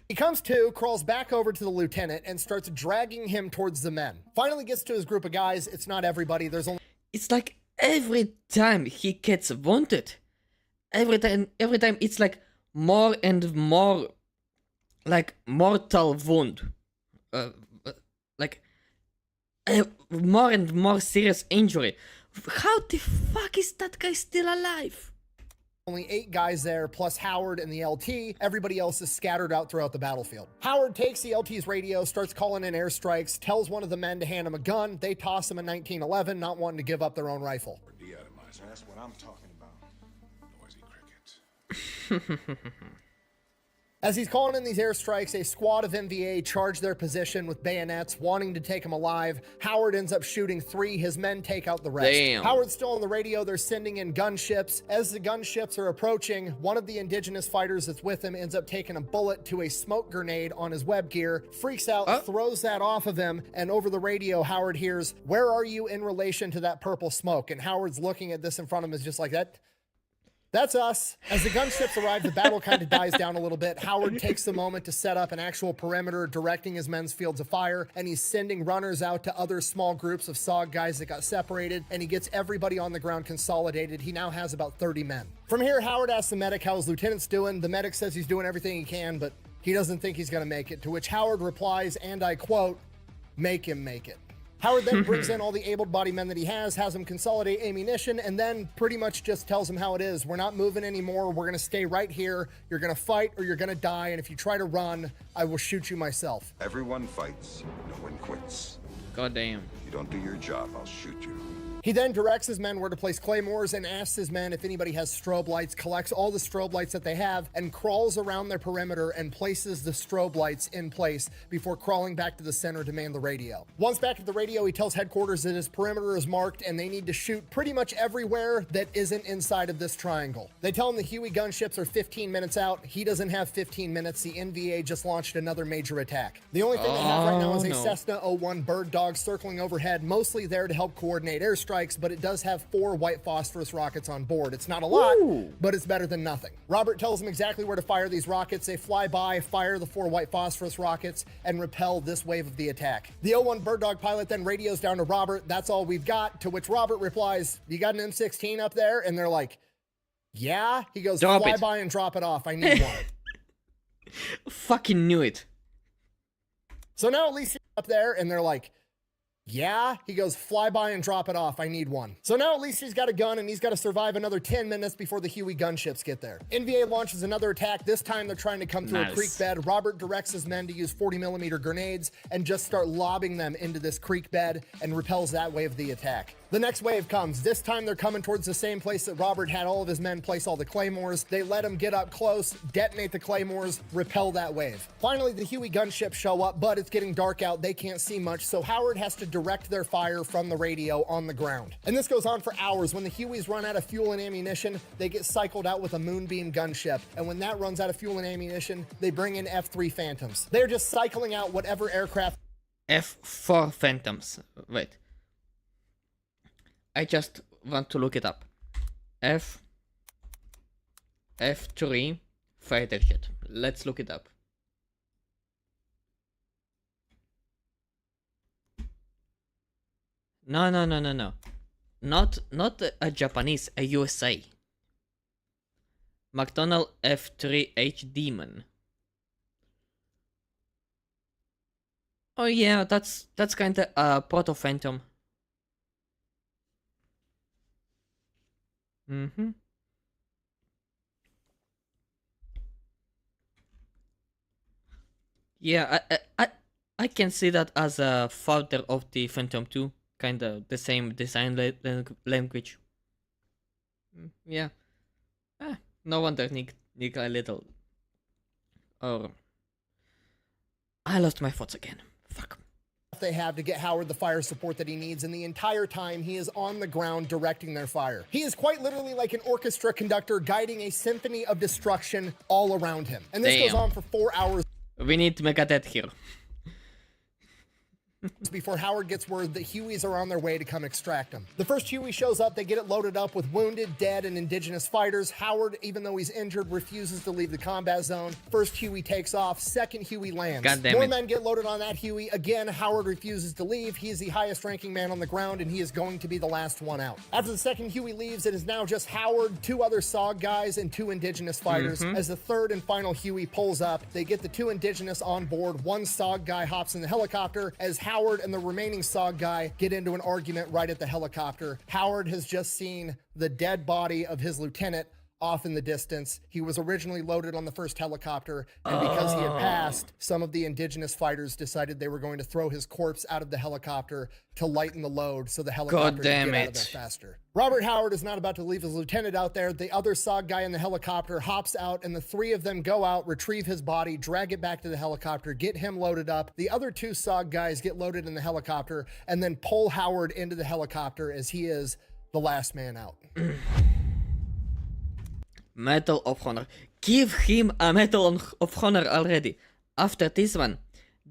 He comes to, crawls back over to the lieutenant, and starts dragging him towards the men. Finally gets to his group of guys. It's not everybody. There's only... It's like every time he gets wounded, every time it's like more and more, like mortal wound, like more and more serious injury. How the fuck is that guy still alive? only 8 guys there, plus Howard and the LT. Everybody else is scattered out throughout the battlefield. Howard takes the LT's radio, starts calling in airstrikes, tells one of the men to hand him a gun. They toss him a 1911, not wanting to give up their own rifle. De-atomizer, that's what I'm talking about. Noisy cricket. As he's calling in these airstrikes, a squad of MVA charge their position with bayonets, wanting to take him alive. Howard ends up shooting 3. His men take out the rest. Damn. Howard's still on the radio. They're sending in gunships. As the gunships are approaching, one of the indigenous fighters that's with him ends up taking a bullet to a smoke grenade on his web gear, freaks out, throws that off of him, and over the radio, Howard hears, "Where are you in relation to that purple smoke?" And Howard's looking at this in front of him, is just like that. That's us. As the gunships arrive, the battle kind of dies down a little bit. Howard takes the moment to set up an actual perimeter, directing his men's fields of fire, and he's sending runners out to other small groups of SOG guys that got separated, and he gets everybody on the ground consolidated. He now has about 30 men. From here, Howard asks the medic how his lieutenant's doing. The medic says he's doing everything he can, but he doesn't think he's going to make it, to which Howard replies, and I quote, "Make him make it." Howard then brings in all the able-bodied men that he has them consolidate ammunition, and then pretty much just tells them how it is. We're not moving anymore. We're going to stay right here. You're going to fight or you're going to die, and if you try to run, I will shoot you myself. Everyone fights, no one quits. God damn. You don't do your job, I'll shoot you. He then directs his men where to place claymores and asks his men if anybody has strobe lights, collects all the strobe lights that they have, and crawls around their perimeter and places the strobe lights in place before crawling back to the center to man the radio. Once back at the radio, he tells headquarters that his perimeter is marked and they need to shoot pretty much everywhere that isn't inside of this triangle. They tell him the Huey gunships are 15 minutes out. He doesn't have 15 minutes. The NVA just launched another major attack. The only thing they have right now is a Cessna 01 Bird Dog circling overhead, mostly there to help coordinate airstrikes, but it does have 4 white phosphorus rockets on board. It's not a lot, but it's better than nothing. Robert tells them exactly where to fire these rockets. They fly by, fire the 4 white phosphorus rockets, and repel this wave of the attack. The 01 Bird Dog pilot then radios down to Robert, "That's all we've got," to which Robert replies, "You got an M16 up there?" And they're like, "Yeah." He goes, "Fly by and drop it off. I need one." Fucking knew it. So now at least he's up there, and they're like, "Yeah." He goes, "Fly by and drop it off. I need one." So now at least he's got a gun, and he's got to survive another 10 minutes before the Huey gunships get there. NVA launches another attack. This time they're trying to come through a creek bed. Robert directs his men to use 40mm grenades and just start lobbing them into this creek bed and repels that wave of the attack. The next wave comes. This time they're coming towards the same place that Robert had all of his men place all the claymores. They let him get up close, detonate the claymores, repel that wave. Finally, the Huey gunships show up, but it's getting dark out. They can't see much, so Howard has to direct their fire from the radio on the ground. And this goes on for hours. When the Hueys run out of fuel and ammunition, they get cycled out with a Moonbeam gunship. And when that runs out of fuel and ammunition, they bring in F3 Phantoms. They're just cycling out whatever aircraft. F4 Phantoms. Wait. I just want to look it up. F3 fighter jet. Let's look it up. No. Not a Japanese, a USA. McDonnell F3H Demon. Oh yeah, that's kinda a Proto Phantom. Yeah, I can see that as a father of the Phantom 2, kinda the same design language. Yeah. No wonder Nick a little. Or I lost my thoughts again. Fuck. They have to get Howard the fire support that he needs, and the entire time he is on the ground directing their fire. He is quite literally like an orchestra conductor guiding a symphony of destruction all around him. And this goes on for 4 hours. We need Megadeth here. Before Howard gets word that Hueys are on their way to come extract him. The first Huey shows up, they get it loaded up with wounded, dead, and indigenous fighters. Howard, even though he's injured, refuses to leave the combat zone. First Huey takes off, second Huey lands. More men get loaded on that Huey. Again, Howard refuses to leave. He is the highest ranking man on the ground, and he is going to be the last one out. After the second Huey leaves, it is now just Howard, 2 other SOG guys, and 2 indigenous fighters. As the third and final Huey pulls up, they get the 2 indigenous on board. 1 SOG guy hops in the helicopter as Howard and the remaining SOG guy get into an argument right at the helicopter. Howard has just seen the dead body of his lieutenant off in the distance. He was originally loaded on the first helicopter, and because he had passed, some of the indigenous fighters decided they were going to throw his corpse out of the helicopter to lighten the load so the helicopter could get out of there faster. Robert Howard is not about to leave his lieutenant out there. The other SOG guy in the helicopter hops out, and the three of them go out, retrieve his body, drag it back to the helicopter, get him loaded up. The other two SOG guys get loaded in the helicopter and then pull Howard into the helicopter as he is the last man out. Medal of Honor. Give him a Medal of Honor already. After this one,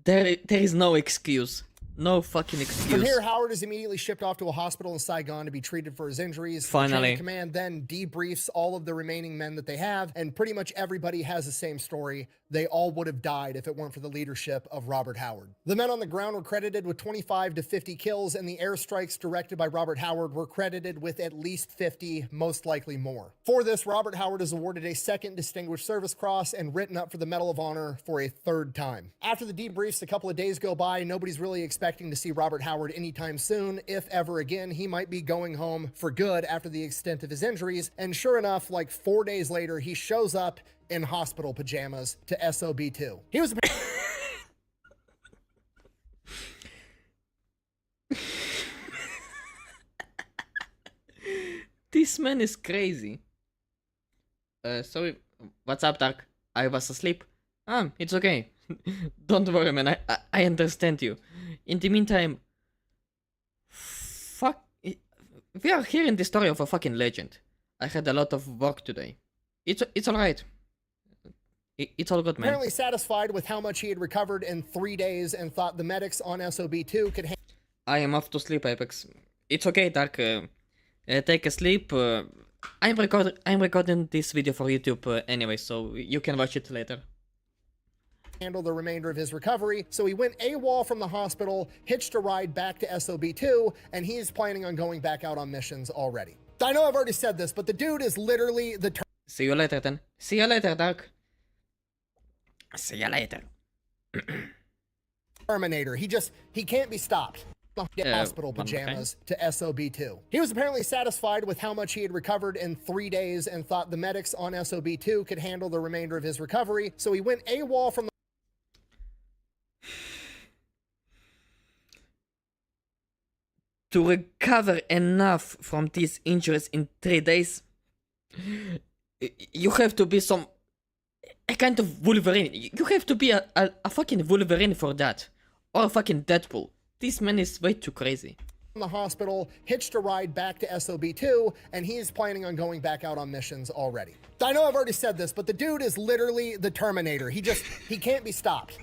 there is no excuse. No fucking excuse. From here, Howard is immediately shipped off to a hospital in Saigon to be treated for his injuries. Finally. The chain of command then debriefs all of the remaining men that they have, and pretty much everybody has the same story. They all would have died if it weren't for the leadership of Robert Howard. The men on the ground were credited with 25 to 50 kills, and the airstrikes directed by Robert Howard were credited with at least 50, most likely more. For this, Robert Howard is awarded a second Distinguished Service Cross and written up for the Medal of Honor for a third time. After the debriefs, a couple of days go by. Nobody's really expecting to see Robert Howard anytime soon. If ever again, he might be going home for good after the extent of his injuries. And sure enough, like 4 days later, he shows up in hospital pajamas to SOB2. He was This man is crazy. Sorry, what's up, Dark? I was asleep. It's okay. Don't worry, man. I understand you. In the meantime, we are hearing the story of a fucking legend. I had a lot of work today. It's alright. It's all good, man. apparently satisfied with how much he had recovered in 3 days and thought the medics on SOB2 could I am off to sleep, Apex. It's okay, Dark. Take a sleep. I'm recording this video for YouTube anyway, so you can watch it later. handle the remainder of his recovery. So he went AWOL from the hospital, hitched a ride back to SOB2, and he's planning on going back out on missions already. I know I've already said this, but the dude is literally the See you later, then. See you later, Dark. See you later. Terminator. He can't be stopped. Hospital pajamas to SOB2. He was apparently satisfied with how much he had recovered in 3 days and thought the medics on SOB2 could handle the remainder of his recovery. So he went AWOL from the To recover enough from these injuries in 3 days, you have to be a kind of Wolverine. You have to be a fucking Wolverine for that. Or a fucking Deadpool. This man is way too crazy. The hospital, hitched a ride back to SOB2, and he's planning on going back out on missions already. I know I've already said this, but the dude is literally the Terminator. He can't be stopped.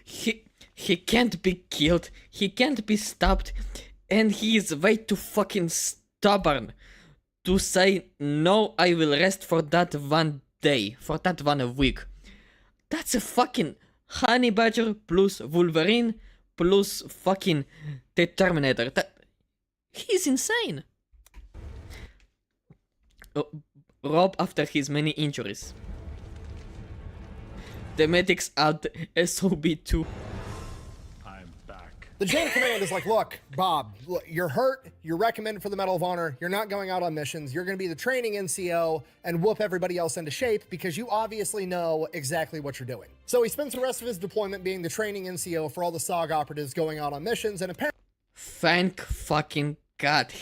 He can't be killed. He can't be stopped. And he is way too fucking stubborn to say, no, I will rest for that 1 day, for that 1 week. That's a fucking Honey Badger plus Wolverine plus fucking the Terminator. He's insane. Rob after his many injuries. The medics at SOB2. I'm back. The chain of command is like, look, Bob, you're hurt. You're recommended for the Medal of Honor. You're not going out on missions. You're going to be the training NCO and whoop everybody else into shape because you obviously know exactly what you're doing. So he spends the rest of his deployment being the training NCO for all the SOG operatives going out on missions, and Thank fucking God.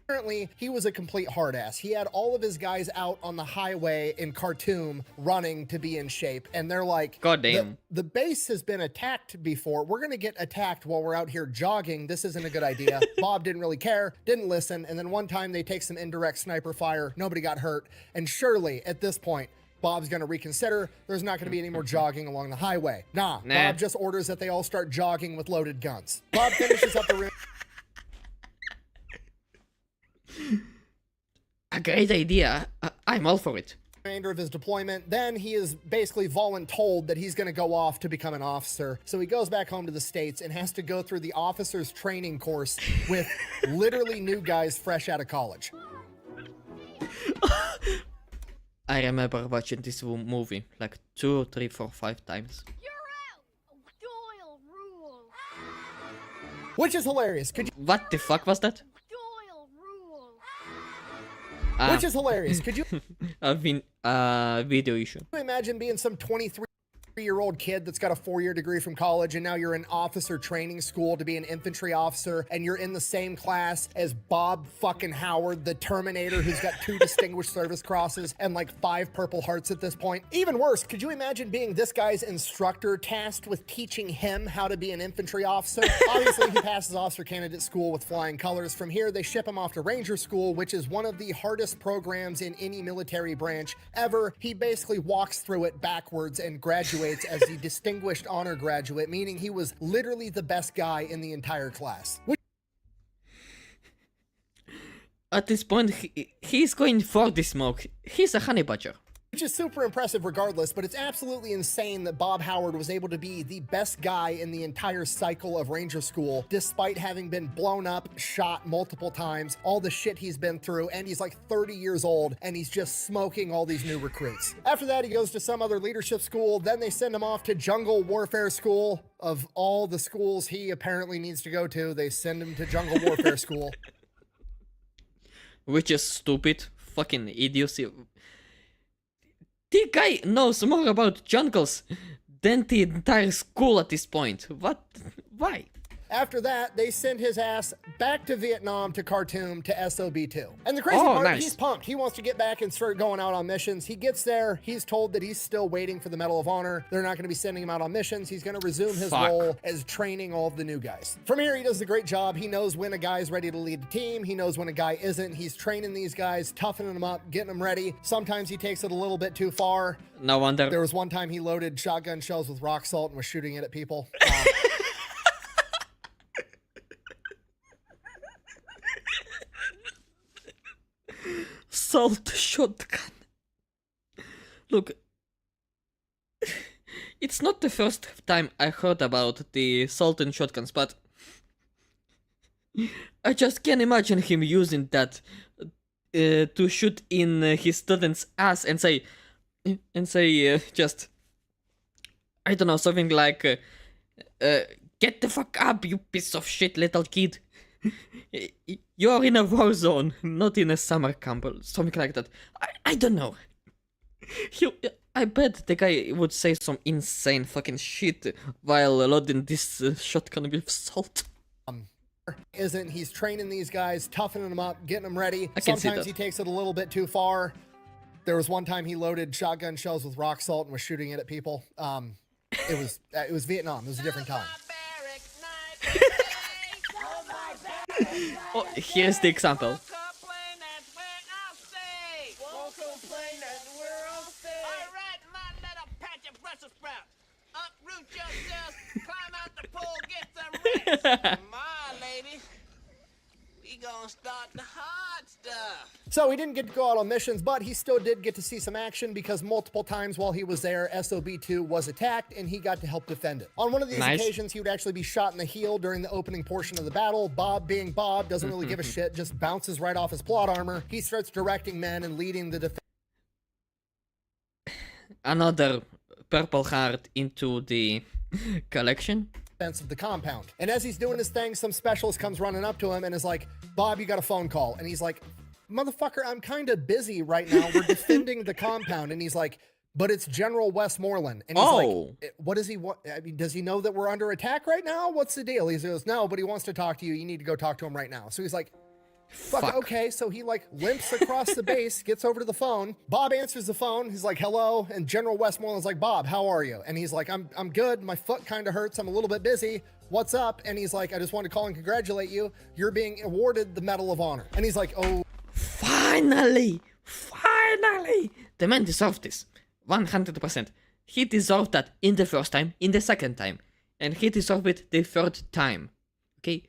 apparently he was a complete hard ass. He had all of his guys out on the highway in Khartoum running to be in shape, and they're like, God damn. The base has been attacked before. We're going to get attacked while we're out here jogging. This isn't a good idea. Bob didn't really care, didn't listen, and then one time they take some indirect sniper fire. Nobody got hurt, and surely at this point, Bob's going to reconsider. There's not going to be any more jogging along the highway. Nah, Bob just orders that they all start jogging with loaded guns. Bob finishes up the room. A great idea. I'm all for it. Remainder of his deployment. Then he is basically voluntold that he's going to go off to become an officer. So he goes back home to the States and has to go through the officer's training course with literally new guys fresh out of college. I remember watching this movie like 2, 3, 4, 5 times. You're out! Doyle rules! Which is hilarious. Could you What the fuck was that? Doyle rules! which is hilarious. Could you Video issue. imagine being some 23-year-old kid that's got a 4-year degree from college and now you're in officer training school to be an infantry officer and you're in the same class as Bob fucking Howard, the Terminator, who's got 2 Distinguished Service Crosses and like 5 Purple Hearts at this point? Even worse, could you imagine being this guy's instructor tasked with teaching him how to be an infantry officer? Obviously, he passes officer candidate school with flying colors. From here, they ship him off to Ranger School, which is one of the hardest programs in any military branch ever. He basically walks through it backwards and graduates as the Distinguished Honor Graduate, meaning he was literally the best guy in the entire class. At this point, he's going for the smoke. He's a honey badger. Which is super impressive regardless, but it's absolutely insane that Bob Howard was able to be the best guy in the entire cycle of Ranger School, despite having been blown up, shot multiple times, all the shit he's been through, and he's like 30 years old, and he's just smoking all these new recruits. After that, he goes to some other leadership school, then they send him off to Jungle Warfare School. Of all the schools he apparently needs to go to, they send him to Jungle Warfare School. Which is stupid. Fucking idiocy. The guy knows more about jungles than the entire school at this point. What? Why? After that, they send his ass back to Vietnam to Khartoum to SOB2. And the crazy part, nice. He's pumped. He wants to get back and start going out on missions. He gets there. He's told that he's still waiting for the Medal of Honor. They're not going to be sending him out on missions. He's going to resume his role as training all of the new guys. From here, he does a great job. He knows when a guy's ready to lead the team. He knows when a guy isn't. He's training these guys, toughening them up, getting them ready. Sometimes he takes it a little bit too far. No wonder. There was one time he loaded shotgun shells with rock salt and was shooting it at people. Salt shotgun. Look, it's not the first time I heard about the salt and shotguns, but I just can't imagine him using that to shoot in his student's ass and say, just, I don't know, something like, get the fuck up, you piece of shit little kid. You're in a war zone, not in a summer camp or something like that. I don't know. I bet the guy would say some insane fucking shit while loading this shotgun with salt. Isn't he's training these guys, toughening them up, getting them ready. I can see Sometimes that. he takes it a little bit too far. There was one time he loaded shotgun shells with rock salt and was shooting it at people. It was Vietnam. It was a different time. Oh, here's the example. So he didn't get to go out on missions, but he still did get to see some action because multiple times while he was there, SOB2 was attacked and he got to help defend it. On one of these occasions, he would actually be shot in the heel during the opening portion of the battle. Bob, being Bob, doesn't really give a shit, just bounces right off his plot armor. He starts directing men and leading the defense. Another Purple Heart into the collection. Of the compound. And as he's doing his thing, some specialist comes running up to him and is like, Bob, you got a phone call. And he's like, motherfucker, I'm kind of busy right now. We're defending the compound. And he's like, but it's General Westmoreland. And he's like, what does he want? I mean, does he know that we're under attack right now? What's the deal? He goes, no, but he wants to talk to you. You need to go talk to him right now. So he's like, fuck. Okay, so he like limps across the base, gets over to the phone. Bob answers the phone. He's like, hello. And General Westmoreland's like, Bob, how are you? And he's like, I'm good. My foot kind of hurts. I'm a little bit busy. What's up? And he's like, I just wanted to call and congratulate you. You're being awarded the Medal of Honor. And he's like, oh. Finally! The man deserved this. 100%. He deserved that in the first time, in the second time. And he deserved it the third time. Okay?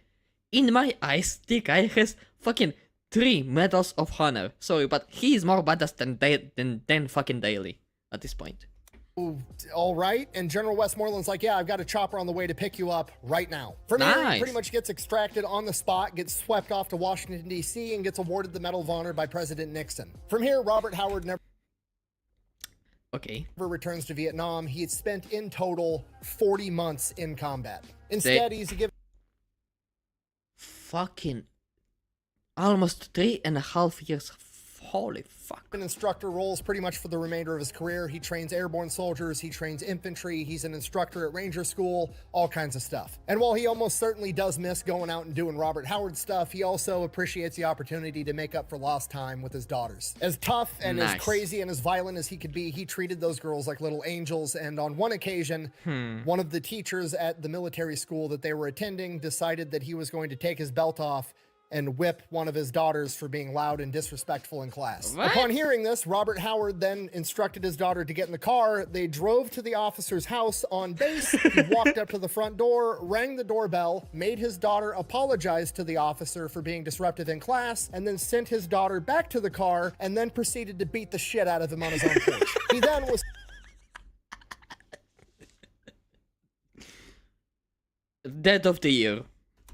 In my eyes, the guy has fucking 3 medals of honor. Sorry, but he is more badass than fucking Daly at this point. All right. And General Westmoreland's like, yeah, I've got a chopper on the way to pick you up right now. From here, he pretty much gets extracted on the spot, gets swept off to Washington, D.C., and gets awarded the Medal of Honor by President Nixon. From here, Robert Howard never returns to Vietnam. He had spent in total 40 months in combat. Instead, he's given fucking almost 3.5 years. Holy fuck. Instructor roles pretty much for the remainder of his career. He trains airborne soldiers, he trains infantry, he's an instructor at Ranger School, all kinds of stuff. And while he almost certainly does miss going out and doing Robert Howard stuff, he also appreciates the opportunity to make up for lost time with his daughters. As tough and as crazy and as violent as he could be, he treated those girls like little angels. And on one occasion, one of the teachers at the military school that they were attending decided that he was going to take his belt off and whip one of his daughters for being loud and disrespectful in class. What? Upon hearing this, Robert Howard then instructed his daughter to get in the car. They drove to the officer's house on base. He walked up to the front door, rang the doorbell, made his daughter apologize to the officer for being disruptive in class, and then sent his daughter back to the car, and then proceeded to beat the shit out of him on his own porch. He then was Dead of the year.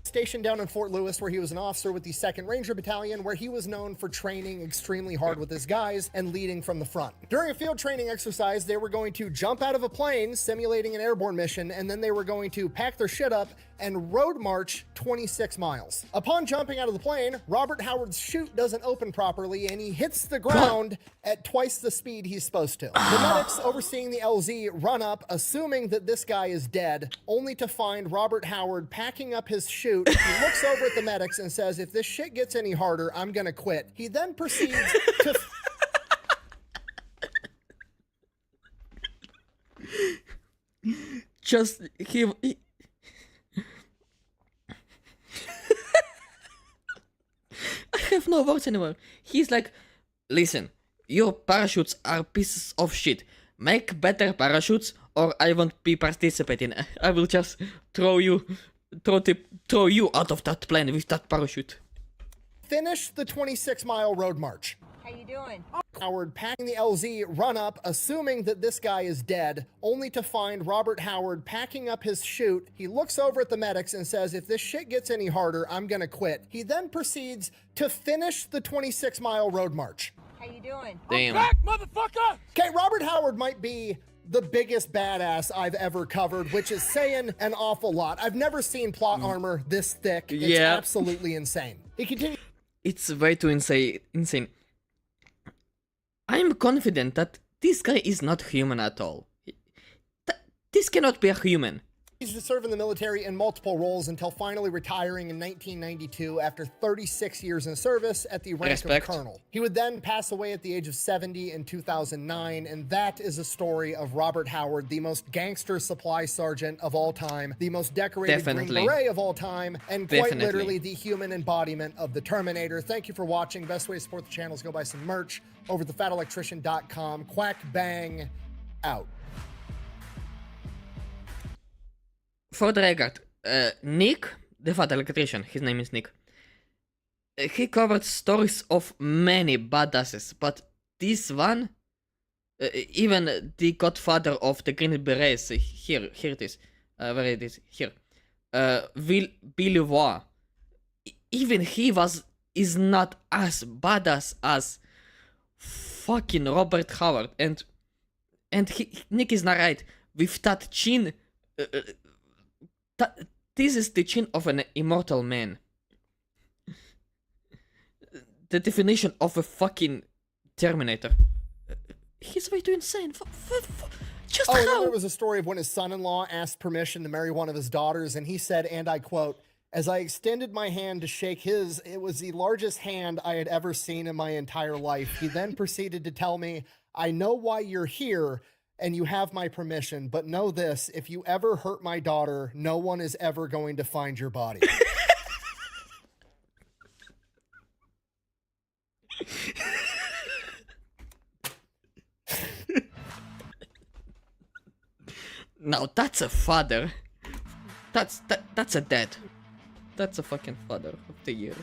stationed down in Fort Lewis, where he was an officer with the 2nd Ranger Battalion, where he was known for training extremely hard with his guys and leading from the front. During a field training exercise, they were going to jump out of a plane, simulating an airborne mission, and then they were going to pack their shit up and road march 26 miles. Upon jumping out of the plane, Robert Howard's chute doesn't open properly, and he hits the ground at twice the speed he's supposed to. The medics overseeing the LZ run up, assuming that this guy is dead, only to find Robert Howard packing up his chute. He looks over at the medics and says, "If this shit gets any harder, I'm gonna quit." He then proceeds to Just he I have no words anymore. He's like, listen, your parachutes are pieces of shit. Make better parachutes or I won't be participating. I will just throw you out of that plane with that parachute. finish the 26-mile road march. How you doing? Howard packing the LZ run up, assuming that this guy is dead, only to find Robert Howard packing up his chute. He looks over at the medics and says, "If this shit gets any harder, I'm gonna quit." He then proceeds to finish the 26-mile road march. How you doing? Damn. Back, motherfucker! Okay, Robert Howard might be the biggest badass I've ever covered, which is saying an awful lot. I've never seen plot armor this thick. It's Yeah. absolutely insane. He continues. It's way too insane. I'm confident that this guy is not human at all. This cannot be a human. He's to serve in the military in multiple roles until finally retiring in 1992 after 36 years in service at the rank Respect. of colonel. He would then pass away at the age of 70 in 2009, and that is a story of Robert Howard, the most gangster supply sergeant of all time, the most decorated Definitely. Green Beret of all time, and quite Definitely. literally the human embodiment of the Terminator. Thank you for watching. Best way to support the channel is go buy some merch over at thefatelectrician.com. Quack bang out. For the record, Nick, the Fat Electrician, his name is Nick, he covered stories of many badasses, but this one, even the godfather of the Green Berets, here it is, where it is, here, Billy Waugh, even he is not as badass as fucking Robert Howard, and Nick is not right, with that chin, this is the chin of an immortal man. The definition of a fucking Terminator. He's way too insane. Just and then how? there was a story of when his son-in-law asked permission to marry one of his daughters, and he said, and I quote, "As I extended my hand to shake his, it was the largest hand I had ever seen in my entire life." He then proceeded to tell me, "I know why you're here, and you have my permission, but know this, if you ever hurt my daughter, no one is ever going to find your body." Now that's a father. That's a dad. That's a fucking father of the year.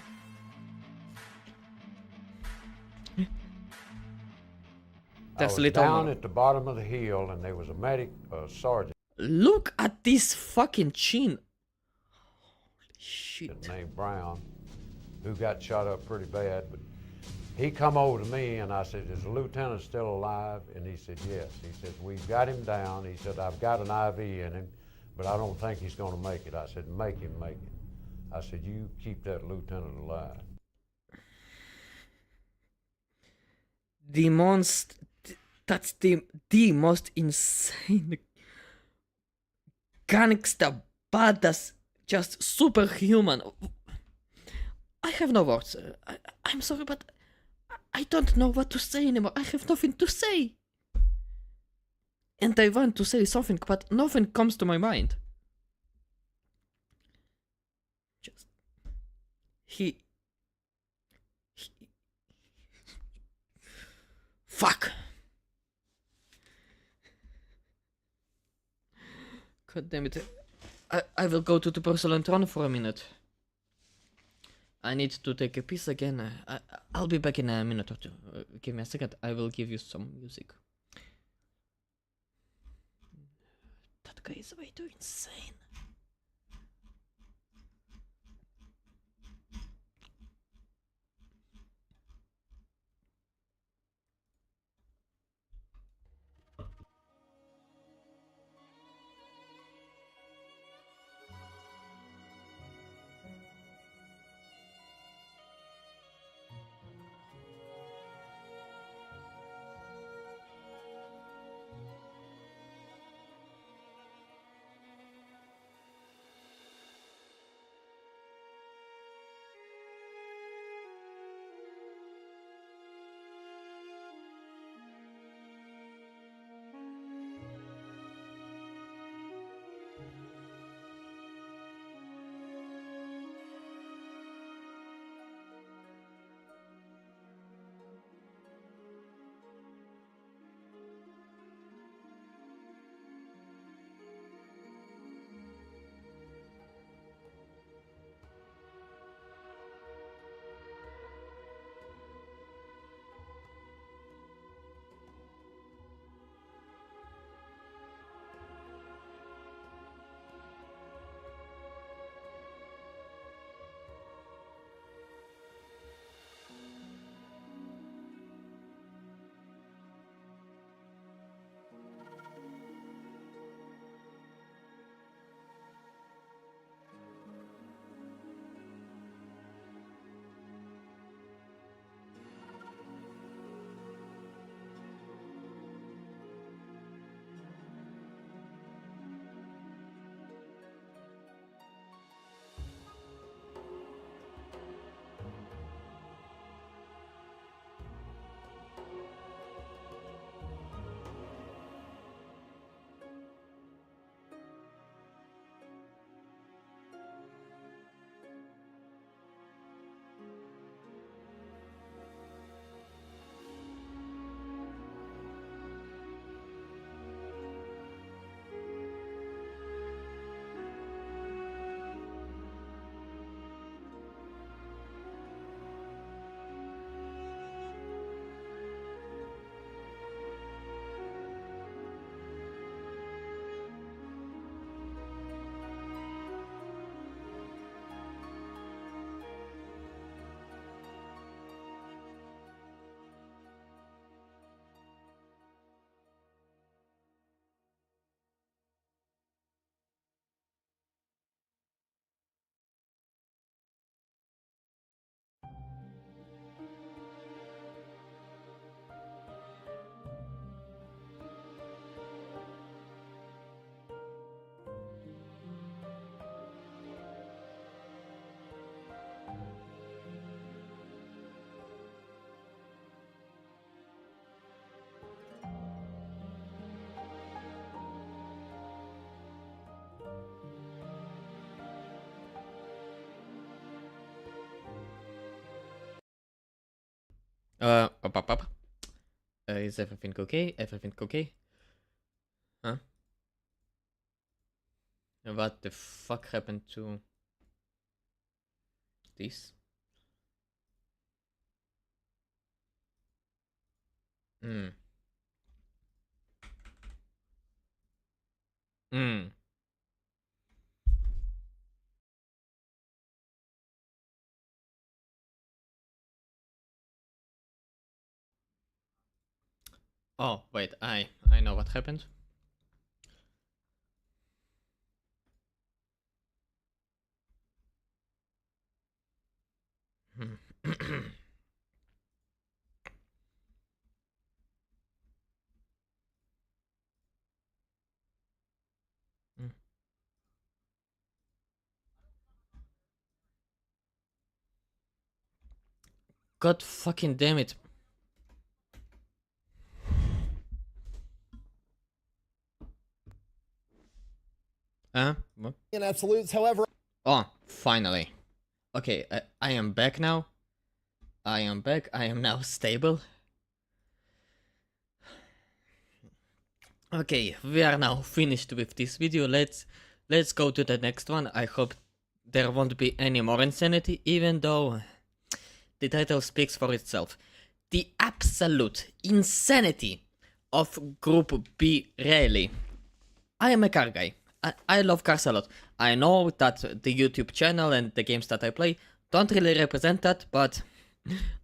That's I was little. down at the bottom of the hill, and there was a medic, sergeant Look at this fucking chin. Holy shit. named Brown, who got shot up pretty bad. But he come over to me, and I said, "Is the lieutenant still alive?" And he said, "Yes." He said, "We've got him down." He said, "I've got an IV in him, but I don't think he's going to make it." I said, "Make him make it." I said, "You keep that lieutenant alive." the most that's the most insane gangsta badass, just superhuman. I have no words. I'm sorry, but I don't know what to say anymore. I have nothing to say. And I want to say something, but nothing comes to my mind. Just he fuck. God damn it. I will go to the porcelain throne for a minute. I need to take a piss again. I'll be back in a minute or two. Give me a second. I will give you some music. That guy is way too insane. Up. Is everything okay? Everything okay? Huh? What the fuck happened to this? Hmm. Hmm. Oh, wait, I know what happened. God fucking damn it. What? In absolutes, however. Oh, finally. Okay, I am back now. I am back. I am now stable. Okay, we are now finished with this video. Let's go to the next one. I hope there won't be any more insanity, even though the title speaks for itself. The absolute insanity of Group B rally. I am a car guy. I love cars a lot. I know that the YouTube channel and the games that I play don't really represent that, but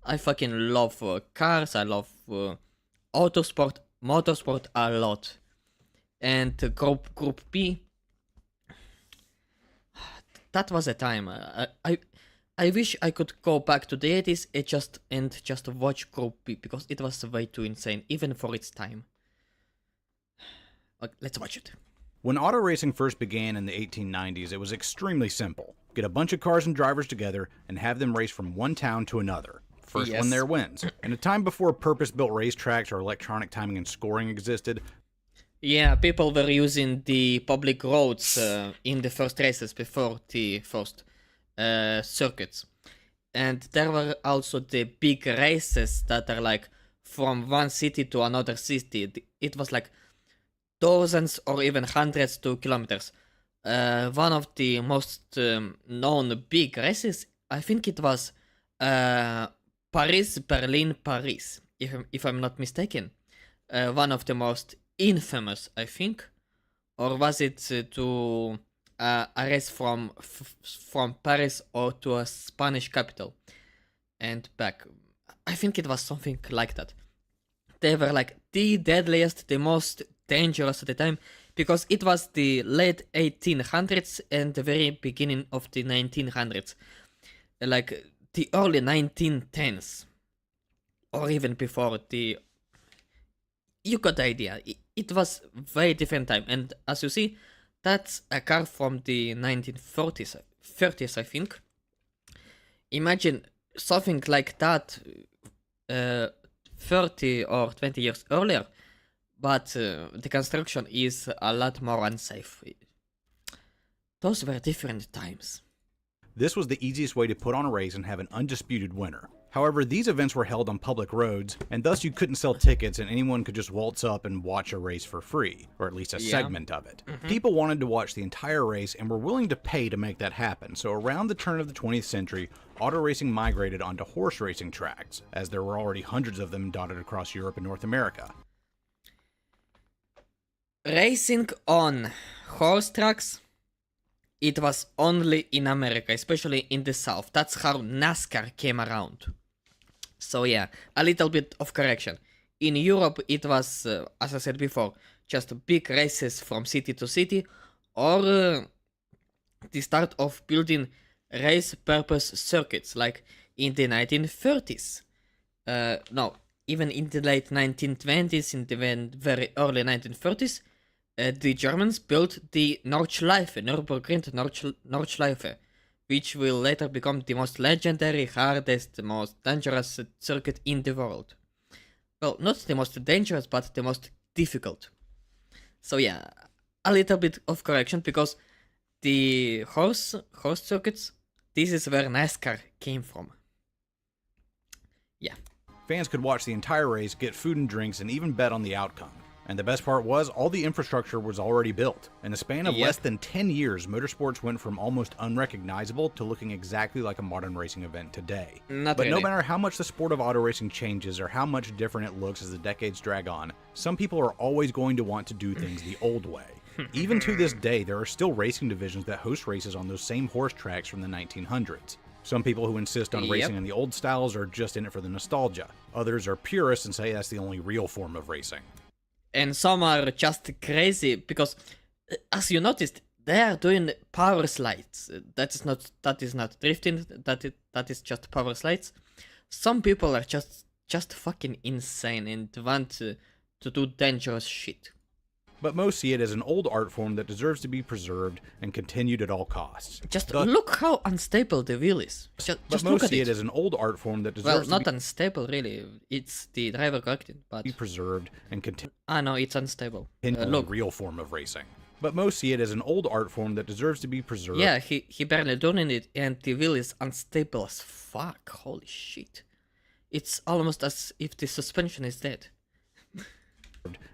I fucking love cars. I love motorsport a lot. And Group B, that was a time. I wish I could go back to the 80s and just watch Group B, because it was way too insane, even for its time. Let's watch it. When auto racing first began in the 1890s, it was extremely simple. Get a bunch of cars and drivers together and have them race from one town to another. First one there wins. In a time before purpose-built racetracks or electronic timing and scoring existed, yeah, people were using the public roads in the first races before the first circuits. And there were also the big races that are like from one city to another city. It was like dozens or even hundreds to kilometers. One of the most known big races, I think it was Paris, Berlin, Paris, if I'm not mistaken. One of the most infamous, I think. Or was it to a race from Paris or to a Spanish capital and back? I think it was something like that. They were like the deadliest, the most dangerous at the time, because it was the late 1800s and the very beginning of the 1900s, like the early 1910s, or even before. You got the idea. It was very different time, and as you see, that's a car from the 1940s, 30s, I think. Imagine something like that 30 or 20 years earlier. But the construction is a lot more unsafe. Those were different times. this was the easiest way to put on a race and have an undisputed winner. However, these events were held on public roads, and thus you couldn't sell tickets and anyone could just waltz up and watch a race for free, or at least a segment of it. People wanted to watch the entire race and were willing to pay to make that happen, so around the turn of the 20th century, auto racing migrated onto horse racing tracks, as there were already hundreds of them dotted across Europe and North America. Racing on horse tracks, it was only in America, especially in the South. That's how NASCAR came around. So yeah, a little bit of correction. In Europe, it was, as I said before, just big races from city to city, or the start of building race purpose circuits, like in the 1930s. No, even in the late 1920s, in the very early 1930s, the Germans built the Nordschleife, Nürburgring Nordschleife, which will later become the most legendary, hardest, most dangerous circuit in the world. Well, not the most dangerous, but the most difficult. So yeah, a little bit of correction, because the horse circuits, this is where NASCAR came from. Yeah. Fans could watch the entire race, get food and drinks, and even bet on the outcome. And the best part was, all the infrastructure was already built. In the span of less than 10 years, motorsports went from almost unrecognizable to looking exactly like a modern racing event today. But no matter how much the sport of auto racing changes or how much different it looks as the decades drag on, some people are always going to want to do things the old way. Even to this day, there are still racing divisions that host races on those same horse tracks from the 1900s. Some people who insist on racing in the old styles are just in it for the nostalgia. Others are purists and say that's the only real form of racing. And some are just crazy because, as you noticed, they are doing power slides. That is not drifting. That is just power slides. Some people are just fucking insane and want to do dangerous shit. but most see it as an old art form that deserves to be preserved and continued at all costs. Just look how unstable the wheel is. Just But look most at see it. it as an old art form that Well, deserves not to unstable really. It's the driver corrected, but be preserved and continued no, it's unstable. in a Look, real form of racing. But most see it as an old art form that deserves to be preserved. yeah, he barely doing it, and the wheel is unstable as fuck. Holy shit! It's almost as if the suspension is dead.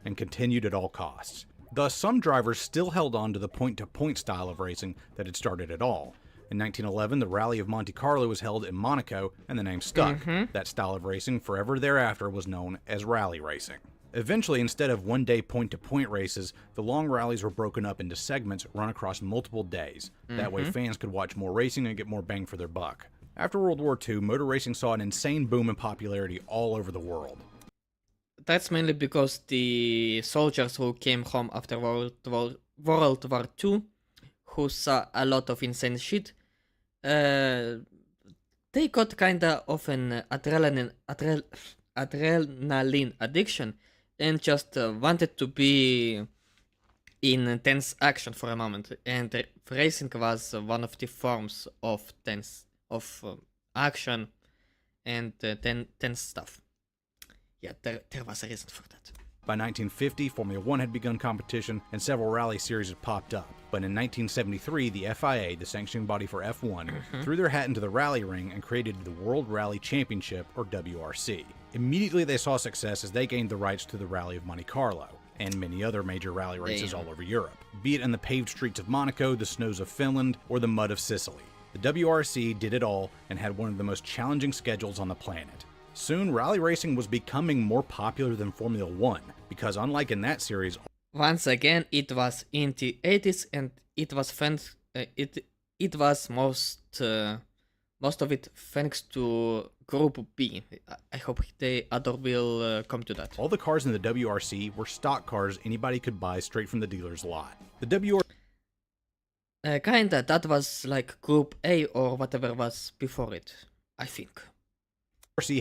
And continued at all costs. Thus, some drivers still held on to the point-to-point style of racing that had started it all. In 1911, the Rally of Monte Carlo was held in Monaco, and the name stuck. That style of racing forever thereafter was known as rally racing. Eventually, instead of one-day point-to-point races, the long rallies were broken up into segments run across multiple days. That way, fans could watch more racing and get more bang for their buck. After World War II, motor racing saw an insane boom in popularity all over the world. That's mainly because the soldiers who came home after World War II, who saw a lot of insane shit, they got kinda of an adrenaline addiction and just wanted to be in intense action for a moment. And racing was one of the forms of action and tense stuff. Yeah, there was a reason for that. By 1950, Formula One had begun competition and several rally series had popped up. But in 1973, the FIA, the sanctioning body for F1, threw their hat into the rally ring and created the World Rally Championship, or WRC. Immediately they saw success as they gained the rights to the Rally of Monte Carlo, and many other major rally races all over Europe, be it in the paved streets of Monaco, the snows of Finland, or the mud of Sicily. The WRC did it all and had one of the most challenging schedules on the planet. Soon, rally racing was becoming more popular than Formula One, because unlike in that series, once again, it was in the 80s, and it was it was most of it thanks to Group B. I hope the other will come to that. all the cars in the WRC were stock cars anybody could buy straight from the dealer's lot. The WRC Kinda, that was like Group A or whatever was before it, I think.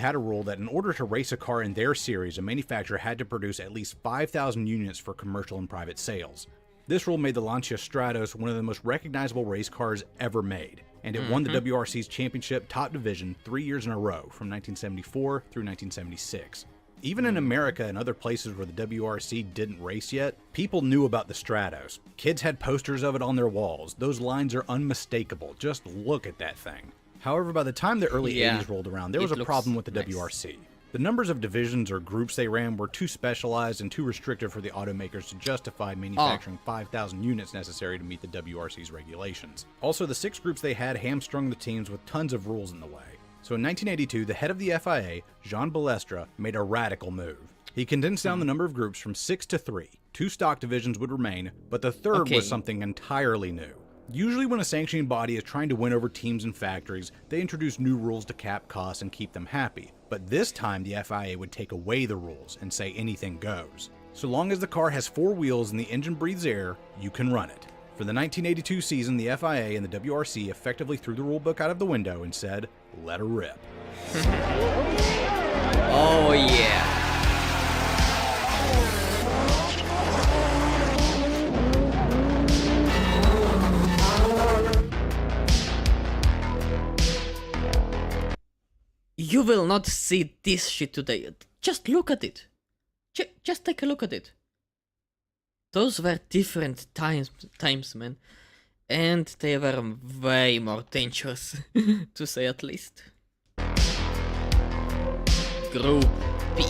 had a rule that in order to race a car in their series, a manufacturer had to produce at least 5,000 units for commercial and private sales. This rule made the Lancia Stratos one of the most recognizable race cars ever made, and it won the WRC's championship top division 3 years in a row, from 1974 through 1976. Even in America and other places where the WRC didn't race yet, people knew about the Stratos. Kids had posters of it on their walls. Those lines are unmistakable. Just look at that thing. However, by the time the early 80s rolled around, there was a problem with the WRC. The numbers of divisions or groups they ran were too specialized and too restrictive for the automakers to justify manufacturing 5,000 units necessary to meet the WRC's regulations. Also, the 6 groups they had hamstrung the teams with tons of rules in the way. So in 1982, the head of the FIA, Jean Balestre, made a radical move. He condensed down the number of groups from 6 to 3. 2 stock divisions would remain, but the third was something entirely new. Usually when a sanctioning body is trying to win over teams and factories, they introduce new rules to cap costs and keep them happy. But this time the FIA would take away the rules and say anything goes. So long as the car has 4 wheels and the engine breathes air, you can run it. For the 1982 season, the FIA and the WRC effectively threw the rulebook out of the window and said, let her rip. Oh yeah. You will not see this shit today. Just look at it. Just take a look at it. Those were different times, man. And they were way more dangerous, to say at least. Group B.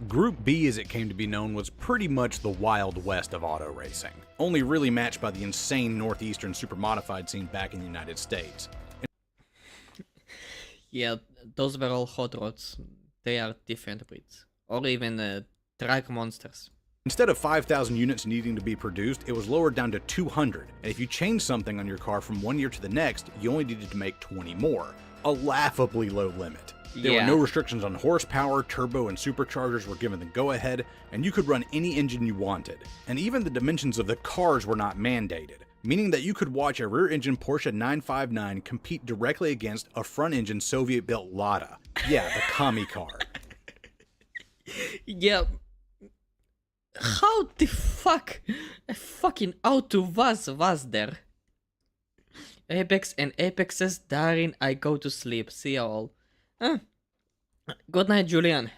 Group B, as it came to be known, was pretty much the Wild West of auto racing, only really matched by the insane northeastern supermodified scene back in the United States. Yeah, those were all hot rods. They are different breeds. Or even track monsters. Instead of 5,000 units needing to be produced, it was lowered down to 200, and if you changed something on your car from one year to the next, you only needed to make 20 more. A laughably low limit. There were no restrictions on horsepower, turbo, and superchargers were given the go-ahead, and you could run any engine you wanted. And even the dimensions of the cars were not mandated, meaning that you could watch a rear-engine Porsche 959 compete directly against a front-engine Soviet-built Lada. Yeah, the commie car. Yeah. How the fuck a fucking auto was there? Apex and Apexes, Darin, I go to sleep. See you all. Good night, Julian.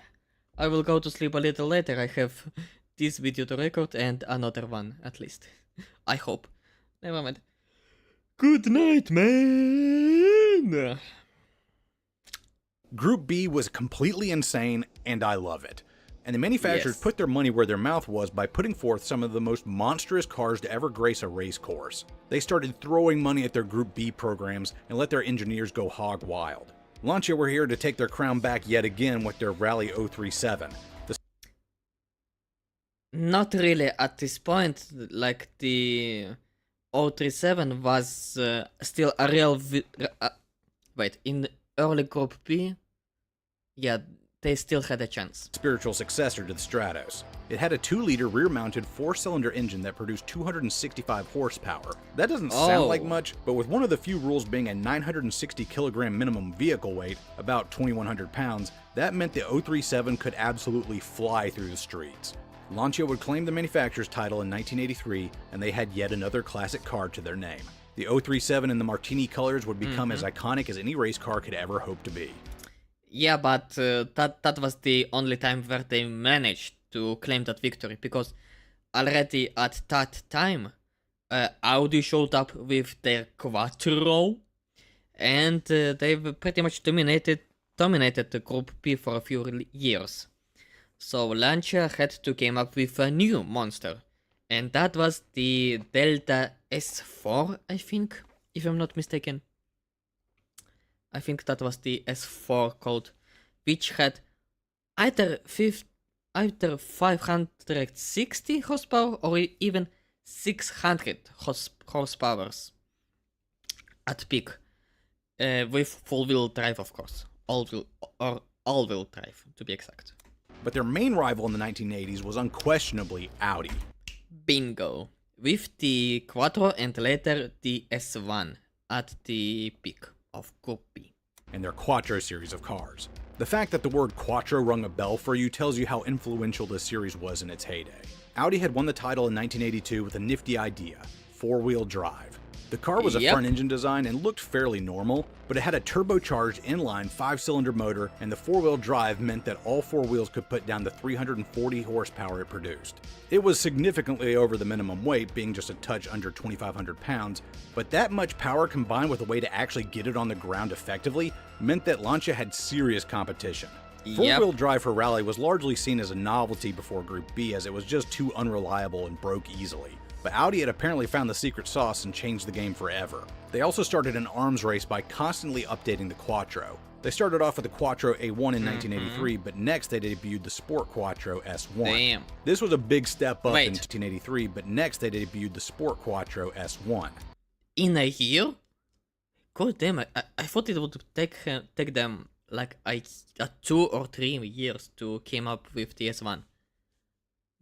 I will go to sleep a little later. I have this video to record and another one, at least. I hope. Never mind. Good night, man! Group B was completely insane, and I love it. And the manufacturers Yes. put their money where their mouth was by putting forth some of the most monstrous cars to ever grace a race course. They started throwing money at their Group B programs and let their engineers go hog wild. Lancia were here to take their crown back yet again with their Rally 037. Not really at this point, like the 037 was still a real... wait, in the early Group B? Yeah, they still had a chance. Spiritual successor to the Stratos. It had a 2-liter rear-mounted 4-cylinder engine that produced 265 horsepower. That doesn't sound like much, but with one of the few rules being a 960 kilogram minimum vehicle weight, about 2,100 pounds, that meant the 037 could absolutely fly through the streets. Lancia would claim the manufacturer's title in 1983, and they had yet another classic car to their name. The 037 in the Martini colors would become as iconic as any race car could ever hope to be. Yeah, but that was the only time where they managed to claim that victory, because already at that time, Audi showed up with their Quattro, and they've pretty much dominated the Group B for a few years. So Lancia had to come up with a new monster, and that was the Delta S4, I think, if I'm not mistaken. I think that was the S4 code, which had either 560 horsepower or even 600 horsepower at peak, with full-wheel drive, of course, all-wheel drive to be exact. But their main rival in the 1980s was unquestionably Audi. Bingo, with the Quattro and later the S1 at the peak of Group B. And their Quattro series of cars. The fact that the word Quattro rung a bell for you tells you how influential this series was in its heyday. Audi had won the title in 1982 with a nifty idea: 4-wheel drive. The car was a front-engine design and looked fairly normal, but it had a turbocharged inline 5-cylinder motor, and the 4-wheel drive meant that all 4 wheels could put down the 340 horsepower it produced. It was significantly over the minimum weight, being just a touch under 2,500 pounds, but that much power combined with a way to actually get it on the ground effectively meant that Lancia had serious competition. 4-wheel drive for Rally was largely seen as a novelty before Group B, as it was just too unreliable and broke easily. But Audi had apparently found the secret sauce and changed the game forever. They also started an arms race by constantly updating the Quattro. They started off with the Quattro A1 in 1983, but next they debuted the Sport Quattro S1. Damn. This was a big step up in 1983, but next they debuted the Sport Quattro S1. In a year? God damn, I thought it would take them like 2 or 3 years to come up with the S1.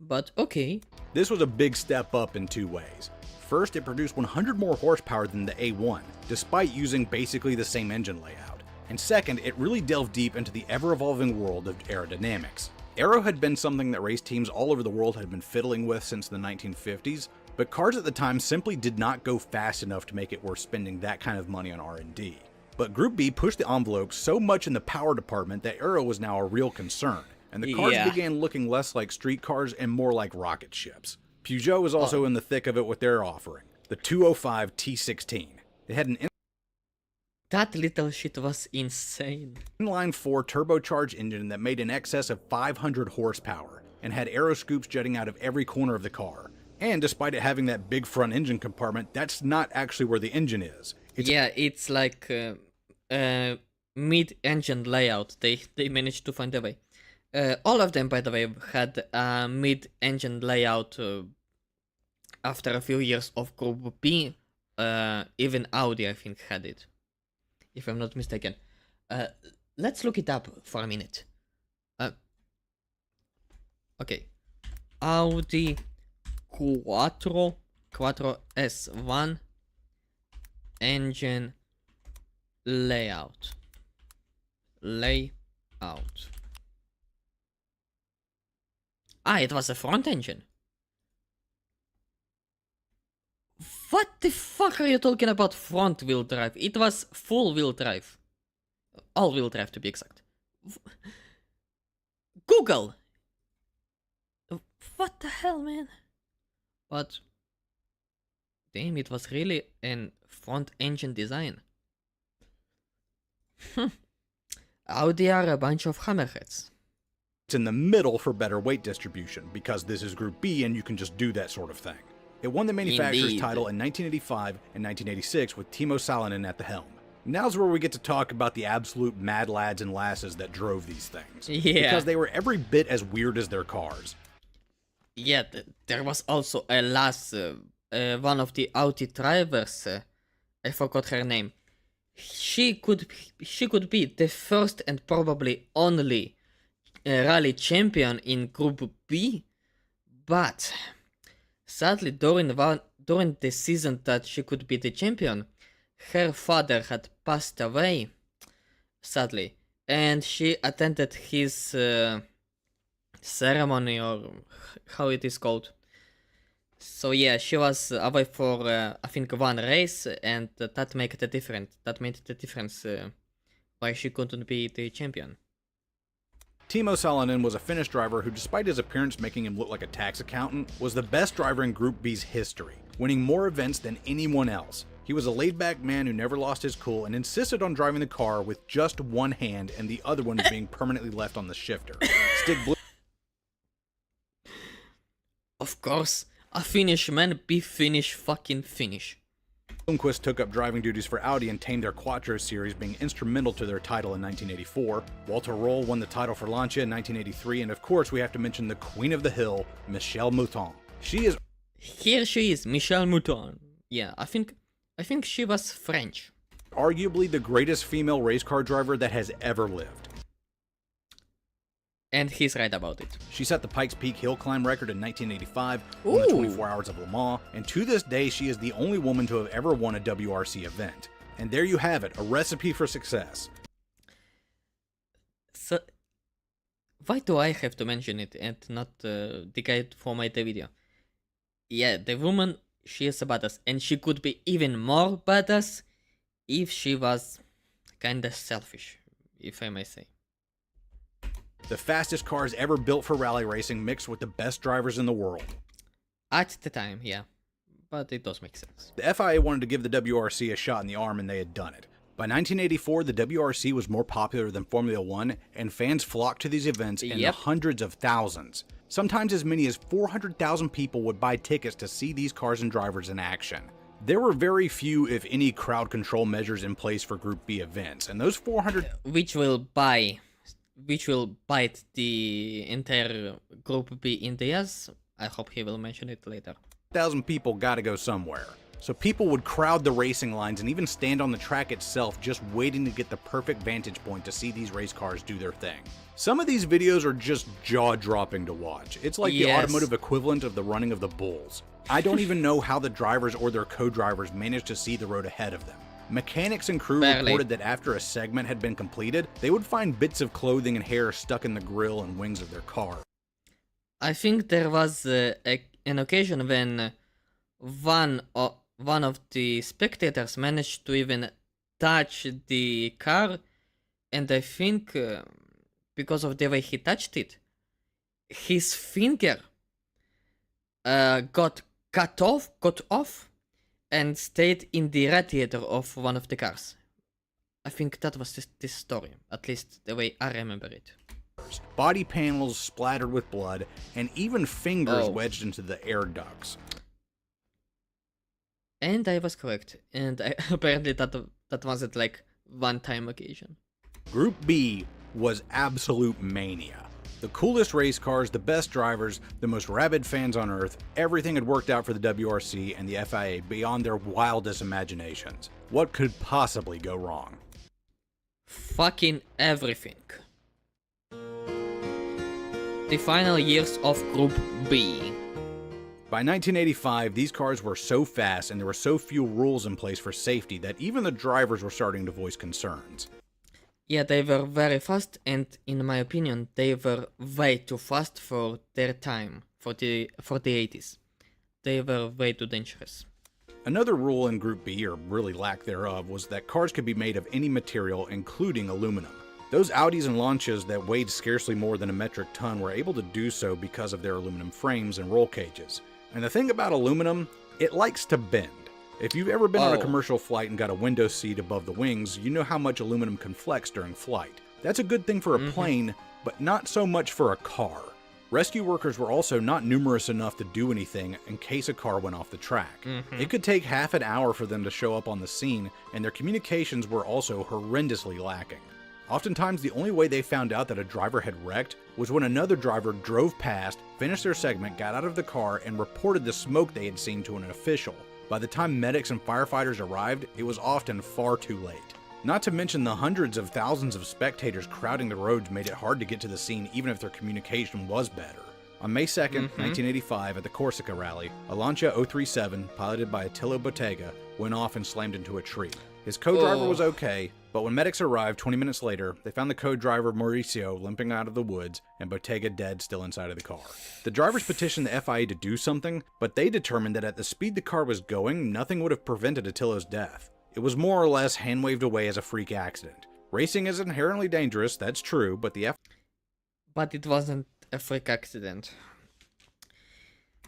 But okay. This was a big step up in 2 ways. First, it produced 100 more horsepower than the A1, despite using basically the same engine layout. And second, it really delved deep into the ever-evolving world of aerodynamics. Aero had been something that race teams all over the world had been fiddling with since the 1950s, but cars at the time simply did not go fast enough to make it worth spending that kind of money on R&D. But Group B pushed the envelope so much in the power department that aero was now a real concern, and the cars began looking less like street cars and more like rocket ships. Peugeot was also in the thick of it with their offering, the 205 T16. It had an that little shit was insane. Inline 4 turbocharged engine that made in excess of 500 horsepower and had aero scoops jutting out of every corner of the car. And despite it having that big front engine compartment, that's not actually where the engine is. It's like mid-engine layout. They managed to find a way. All of them, by the way, had a mid-engine layout after a few years of Group B. Even Audi, I think, had it, if I'm not mistaken. Let's look it up for a minute. Okay. Audi Quattro S1 engine layout. It was a front engine. What the fuck are you talking about front wheel drive? It was full wheel drive. All wheel drive to be exact. Google! What the hell, man? But damn, it was really an front engine design. Audi are a bunch of hammerheads. It's in the middle for better weight distribution, because this is Group B and you can just do that sort of thing. It won the manufacturer's Indeed. title in 1985 and 1986 with Timo Salonen at the helm. Now's where we get to talk about the absolute mad lads and lasses that drove these things. Yeah. Because they were every bit as weird as their cars. Yeah, there was also a lass, one of the Audi drivers, I forgot her name. She could be the first and probably only rally champion in Group B, but sadly during the season that she could be the champion, her father had passed away, sadly, and she attended his ceremony, or how it is called. So yeah, she was away for I think one race, and that made the difference. That made the difference why she couldn't be the champion. Timo Salonen was a Finnish driver who, despite his appearance making him look like a tax accountant, was the best driver in Group B's history, winning more events than anyone else. He was a laid-back man who never lost his cool and insisted on driving the car with just one hand and the other one being permanently left on the shifter. Stig Of course, a Finnish man be Finnish fucking Finnish. Blomqvist took up driving duties for Audi and tamed their Quattro series, being instrumental to their title in 1984. Walter Roll won the title for Lancia in 1983, and of course we have to mention the Queen of the Hill, Michèle Mouton. Here she is, Michèle Mouton. Yeah, I think she was French. Arguably the greatest female race car driver that has ever lived. And he's right about it. She set the Pikes Peak hill climb record in 1985, won the 24 Hours of Le Mans, and to this day she is the only woman to have ever won a WRC event. And there you have it, a recipe for success. So, why do I have to mention it and not the guy for my video? Yeah, the woman, she is a badass, and she could be even more badass if she was kinda selfish, if I may say. The fastest cars ever built for rally racing mixed with the best drivers in the world. At the time, yeah. But it does make sense. The FIA wanted to give the WRC a shot in the arm, and they had done it. By 1984, the WRC was more popular than Formula One, and fans flocked to these events in the hundreds of thousands. Sometimes as many as 400,000 people would buy tickets to see these cars and drivers in action. There were very few, if any, crowd control measures in place for Group B events, and those 400... Which will bite the entire Group B in the ass. I hope he will mention it later. 1,000 people gotta go somewhere. So people would crowd the racing lines and even stand on the track itself just waiting to get the perfect vantage point to see these race cars do their thing. Some of these videos are just jaw-dropping to watch. It's like the automotive equivalent of the running of the bulls. I don't even know how the drivers or their co-drivers managed to see the road ahead of them. Mechanics and crew reported that after a segment had been completed, they would find bits of clothing and hair stuck in the grille and wings of their car. I think there was an occasion when one of the spectators managed to even touch the car, and I think because of the way he touched it, his finger got cut off, and stayed in the radiator of one of the cars. I think that was this story, at least the way I remember it. Body panels splattered with blood, and even fingers wedged into the air ducts. And I was correct, and apparently that wasn't like one-time occasion. Group B was absolute mania. The coolest race cars, the best drivers, the most rabid fans on earth, everything had worked out for the WRC and the FIA beyond their wildest imaginations. What could possibly go wrong? Fucking everything. The final years of Group B. By 1985, these cars were so fast and there were so few rules in place for safety that even the drivers were starting to voice concerns. Yeah, they were very fast, and in my opinion, they were way too fast for their time, for the 80s. They were way too dangerous. Another rule in Group B, or really lack thereof, was that cars could be made of any material, including aluminum. Those Audis and Lancias that weighed scarcely more than a metric ton were able to do so because of their aluminum frames and roll cages. And the thing about aluminum, it likes to bend. If you've ever been on a commercial flight and got a window seat above the wings, you know how much aluminum can flex during flight. That's a good thing for a plane, but not so much for a car. Rescue workers were also not numerous enough to do anything in case a car went off the track. It could take half an hour for them to show up on the scene, and their communications were also horrendously lacking. Oftentimes, the only way they found out that a driver had wrecked was when another driver drove past, finished their segment, got out of the car, and reported the smoke they had seen to an official. By the time medics and firefighters arrived, it was often far too late. Not to mention the hundreds of thousands of spectators crowding the roads made it hard to get to the scene even if their communication was better. On May 2nd, 1985, at the Corsica Rally, a Lancia 037, piloted by Attilio Bottega, went off and slammed into a tree. His co-driver was okay, but when medics arrived 20 minutes later, they found the co-driver Mauricio limping out of the woods and Bottega dead still inside of the car. The drivers petitioned the FIA to do something, but they determined that at the speed the car was going, nothing would have prevented Attilio's death. It was more or less hand-waved away as a freak accident. Racing is inherently dangerous, that's true, but the But it wasn't a freak accident.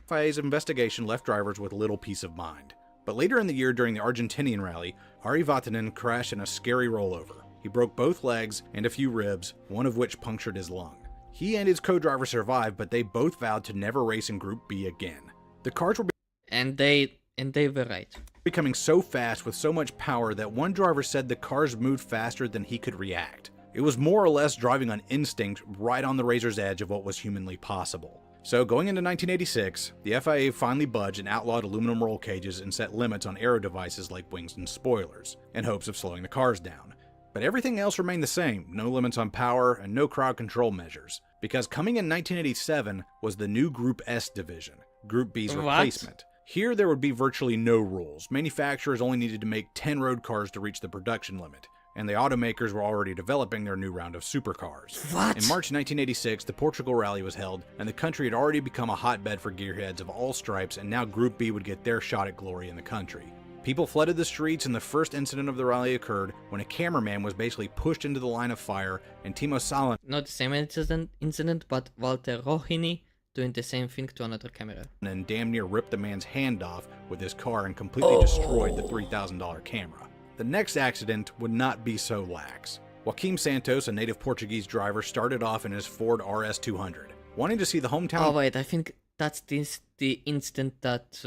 FIA's investigation left drivers with little peace of mind. But later in the year during the Argentinian rally, Ari Vatanen crashed in a scary rollover. He broke both legs and a few ribs, one of which punctured his lung. He and his co-driver survived, but they both vowed to never race in Group B again. The cars were And they were right. becoming so fast with so much power that one driver said the cars moved faster than he could react. It was more or less driving on instinct, right on the razor's edge of what was humanly possible. So going into 1986, the FIA finally budged and outlawed aluminum roll cages and set limits on aero devices like wings and spoilers, in hopes of slowing the cars down. But everything else remained the same, no limits on power and no crowd control measures, because coming in 1987 was the new Group S division, Group B's replacement. Here there would be virtually no rules. Manufacturers only needed to make 10 road cars to reach the production limit, and the automakers were already developing their new round of supercars. What? In March 1986, the Portugal Rally was held, and the country had already become a hotbed for gearheads of all stripes, and now Group B would get their shot at glory in the country. People flooded the streets, and the first incident of the rally occurred when a cameraman was basically pushed into the line of fire, and Timo Salonen Not the same incident, but Walter Rohini doing the same thing to another camera. and damn near ripped the man's hand off with his car and completely destroyed the $3,000 camera. The next accident would not be so lax. Joaquim Santos, a native Portuguese driver, started off in his Ford RS200. Wanting to see the hometown Oh wait, I think that's the incident that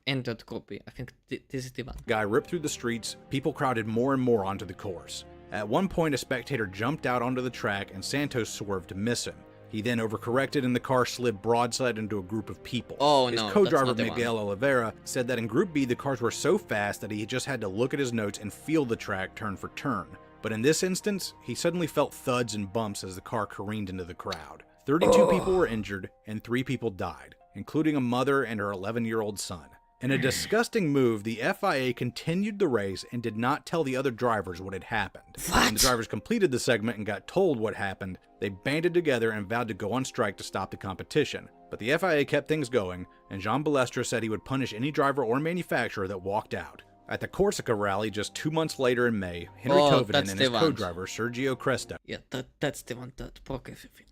ended Group B. I think this is the one. guy ripped through the streets, people crowded more and more onto the course. At one point, a spectator jumped out onto the track and Santos swerved to miss him. He then overcorrected and the car slid broadside into a group of people. Oh, His no, that's co-driver not the one. Miguel Oliveira said that in Group B the cars were so fast that he just had to look at his notes and feel the track turn for turn. But in this instance, he suddenly felt thuds and bumps as the car careened into the crowd. 32 people were injured and 3 people died, including a mother and her 11-year-old son. In a disgusting move, the FIA continued the race and did not tell the other drivers what had happened. When the drivers completed the segment and got told what happened, they banded together and vowed to go on strike to stop the competition. But the FIA kept things going, and Jean Balestre said he would punish any driver or manufacturer that walked out. At the Corsica Rally just 2 months later in May, Henry Kovinen that's and the his one. co-driver Sergio Cresta Yeah, that's the one that broke everything.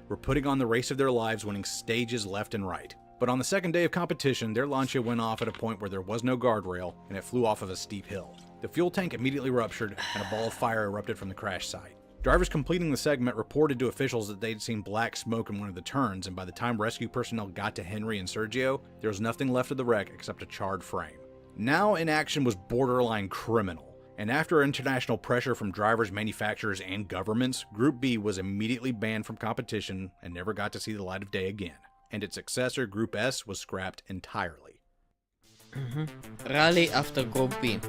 were putting on the race of their lives, winning stages left and right. But on the second day of competition, their Lancia went off at a point where there was no guardrail, and it flew off of a steep hill. The fuel tank immediately ruptured, and a ball of fire erupted from the crash site. Drivers completing the segment reported to officials that they'd seen black smoke in one of the turns, and by the time rescue personnel got to Henry and Sergio, there was nothing left of the wreck except a charred frame. Now in action was borderline criminal, and after international pressure from drivers, manufacturers, and governments, Group B was immediately banned from competition and never got to see the light of day again, and its successor, Group S, was scrapped entirely. Rally after Group B.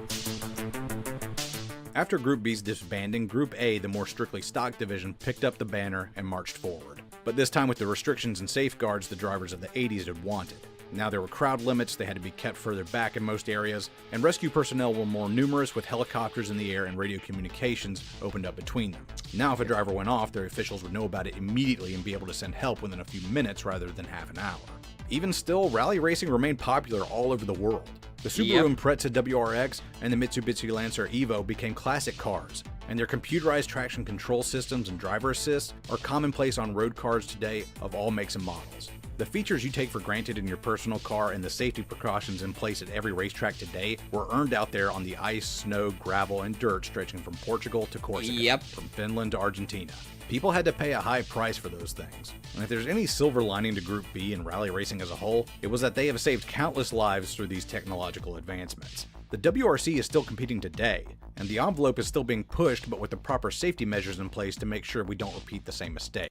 After Group B's disbanding, Group A, the more strictly stock division, picked up the banner and marched forward. But this time with the restrictions and safeguards the drivers of the 80s had wanted. Now there were crowd limits, they had to be kept further back in most areas, and rescue personnel were more numerous with helicopters in the air and radio communications opened up between them. Now if a driver went off, their officials would know about it immediately and be able to send help within a few minutes rather than half an hour. Even still, rally racing remained popular all over the world. The Subaru Impreza WRX and the Mitsubishi Lancer Evo became classic cars, and their computerized traction control systems and driver assist are commonplace on road cars today of all makes and models. The features you take for granted in your personal car and the safety precautions in place at every racetrack today were earned out there on the ice, snow, gravel, and dirt stretching from Portugal to Corsica, from Finland to Argentina. People had to pay a high price for those things. And if there's any silver lining to Group B and rally racing as a whole, it was that they have saved countless lives through these technological advancements. The WRC is still competing today, and the envelope is still being pushed, but with the proper safety measures in place to make sure we don't repeat the same mistakes.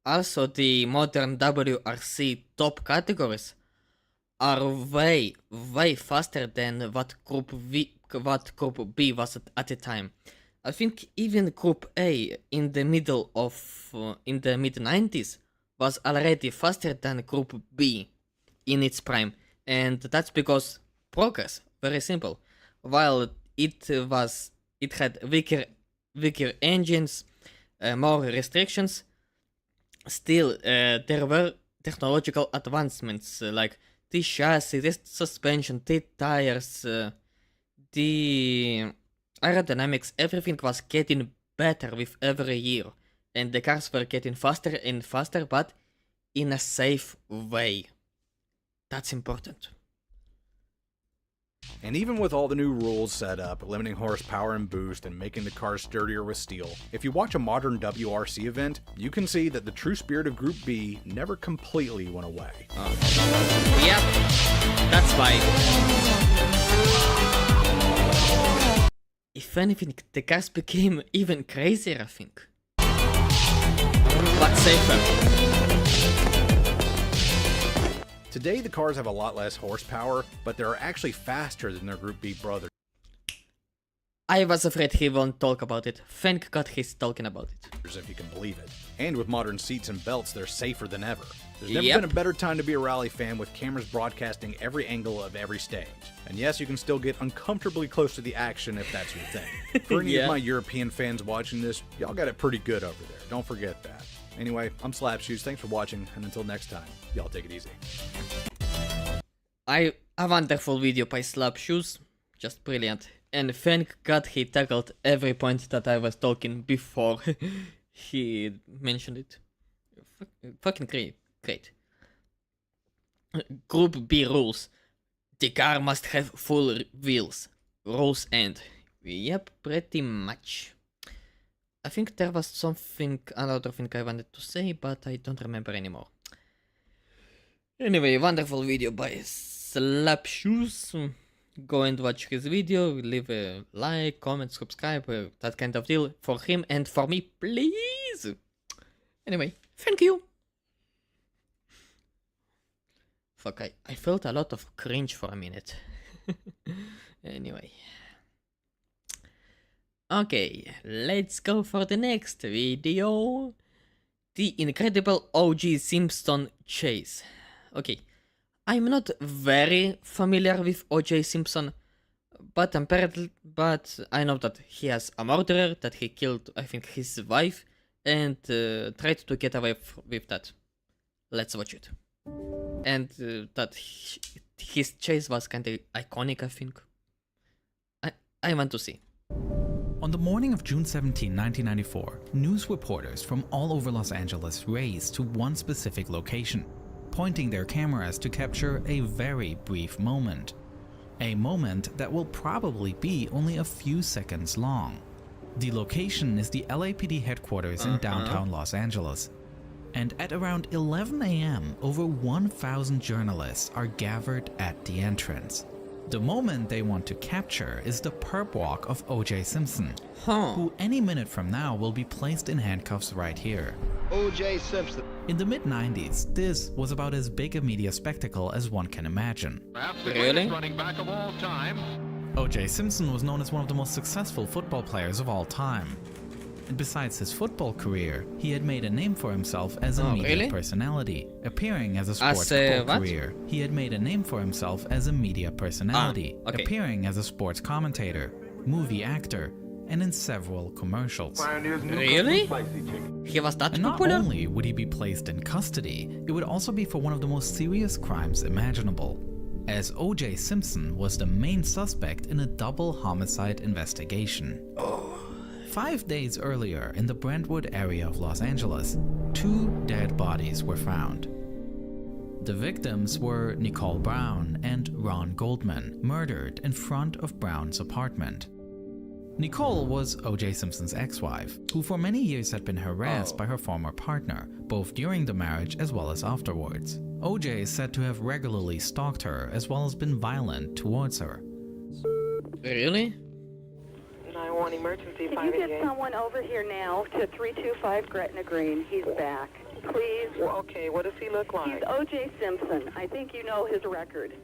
Also, the modern WRC top categories are way faster than what Group B was at the time. I think even Group A in the middle of in the mid 90s was already faster than Group B in its prime, and that's because progress. Very simple. While it had weaker engines, more restrictions. Still, there were technological advancements like the chassis, the suspension, the tires, the aerodynamics, everything was getting better with every year. And the cars were getting faster and faster, but in a safe way. That's important. And even with all the new rules set up, limiting horsepower and boost and making the cars sturdier with steel, if you watch a modern WRC event, you can see that the true spirit of Group B never completely went away. Yep, that's why. If anything, the cars became even crazier, I think. But safer. Today, the cars have a lot less horsepower, but they're actually faster than their Group B brothers. I was afraid he won't talk about it. Thank God he's talking about it. If you can believe it. And with modern seats and belts, they're safer than ever. There's never been a better time to be a rally fan with cameras broadcasting every angle of every stage. And yes, you can still get uncomfortably close to the action if that's your thing. For any of my European fans watching this, y'all got it pretty good over there. Don't forget that. Anyway, I'm Slapshoes. Thanks for watching, and until next time, y'all take it easy. A wonderful video by Slapshoes. Just brilliant. And thank God he tackled every point that I was talking before he mentioned it. Fucking great. Group B rules. The car must have full wheels. Rules end. Yep, pretty much. I think there was another thing I wanted to say, but I don't remember anymore. Anyway, wonderful video by Slapshoes. Go and watch his video, leave a like, comment, subscribe, that kind of deal for him and for me, please. Anyway, thank you. Fuck, I felt a lot of cringe for a minute. Anyway. Okay, let's go for the next video. The incredible O.J. Simpson chase. Okay, I'm not very familiar with O.J. Simpson, but I know that he has a murderer, that he killed, I think, his wife, and tried to get away with that. Let's watch it. And that his chase was kind of iconic, I think. I want to see. On the morning of June 17, 1994, news reporters from all over Los Angeles raced to one specific location, pointing their cameras to capture a very brief moment. A moment that will probably be only a few seconds long. The location is the LAPD headquarters in downtown Los Angeles. And at around 11 a.m., over 1,000 journalists are gathered at the entrance. The moment they want to capture is the perp walk of O.J. Simpson, who any minute from now will be placed in handcuffs right here. O.J. Simpson. In the mid-90s, this was about as big a media spectacle as one can imagine. Perhaps the greatest running back of all time. O.J. Simpson was known as one of the most successful football players of all time. And besides his football career, he had made a name for himself as a media really? personality, appearing as a sports As a football what? career. He had made a name for himself as a media personality, okay. appearing as a sports commentator, movie actor, and in several commercials. Really? He was that And not popular? only would he be placed in custody, it would also be for one of the most serious crimes imaginable, as O.J. Simpson was the main suspect in a double homicide investigation. 5 days earlier, in the Brentwood area of Los Angeles, 2 dead bodies were found. The victims were Nicole Brown and Ron Goldman, murdered in front of Brown's apartment. Nicole was O.J. Simpson's ex-wife, who for many years had been harassed by her former partner, both during the marriage as well as afterwards. O.J. is said to have regularly stalked her as well as been violent towards her. Really? 911 emergency. Can you get someone over here now to 325 Gretna Green? He's back. Please. Well, okay, what does he look like? He's O.J. Simpson. I think you know his record.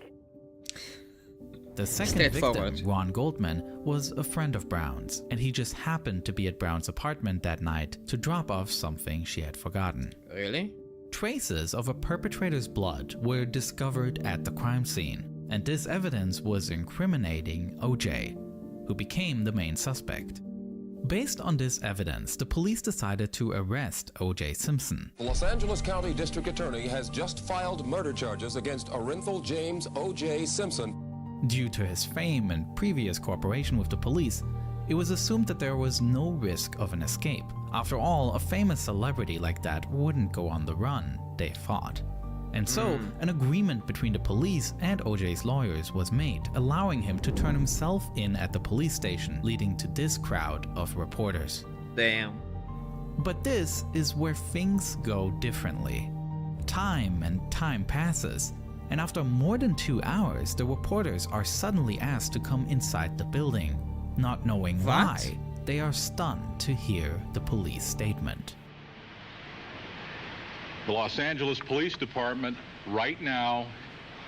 The second victim, Ron Goldman, was a friend of Brown's, and he just happened to be at Brown's apartment that night to drop off something she had forgotten. Really? Traces of a perpetrator's blood were discovered at the crime scene, and this evidence was incriminating O.J., who became the main suspect. Based on this evidence, the police decided to arrest O.J. Simpson. The Los Angeles County District Attorney has just filed murder charges against Orenthal James O.J. Simpson. Due to his fame and previous cooperation with the police, it was assumed that there was no risk of an escape. After all, a famous celebrity like that wouldn't go on the run, they thought. And so, an agreement between the police and O.J.'s lawyers was made, allowing him to turn himself in at the police station, leading to this crowd of reporters. Damn. But this is where things go differently. Time passes, and after more than 2 hours, the reporters are suddenly asked to come inside the building. Not knowing why, they are stunned to hear the police statement. The Los Angeles Police Department right now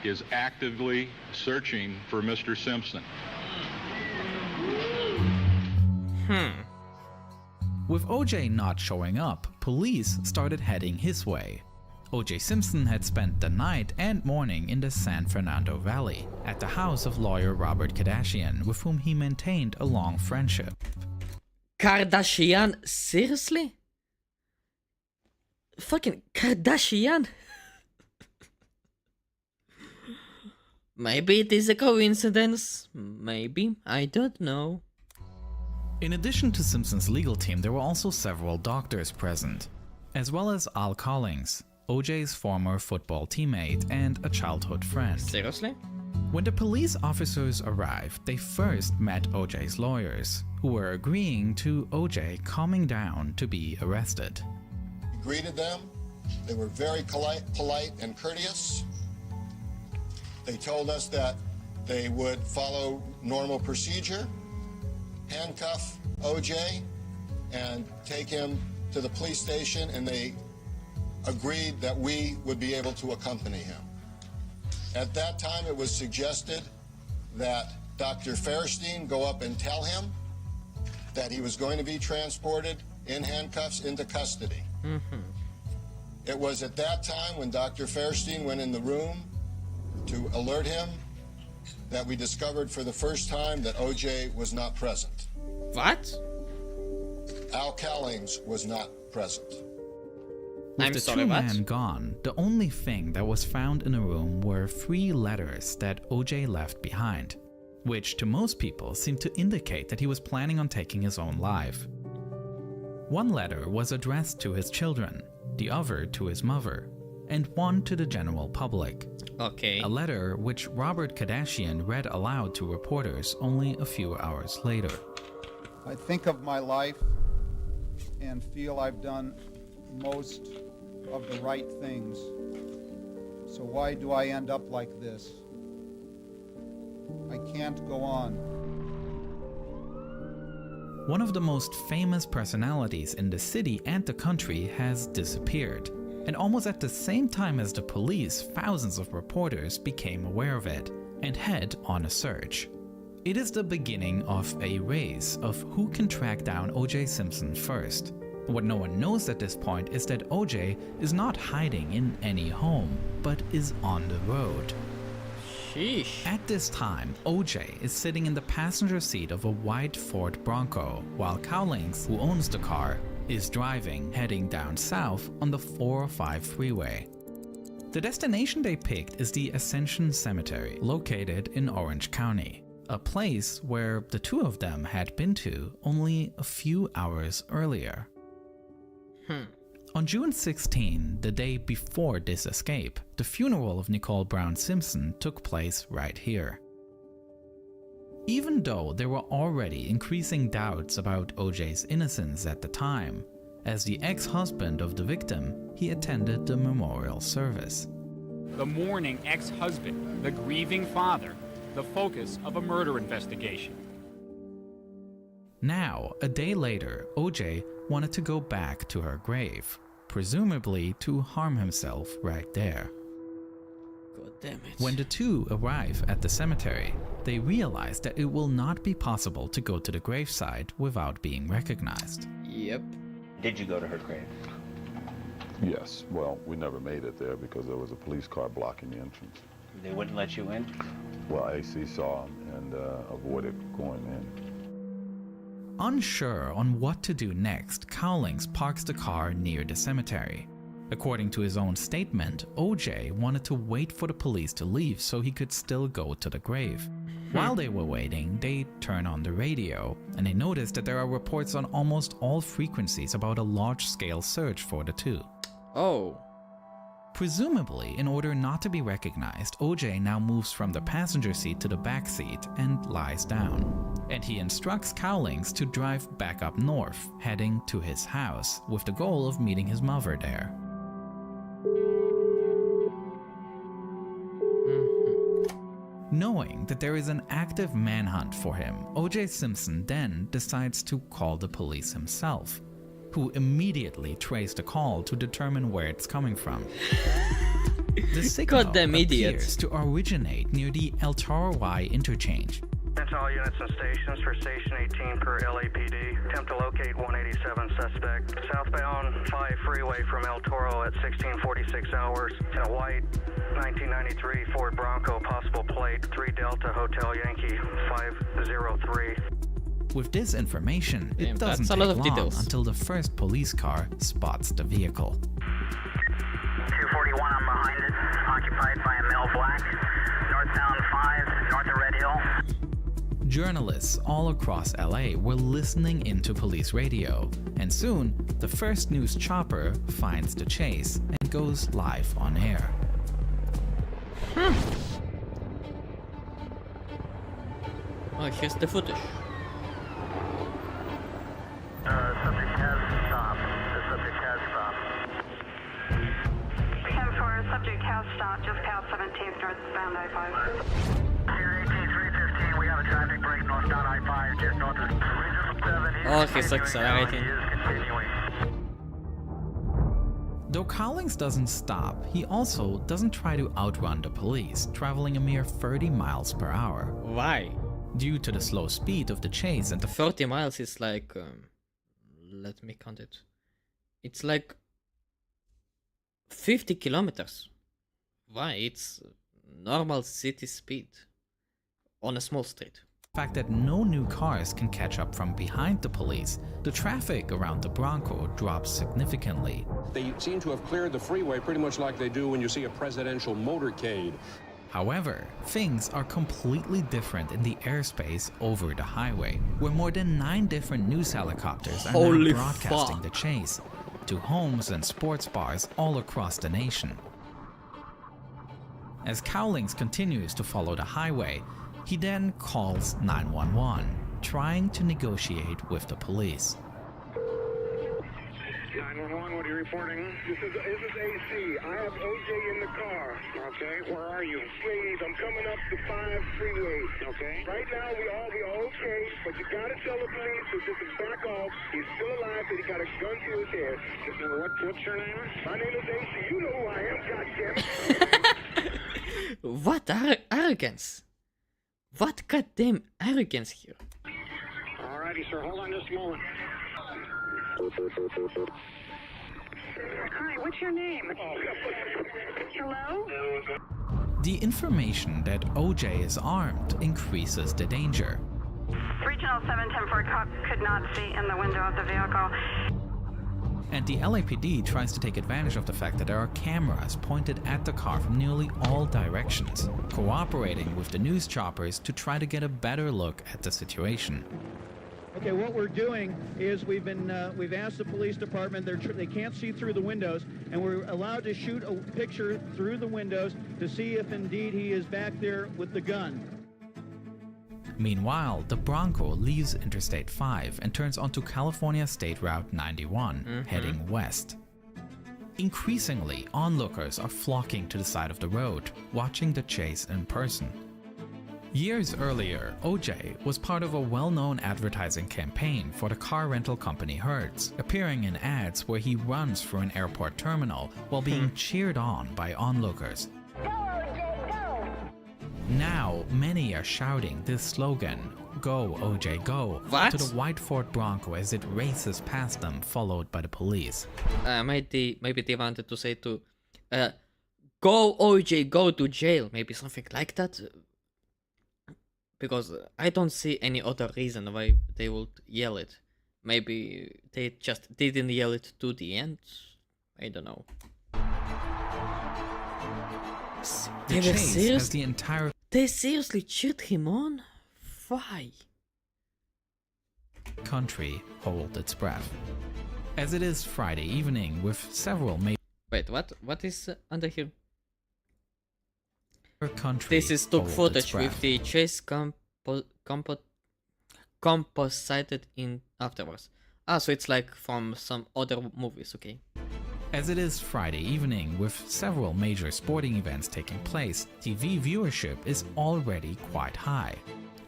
is actively searching for Mr. Simpson. With O.J. not showing up, police started heading his way. O.J. Simpson had spent the night and morning in the San Fernando Valley, at the house of lawyer Robert Kardashian, with whom he maintained a long friendship. Kardashian? Seriously? Fucking Kardashian? Maybe it is a coincidence. Maybe. I don't know. In addition to Simpson's legal team, there were also several doctors present, as well as Al Collins, O.J.'s former football teammate and a childhood friend. Seriously? When the police officers arrived, they first met O.J.'s lawyers, who were agreeing to O.J. calming down to be arrested. We greeted them. They were very polite and courteous. They told us that they would follow normal procedure, handcuff O.J. and take him to the police station, and they agreed that we would be able to accompany him. At that time, it was suggested that Dr. Fairstein go up and tell him that he was going to be transported in handcuffs into custody. It was at that time when Dr. Fairstein went in the room to alert him that we discovered for the first time that O.J. was not present. What? Al Callings was not present. With the two men gone, the only thing that was found in the room were 3 letters that O.J. left behind, which to most people seemed to indicate that he was planning on taking his own life. One letter was addressed to his children, the other to his mother, and one to the general public. Okay. A letter which Robert Kardashian read aloud to reporters only a few hours later. I think of my life and feel I've done most of the right things. So why do I end up like this? I can't go on. One of the most famous personalities in the city and the country has disappeared. And almost at the same time as the police, thousands of reporters became aware of it and head on a search. It is the beginning of a race of who can track down O.J. Simpson first. What no one knows at this point is that O.J. is not hiding in any home, but is on the road. Sheesh. At this time, O.J. is sitting in the passenger seat of a white Ford Bronco, while Cowlings, who owns the car, is driving, heading down south on the 405 freeway. The destination they picked is the Ascension Cemetery, located in Orange County, a place where the two of them had been to only a few hours earlier. On June 16, the day before this escape, the funeral of Nicole Brown Simpson took place right here. Even though there were already increasing doubts about O.J.'s innocence at the time, as the ex-husband of the victim, he attended the memorial service. The mourning ex-husband, the grieving father, the focus of a murder investigation. Now, a day later, O.J. wanted to go back to her grave, presumably to harm himself right there. God damn it. When the two arrive at the cemetery, they realize that it will not be possible to go to the gravesite without being recognized. Yep. Did you go to her grave? Yes. Well, we never made it there because there was a police car blocking the entrance. They wouldn't let you in? Well, AC saw him and avoided going in. Unsure on what to do next, Cowlings parks the car near the cemetery. According to his own statement, O.J. wanted to wait for the police to leave so he could still go to the grave. While they were waiting, they turn on the radio, and they notice that there are reports on almost all frequencies about a large-scale search for the two. Oh. Presumably, in order not to be recognized, O.J. now moves from the passenger seat to the back seat and lies down. And he instructs Cowlings to drive back up north, heading to his house, with the goal of meeting his mother there. Knowing that there is an active manhunt for him, O.J. Simpson then decides to call the police himself, who immediately trace the call to determine where it's coming from. The signal appears to originate near the El Toro Y interchange. Attention all units and stations for Station 18 per LAPD. Attempt to locate 187 suspect. Southbound 5 freeway from El Toro at 16:46 hours in a white 1993 Ford Bronco, possible plate 3 Delta Hotel Yankee 503. With this information, it doesn't take long until the first police car spots the vehicle. 241, I'm behind it, occupied by a male black. Northbound 5, north of Red Hill. Journalists all across LA were listening into police radio, and soon the first news chopper finds the chase and goes live on air. Oh, here's the footage. Subject has stopped. The subject has stopped. 10-4, subject has stopped just past 17th northbound I-5. Here 18315, we have a traffic break northbound I-5 just north of Regional 7. Oh, he's accelerating. Though Cowlings doesn't stop, he also doesn't try to outrun the police, traveling a mere 30 miles per hour. Why? Due to the slow speed of the chase and the 30 miles is like... let me count it. It's like 50 kilometers. Why? It's normal city speed on a small street. The fact that no new cars can catch up from behind the police, the traffic around the Bronco drops significantly. They seem to have cleared the freeway pretty much like they do when you see a presidential motorcade. However, things are completely different in the airspace over the highway, where more than 9 different news helicopters are now broadcasting the chase to homes and sports bars all across the nation. As Cowlings continues to follow the highway, he then calls 911, trying to negotiate with the police. 911, what are you reporting? This is AC. I have OJ in the car. Okay, where are you? Please, I'm coming up the 5 freeway. Okay. Right now, we are okay, but you gotta tell the police to just back off. He's still alive, but he got a gun to his head. What's your name? My name is AC. You know who I am, goddammit. What arrogance? What goddamn arrogance here? Alrighty, sir. Hold on just a moment. Hi, what's your name? Hello? The information that OJ is armed increases the danger. Regional 710 Ford Cop could not see in the window of the vehicle. And the LAPD tries to take advantage of the fact that there are cameras pointed at the car from nearly all directions, cooperating with the news choppers to try to get a better look at the situation. Okay, what we're doing is we've asked the police department, they can't see through the windows, and we're allowed to shoot a picture through the windows to see if indeed he is back there with the gun. Meanwhile, the Bronco leaves Interstate 5 and turns onto California State Route 91, heading west. Increasingly, onlookers are flocking to the side of the road, watching the chase in person. Years earlier, OJ was part of a well-known advertising campaign for the car rental company Hertz, appearing in ads where he runs through an airport terminal while being cheered on by onlookers. Now, many are shouting this slogan, "Go, OJ, go," What? to the white Ford Bronco as it races past them, followed by the police. Maybe they wanted to say to, go OJ, go to jail, maybe something like that. Because I don't see any other reason why they would yell it. Maybe they just didn't yell it to the end. I don't know. The chase has the entire They seriously cheered him on? Why? country hold its breath. As it is Friday evening with several major Wait, what? What is under here? countries This is stock hold its footage with breath. the chase composited in afterwards. Ah, so it's like from some other movies, okay. As it is Friday evening with several major sporting events taking place, TV viewership is already quite high.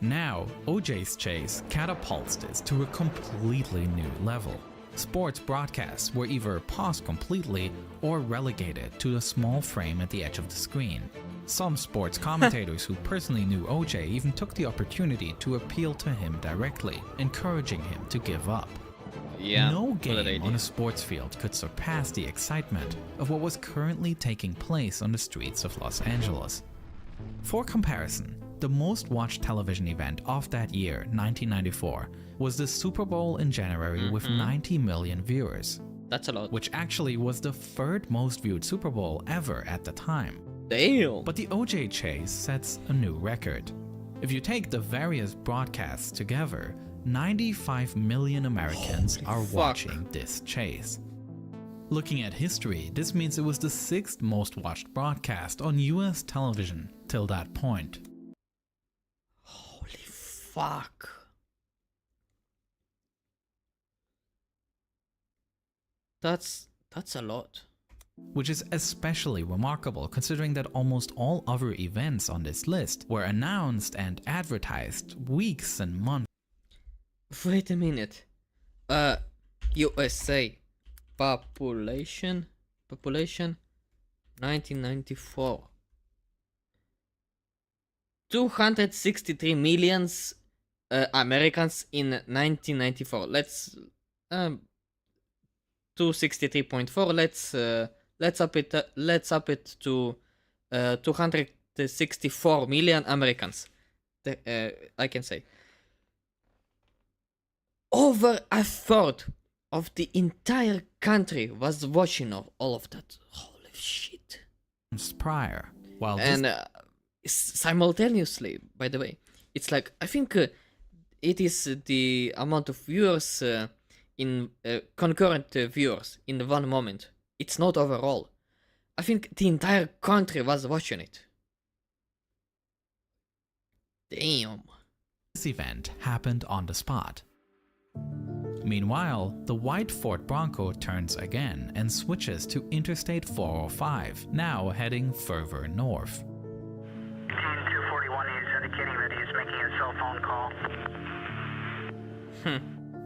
Now, OJ's chase catapults this to a completely new level. Sports broadcasts were either paused completely or relegated to a small frame at the edge of the screen. Some sports commentators who personally knew OJ even took the opportunity to appeal to him directly, encouraging him to give up. Yeah, No good game idea. on a sports field could surpass the excitement of what was currently taking place on the streets of Los Angeles. For comparison, the most watched television event of that year, 1994, was the Super Bowl in January with 90 million viewers. That's a lot. Which actually was the third most viewed Super Bowl ever at the time. Damn! But the OJ chase sets a new record. If you take the various broadcasts together, 95 million Americans are watching this chase. Looking at history, this means it was the 6th most watched broadcast on US television till that point. Holy fuck. That's a lot. Which is especially remarkable considering that almost all other events on this list were announced and advertised weeks and months. Wait a minute. USA population 1994. 263 millions Americans in 1994. Let's 263.4. Let's up it to 264 million Americans. I can say. Over a third of the entire country was watching all of that. Holy shit. Prior, while and simultaneously, by the way, it's like I think it is the amount of viewers in concurrent viewers in one moment. It's not overall. I think the entire country was watching it. Damn. This event happened on the spot. Meanwhile, the white Ford Bronco turns again and switches to Interstate 405, now heading further north. 241 is indicating that he is making a cell phone call.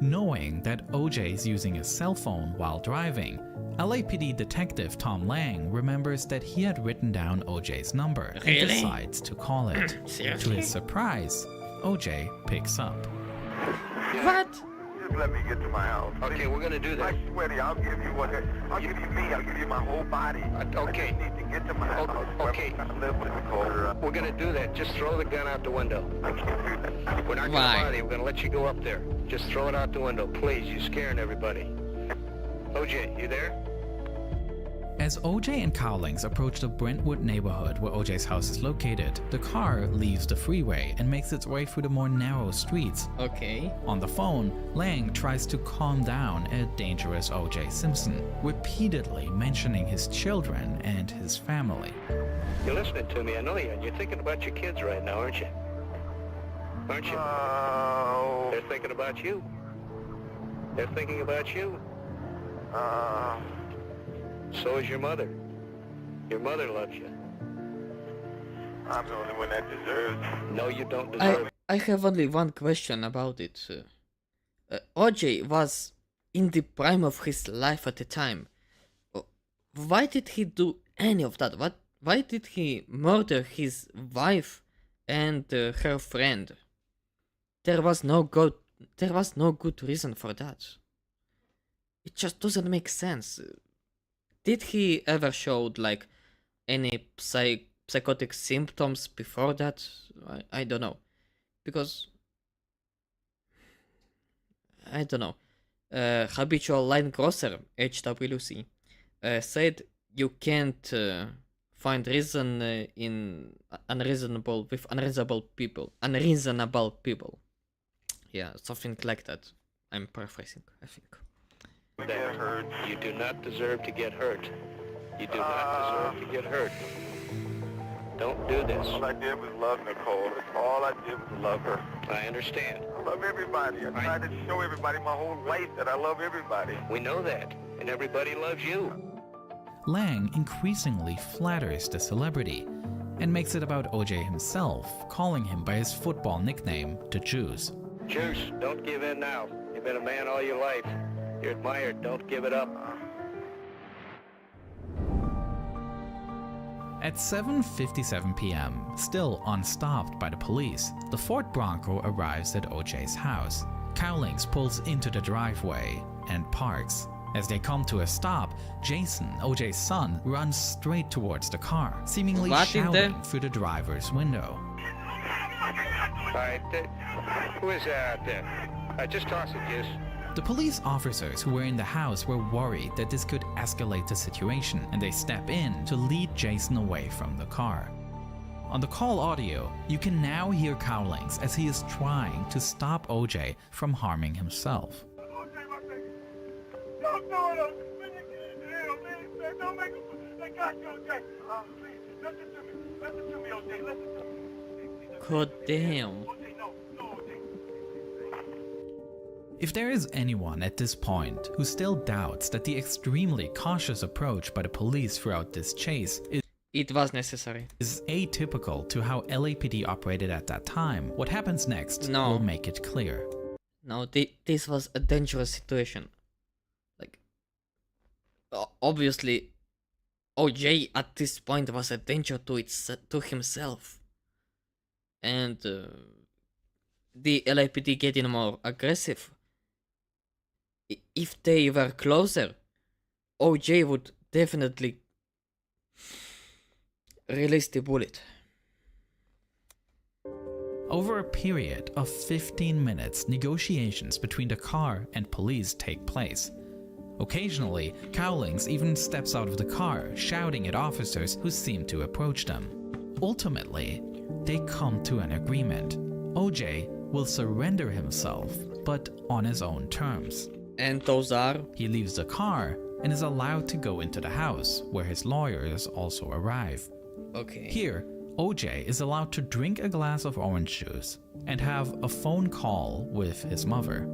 Knowing that OJ is using his cell phone while driving, LAPD detective Tom Lang remembers that he had written down OJ's number and Really? decides to call it. To Seriously? his surprise, OJ picks up. What? Just let me get to my house. Okay, we're gonna do that. I swear to you, I'll give you what. I'll give you me. I'll give you my whole body. Okay. I just need to get to my house. Okay. I live with Nicole. We're gonna do that. Just throw the gun out the window. I can't do that. We're not gonna Why? bother you. We're gonna let you go up there. Just throw it out the window, please. You're scaring everybody. OJ, you there? As OJ and Cowlings approach the Brentwood neighborhood where OJ's house is located, the car leaves the freeway and makes its way through the more narrow streets. Okay. On the phone, Lang tries to calm down a dangerous OJ Simpson, repeatedly mentioning his children and his family. You're listening to me. I know you. And you're thinking about your kids right now, aren't you? Aren't you? Oh. They're thinking about you. They're thinking about you. So is your mother. Your mother loves you. I'm the only one that deserves. No, you don't deserve it. I have only one question about it. OJ was in the prime of his life at the time. Why did he do any of that? Why did he murder his wife and her friend? There was no good reason for that. It just doesn't make sense. Did he ever showed like any psychotic symptoms before that? I don't know, because I don't know. Habitual line crosser HWC said you can't find reason in unreasonable people. Yeah, something like that. I'm paraphrasing, I think. Get hurt. You do not deserve to get hurt. You do not deserve to get hurt. Don't do this. All I did was love Nicole. All I did was love her. I understand. I love everybody. I tried to show everybody my whole life that I love everybody. We know that. And everybody loves you. Lang increasingly flatters the celebrity and makes it about OJ himself, calling him by his football nickname, the Juice. Juice, don't give in now. You've been a man all your life. You're admired. Don't give it up. At 7:57 p.m., still unstopped by the police, the Ford Bronco arrives at OJ's house. Cowlings pulls into the driveway and parks. As they come to a stop, Jason, OJ's son, runs straight towards the car, seemingly shouting through the driver's window. All right, who is that out there? Just toss it, Juice. The police officers who were in the house were worried that this could escalate the situation, and they step in to lead Jason away from the car. On the call audio, you can now hear Cowlings as he is trying to stop OJ from harming himself. Don't do it, OJ. Don't make them. They got you, OJ. Please, listen to me. Listen to me, OJ. Listen to me. God damn. If there is anyone at this point who still doubts that the extremely cautious approach by the police throughout this chase is atypical to how LAPD operated at that time, what happens next will make it clear. No, this was a dangerous situation. Like, obviously, OJ at this point was a danger to himself. And the LAPD getting more aggressive. If they were closer, OJ would definitely release the bullet. Over a period of 15 minutes, negotiations between the car and police take place. Occasionally, Cowlings even steps out of the car, shouting at officers who seem to approach them. Ultimately, they come to an agreement. OJ will surrender himself, but on his own terms. And those are? He leaves the car and is allowed to go into the house, where his lawyers also arrive. Okay. Here, OJ is allowed to drink a glass of orange juice and have a phone call with his mother.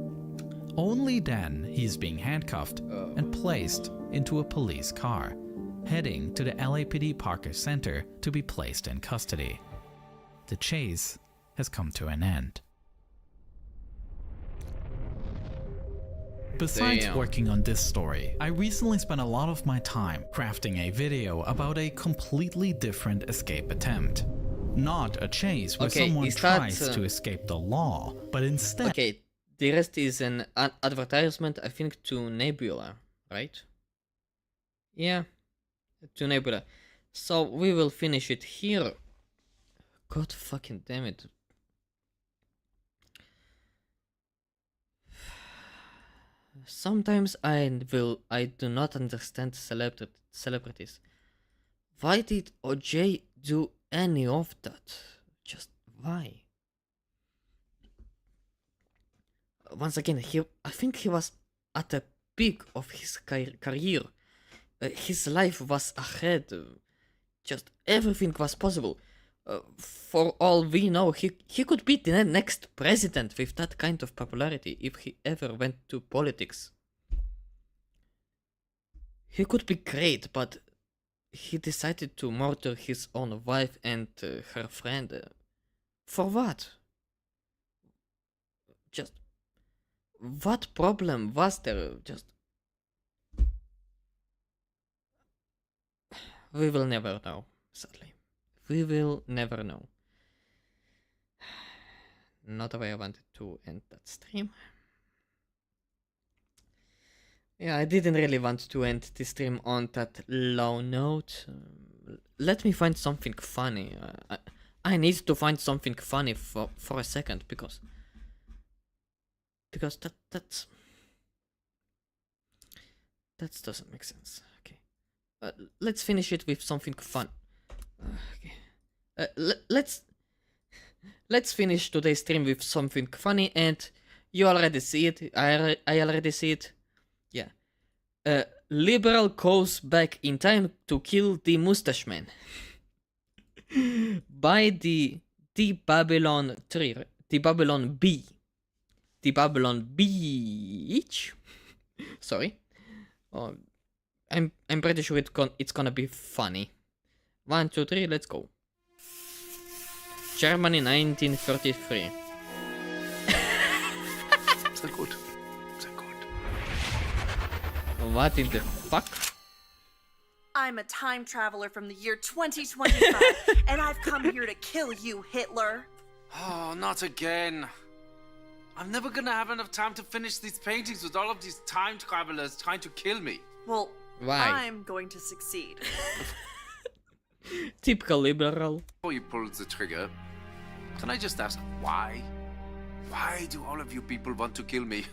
Only then he's being handcuffed and placed into a police car, heading to the LAPD Parker Center to be placed in custody. The chase has come to an end. Besides Damn. working on this story, I recently spent a lot of my time crafting a video about a completely different escape attempt. Not a chase where Okay, someone is that, tries to escape the law, but instead... Okay, the rest is an advertisement, I think, to Nebula, right? Yeah, to Nebula. So we will finish it here. God fucking damn it. Sometimes I do not understand celebrities. Why did OJ do any of that? Just why? Once again, I think he was at the peak of his career. His life was ahead. Just everything was possible. For all we know, he could be the next president with that kind of popularity if he ever went to politics. He could be great, but he decided to murder his own wife and her friend. For what? Just... what problem was there? Just... we will never know, sadly. We will never know. Not the way I wanted to end that stream. Yeah, I didn't really want to end the stream on that low note. Let me find something funny. I need to find something funny for a second, because that doesn't make sense. Okay, let's finish it with something fun. Okay. Let's finish today's stream with something funny, and you already see it. I already see it. Yeah. Liberal goes back in time to kill the mustache man. By the Babylon tree, the Babylon Bee. The Babylon Beach. Sorry. I'm pretty sure it's gonna be funny. 1, 2, 3, let's go. Germany 1933. Sehr gut. Sehr gut. What in the fuck? I'm a time traveler from the year 2025, and I've come here to kill you, Hitler. Oh, not again. I'm never gonna have enough time to finish these paintings with all of these time travelers trying to kill me. Well, why? I'm going to succeed. Typical liberal. Before you pull the trigger, can I just ask why? Why do all of you people want to kill me?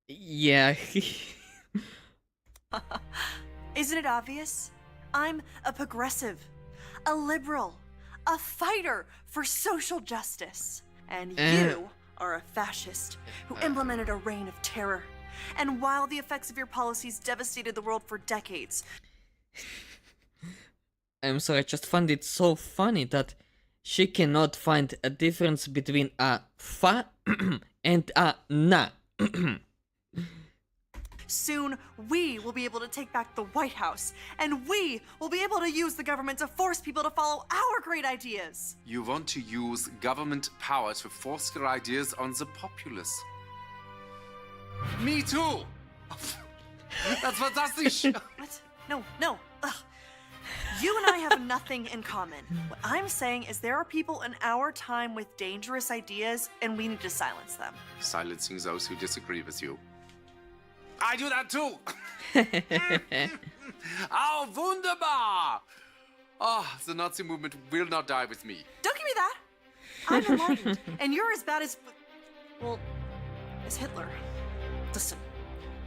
Yeah. Isn't it obvious? I'm a progressive, a liberal, a fighter for social justice. And you are a fascist who implemented a reign of terror. And while the effects of your policies devastated the world for decades... I'm sorry, I just found it so funny that she cannot find a difference between a fa and a na. Soon, we will be able to take back the White House, and we will be able to use the government to force people to follow our great ideas. You want to use government power to force your ideas on the populace. Me too! That's fantastic! What? No. Ugh. You and I have nothing in common. What I'm saying is there are people in our time with dangerous ideas, and we need to silence them. Silencing those who disagree with you. I do that too! Oh, wunderbar! Oh, the Nazi movement will not die with me. Don't give me that! I'm enlightened, and you're as bad as... well, as Hitler. Listen,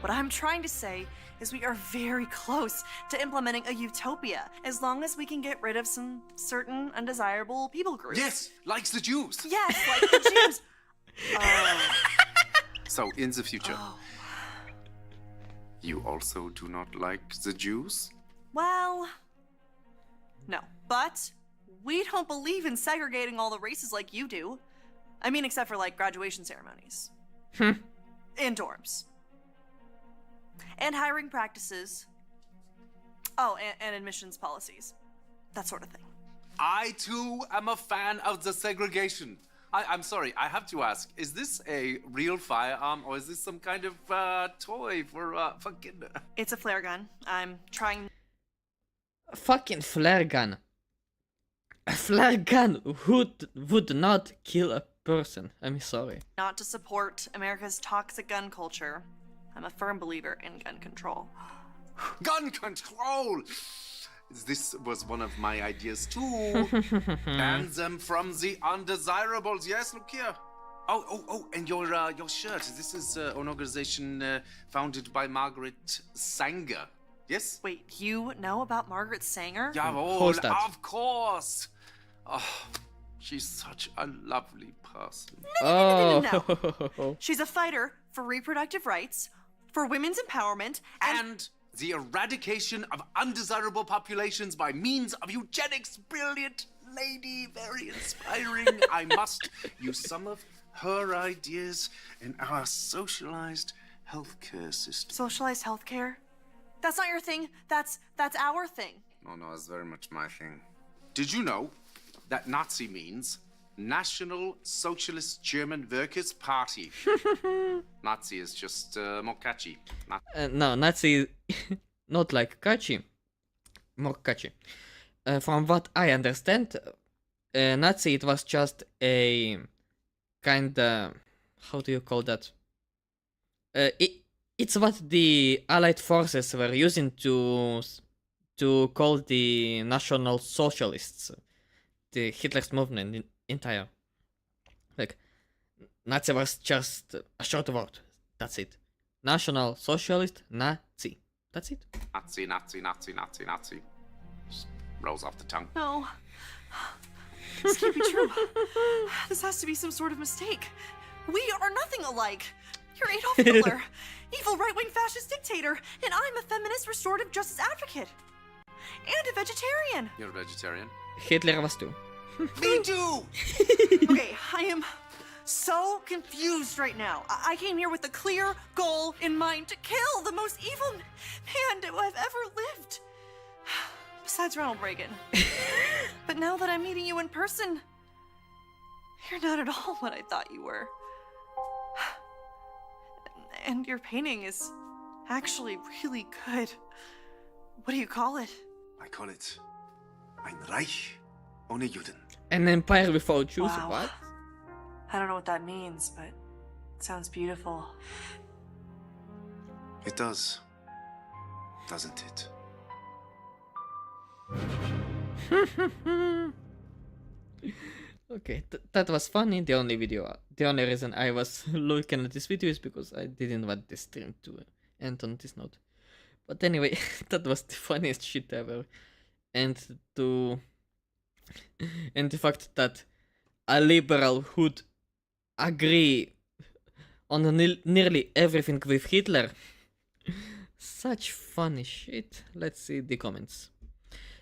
what I'm trying to say is we are very close to implementing a utopia, as long as we can get rid of some certain undesirable people groups. Yes, like the Jews. Yes, like the Jews. So, in the future, you also do not like the Jews? Well, no. But we don't believe in segregating all the races like you do. I mean, except for, like, graduation ceremonies. In dorms. And hiring practices. Oh, and admissions policies. That sort of thing. I, too, am a fan of the segregation. I'm sorry, I have to ask, is this a real firearm or is this some kind of toy for kinder? It's a flare gun. I'm trying. Fucking flare gun. A flare gun would not kill a person. I'm sorry. Not to support America's toxic gun culture. I'm a firm believer in gun control. Gun control! This was one of my ideas too. Ban them from the undesirables. Yes, look here. Oh, and your shirt. This is an organization founded by Margaret Sanger. Yes? Wait, you know about Margaret Sanger? Jawohl, of course. Oh, she's such a lovely person. No. She's a fighter for reproductive rights, for women's empowerment, and the eradication of undesirable populations by means of eugenics. Brilliant lady, very inspiring. I must use some of her ideas in our socialized healthcare system. Socialized healthcare? That's not your thing. That's our thing. No, it's very much my thing. Did you know that Nazi means National Socialist German Workers' Party? Nazi is just more catchy. No, Nazi, not like catchy, more catchy. From what I understand, Nazi, it was just a kind of, how do you call that? It's what the Allied forces were using to call the National Socialists, the Hitler's movement entire. Like, Nazi was just a short word. That's it. National Socialist Nazi. That's it. Nazi. Just rolls off the tongue. No. This can't be true. This has to be some sort of mistake. We are nothing alike. You're Adolf Hitler, evil right-wing fascist dictator, and I'm a feminist restorative justice advocate. And a vegetarian. You're a vegetarian? Hitler was too. Me too! Okay, I am so confused right now. I came here with a clear goal in mind to kill the most evil man who I've ever lived. Besides Ronald Reagan. But now that I'm meeting you in person, you're not at all what I thought you were. And your painting is actually really good. What do you call it? I call it Ein Reich ohne Juden. An empire without Jews? Wow. What? I don't know what that means, but it sounds beautiful. It does, doesn't it? Okay, that was funny. The only reason I was looking at this video is because I didn't want the stream to end on this note. But anyway, that was the funniest shit ever. And the fact that a liberal would agree on nearly everything with Hitler. Such funny shit. Let's see the comments.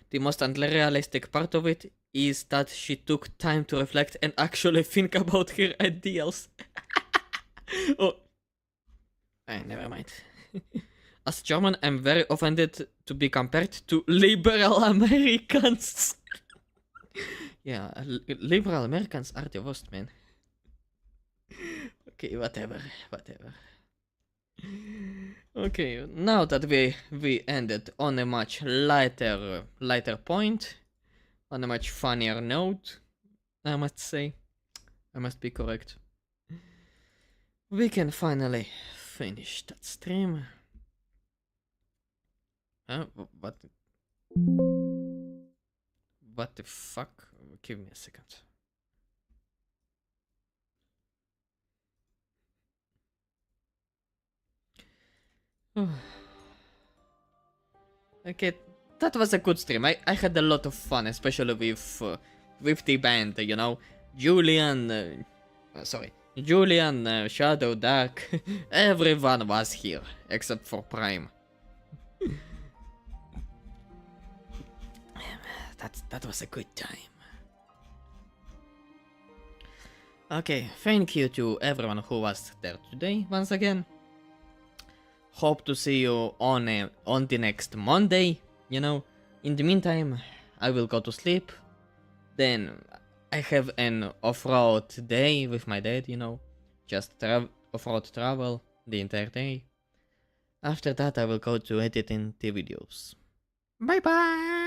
The most unrealistic part of it is that she took time to reflect and actually think about her ideals. Oh. Never mind. As German, I'm very offended to be compared to liberal Americans. Yeah, liberal Americans are the worst, man. Okay, whatever. Okay, now that we ended on a much lighter point, on a much funnier note, I must say, I must be correct, we can finally finish that stream. What the fuck? Give me a second. Okay, that was a good stream. I had a lot of fun, especially with the band, you know. Julian, Shadow, Dark, everyone was here, except for Prime. That was a good time. Okay, thank you to everyone who was there today, once again. Hope to see you on the next Monday, you know. In the meantime, I will go to sleep. Then I have an off-road day with my dad, you know, just off-road travel the entire day. After that I will go to editing the videos. Bye bye!